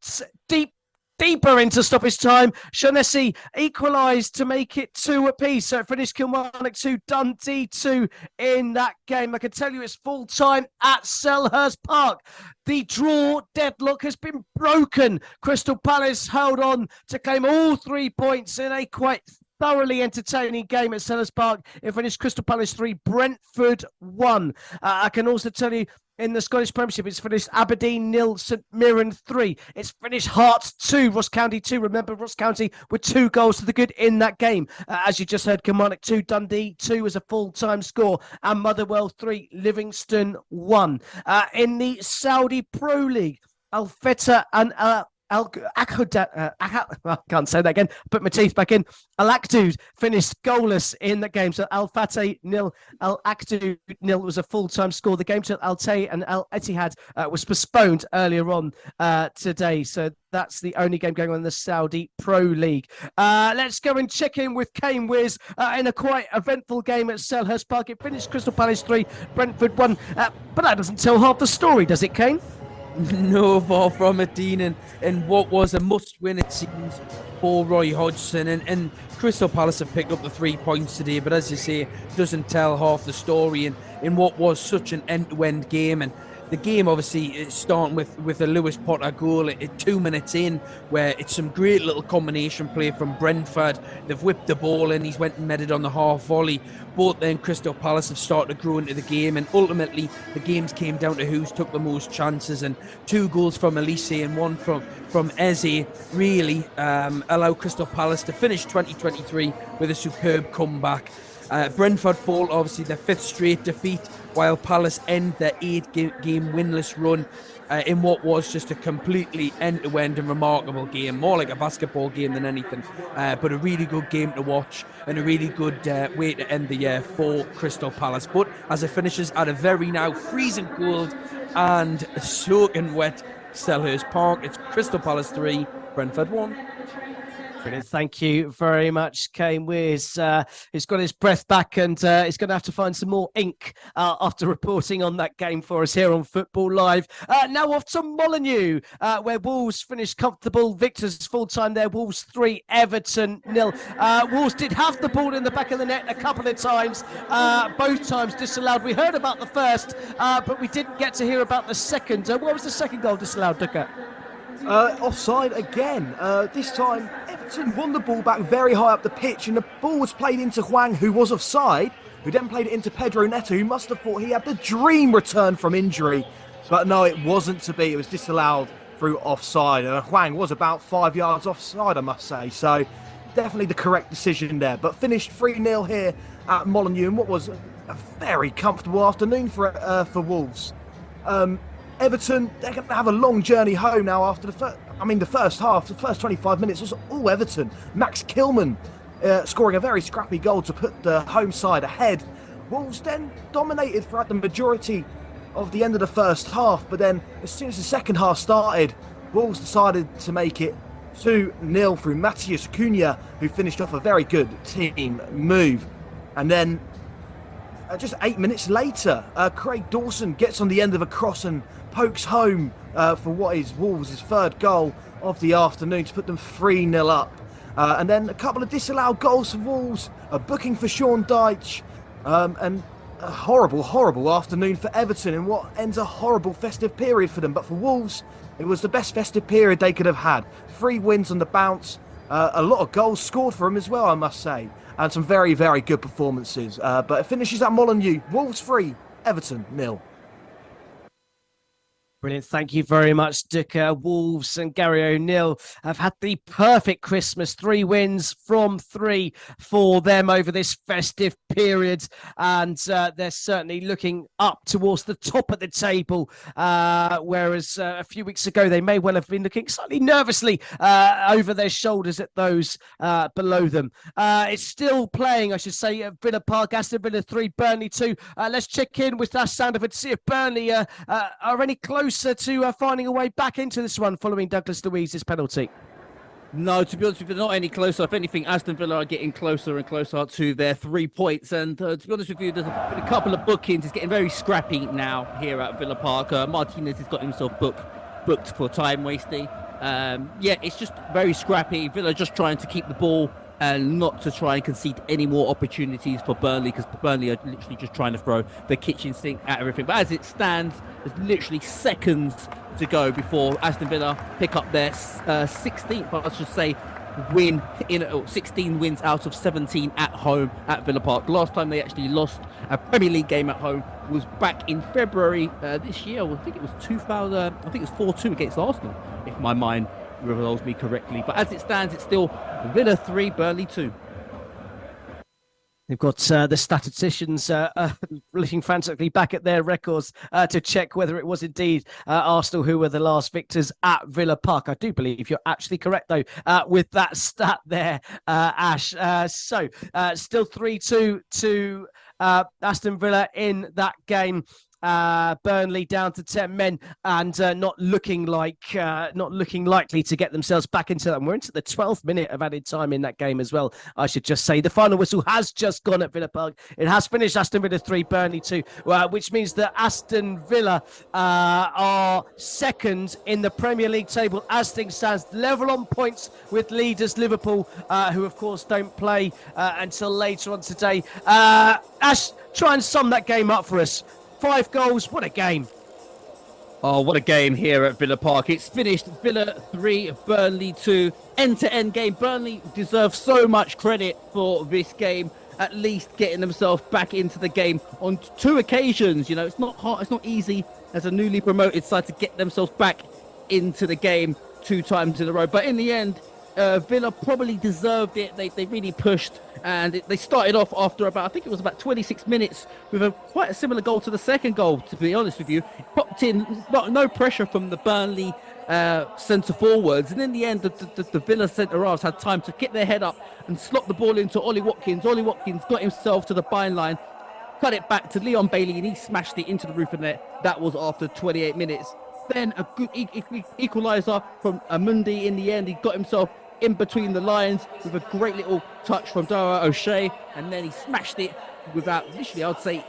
deeper into stoppage time, Shaughnessy equalised to make it 2 apiece. So it finished Kilmarnock 2, Dundee 2 in that game. I can tell you it's full time at Selhurst Park. The draw deadlock has been broken. Crystal Palace held on to claim all 3 points in a quite thoroughly entertaining game at Selhurst Park. It finished Crystal Palace 3, Brentford 1. I can also tell you in the Scottish Premiership. It's finished Aberdeen 0, St Mirren 3. It's finished Hearts 2, Ross County 2. Remember, Ross County with 2 goals to the good in that game. As you just heard, Kilmarnock 2, Dundee 2 as a full-time score. And Motherwell 3, Livingston 1. In the Saudi Pro League, Al Feta and I can't say that again. Put my teeth back in. Al Akdud finished goalless in that game. So Al Fateh 0, Al Akdud 0 was a full-time score. The game to Al Tay and Al Ittihad was postponed earlier on today. So that's the only game going on in the Saudi Pro League. Let's go and check in with Kane Wiz in a quite eventful game at Selhurst Park. It finished Crystal Palace 3, Brentford 1. But that doesn't tell half the story, does it, Kane? No, far from it, Dean, and what was a must-win, it seems, for Roy Hodgson, and Crystal Palace have picked up the 3 points today, but as you say, doesn't tell half the story in what was such an end-to-end game. And the game, obviously, is starting with a Lewis Potter goal at 2 minutes in, where it's some great little combination play from Brentford. They've whipped the ball in, he's went and met it on the half volley. Both then Crystal Palace have started to grow into the game, and ultimately the games came down to who's took the most chances, and 2 goals from Elise and 1 from Eze really allow Crystal Palace to finish 2023 with a superb comeback. Brentford fall, obviously, their 5th straight defeat, while Palace end their 8-game winless run in what was just a completely end-to-end and remarkable game, more like a basketball game than anything, but a really good game to watch and a really good way to end the year for Crystal Palace. But as it finishes at a very now freezing cold and soaking wet Selhurst Park, it's Crystal Palace 3, Brentford 1. Brilliant. Thank you very much, Kane Wiz. He's got his breath back, and he's going to have to find some more ink after reporting on that game for us here on Football Live. Now off to Molineux, where Wolves finished comfortable victors full-time there. Wolves 3, Everton 0. Wolves did have the ball in the back of the net a couple of times, both times disallowed. We heard about the first, but we didn't get to hear about the second. What was the second goal disallowed, Ducker? Offside again. This time, Everton won the ball back very high up the pitch, and the ball was played into Hwang, who was offside, who then played it into Pedro Neto, who must have thought he had the dream return from injury. But no, it wasn't to be. It was disallowed through offside. Hwang was about 5 yards offside, I must say. So definitely the correct decision there. But finished 3-0 here at Molineux, and what was a very comfortable afternoon for Wolves. Everton, they're going to have a long journey home now after the first half. The first 25 minutes was all Everton. Max Kilman scoring a very scrappy goal to put the home side ahead. Wolves then dominated throughout the majority of the end of the first half, but then as soon as the second half started, Wolves decided to make it 2-0 through Matheus Cunha, who finished off a very good team move. And then just 8 minutes later, Craig Dawson gets on the end of a cross and pokes home for what is Wolves' 3rd goal of the afternoon to put them 3-0 up. And then a couple of disallowed goals for Wolves, a booking for Sean Dyche, and a horrible, horrible afternoon for Everton in what ends a horrible festive period for them. But for Wolves, it was the best festive period they could have had. 3 wins on the bounce, a lot of goals scored for them as well, I must say, and some very, very good performances. But it finishes at Molineux. Wolves 3, Everton 0. Brilliant. Thank you very much, Ducker. Wolves and Gary O'Neill have had the perfect Christmas. 3 wins from 3 for them over this festive period. And they're certainly looking up towards the top of the table. Whereas a few weeks ago, they may well have been looking slightly nervously over their shoulders at those below them. It's still playing, I should say, at Villa Park. Aston Villa 3, Burnley 2. Let's check in with that sound of it to see if Burnley are any closer to finding a way back into this one following Douglas Luiz's penalty. No, to be honest with you, not any closer. If anything, Aston Villa are getting closer and closer to their 3 points. And to be honest with you, there's been a couple of bookings. It's getting very scrappy now here at Villa Park. Martinez has got himself booked for time wasting. It's just very scrappy. Villa just trying to keep the ball and not to try and concede any more opportunities for Burnley, because Burnley are literally just trying to throw the kitchen sink at everything. But as it stands, there's literally seconds to go before Aston Villa pick up their 16th, I should say, win 16 wins out of 17 at home at Villa Park. Last time they actually lost a Premier League game at home was back in February this year. I think it was 4-2 against Arsenal, if my mind revolves me correctly. But as it stands, it's still Villa 3, Burnley 2. They've got the statisticians looking frantically back at their records to check whether it was indeed Arsenal who were the last victors at Villa Park. I do believe you're actually correct, though, with that stat there, Ash. So still 3-2 to Aston Villa in that game. Burnley down to 10 men and not looking likely to get themselves back into that. And we're into the 12th minute of added time in that game as well, I should just say. The final whistle has just gone at Villa Park. It has finished Aston Villa 3, Burnley 2, which means that Aston Villa are second in the Premier League table as things stand, level on points with leaders Liverpool, who of course don't play until later on today. Ash, try and sum that game up for us. 5 goals, what a game. Oh, what a game here at Villa Park. It's finished Villa 3, Burnley 2. End-to-end game. Burnley deserve so much credit for this game, at least getting themselves back into the game on 2 occasions. You know, it's not hard, it's not easy as a newly promoted side to get themselves back into the game 2 times in a row. But in the end, Villa probably deserved it. They really pushed, and they started off after about 26 minutes with quite a similar goal to the second goal, to be honest with you. Popped in, no pressure from the Burnley centre forwards, and in the end the Villa centre halves had time to get their head up and slot the ball into Ollie Watkins. Ollie Watkins got himself to the byline, cut it back to Leon Bailey, and he smashed it into the roof of the net. That was after 28 minutes. Then a good equaliser from Amundi in the end. He got himself in between the lines with a great little touch from Dara O'Shea, and then he smashed it without 4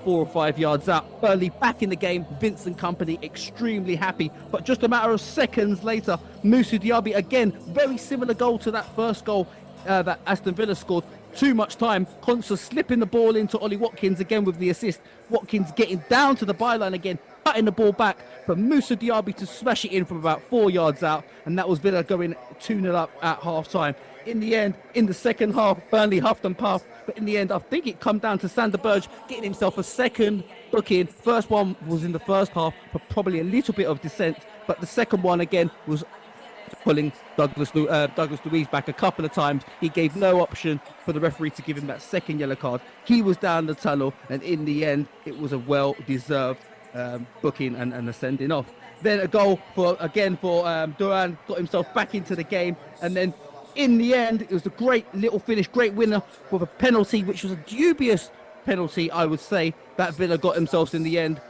or 5 yards out. Burnley back in the game. Vincent Kompany extremely happy, but just a matter of seconds later, Moussa Diaby again, very similar goal to that first goal that Aston Villa scored. Too much time. Konsa slipping the ball into Ollie Watkins again with the assist. Watkins getting down to the byline again, cutting the ball back for Moussa Diaby to smash it in from about 4 yards out, and that was Villa going 2-0 up at half-time. In the end, in the second half, Burnley huffed and puffed, but in the end, I think it come down to Sander Berge getting himself a second booking. First one was in the first half, but probably a little bit of dissent, but the second one again was pulling Douglas Luiz back a couple of times. He gave no option for the referee to give him that second yellow card. He was down the tunnel, and in the end, it was a well-deserved booking and a sending off. Then a goal for Duran, got himself back into the game, and then in the end, it was a great little finish, great winner with a penalty, which was a dubious penalty, I would say, that Villa got themselves in the end.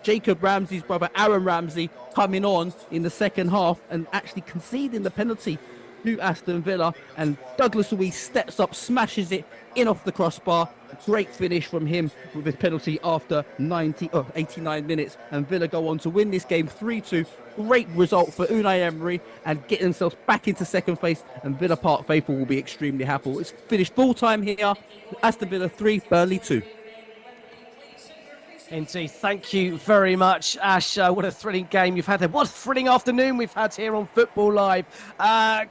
Jacob Ramsey's brother, Aaron Ramsey, coming on in the second half and actually conceding the penalty to Aston Villa, and Douglas Luiz steps up, smashes it in off the crossbar. Great finish from him with his penalty after 89 minutes, and Villa go on to win this game 3-2. Great result for Unai Emery and get themselves back into second place, and Villa Park faithful will be extremely happy. It's finished full time here. Aston Villa 3, Burnley 2. Indeed. Thank you very much, Ash. What a thrilling game you've had there. What a thrilling afternoon we've had here on Football Live.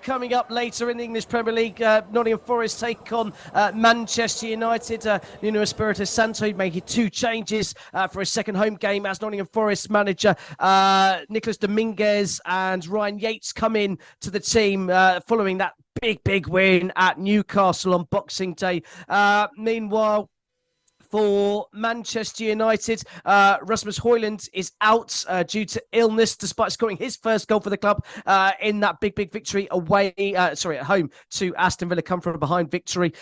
Coming up later in the English Premier League, Nottingham Forest take on Manchester United. Nuno Espirito Santo making 2 changes for his second home game as Nottingham Forest manager. Nicolas Dominguez and Ryan Yates come in to the team following that big win at Newcastle on Boxing Day. Meanwhile, for Manchester United, Rasmus Højlund is out due to illness, despite scoring his first goal for the club in that big victory at home to Aston Villa, come from behind victory,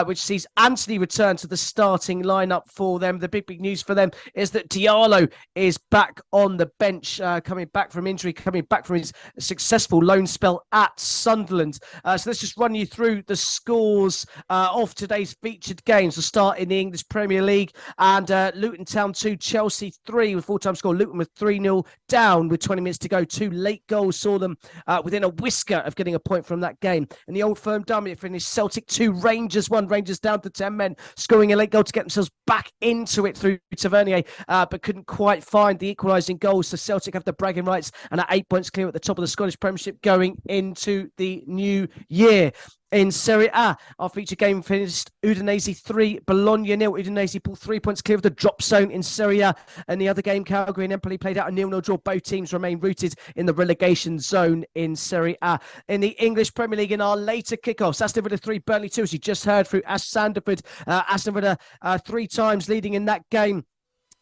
which sees Anthony return to the starting lineup for them. The big news for them is that Diallo is back on the bench, coming back from injury, coming back from his successful loan spell at Sunderland. So let's just run you through the scores of today's featured games. We'll start in the English Premier Premier League. And Luton Town 2, Chelsea 3 with full-time score. Luton with 3-0 down with 20 minutes to go. 2 late goals saw them within a whisker of getting a point from that game. And the Old Firm derby finished Celtic 2, Rangers 1. Rangers down to 10 men, scoring a late goal to get themselves back into it through Tavernier, but couldn't quite find the equalising goals. So Celtic have the bragging rights and are 8 points clear at the top of the Scottish Premiership going into the new year. In Serie A, our feature game finished Udinese 3, Bologna 0. Udinese pulled 3 points clear of the drop zone in Serie A. And the other game, Calgary and Empoli played out a 0-0 draw. Both teams remain rooted in the relegation zone in Serie A. In the English Premier League, in our later kickoffs, Aston Villa 3, Burnley 2, as you just heard through Ash Sanderford. Aston Villa 3 times leading in that game.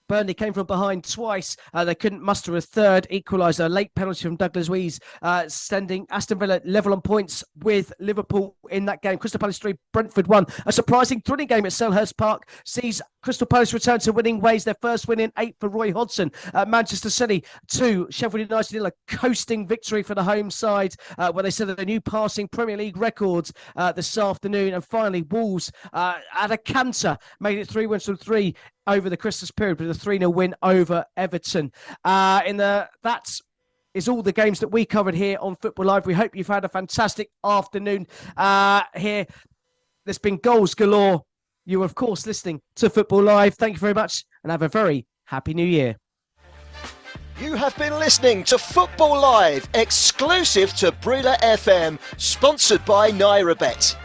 Burnley came from behind twice. They couldn't muster a third equaliser. A late penalty from Douglas Luiz, sending Aston Villa level on points with Liverpool in that game. Crystal Palace 3, Brentford 1. A surprising thrilling game at Selhurst Park sees Crystal Palace return to winning ways. Their first win in 8 for Roy Hodgson. Manchester City 2, Sheffield United 0. A coasting victory for the home side where they set a new passing Premier League records this afternoon. And finally, Wolves at a canter made it 3 wins from 3 over the Christmas period with a 3-0 win over Everton. That is all the games that we covered here on Football Live. We hope you've had a fantastic afternoon here. There's been goals galore. You are, of course, listening to Football Live. Thank you very much and have a very happy new year. You have been listening to Football Live, exclusive to Brila FM, sponsored by NairaBet.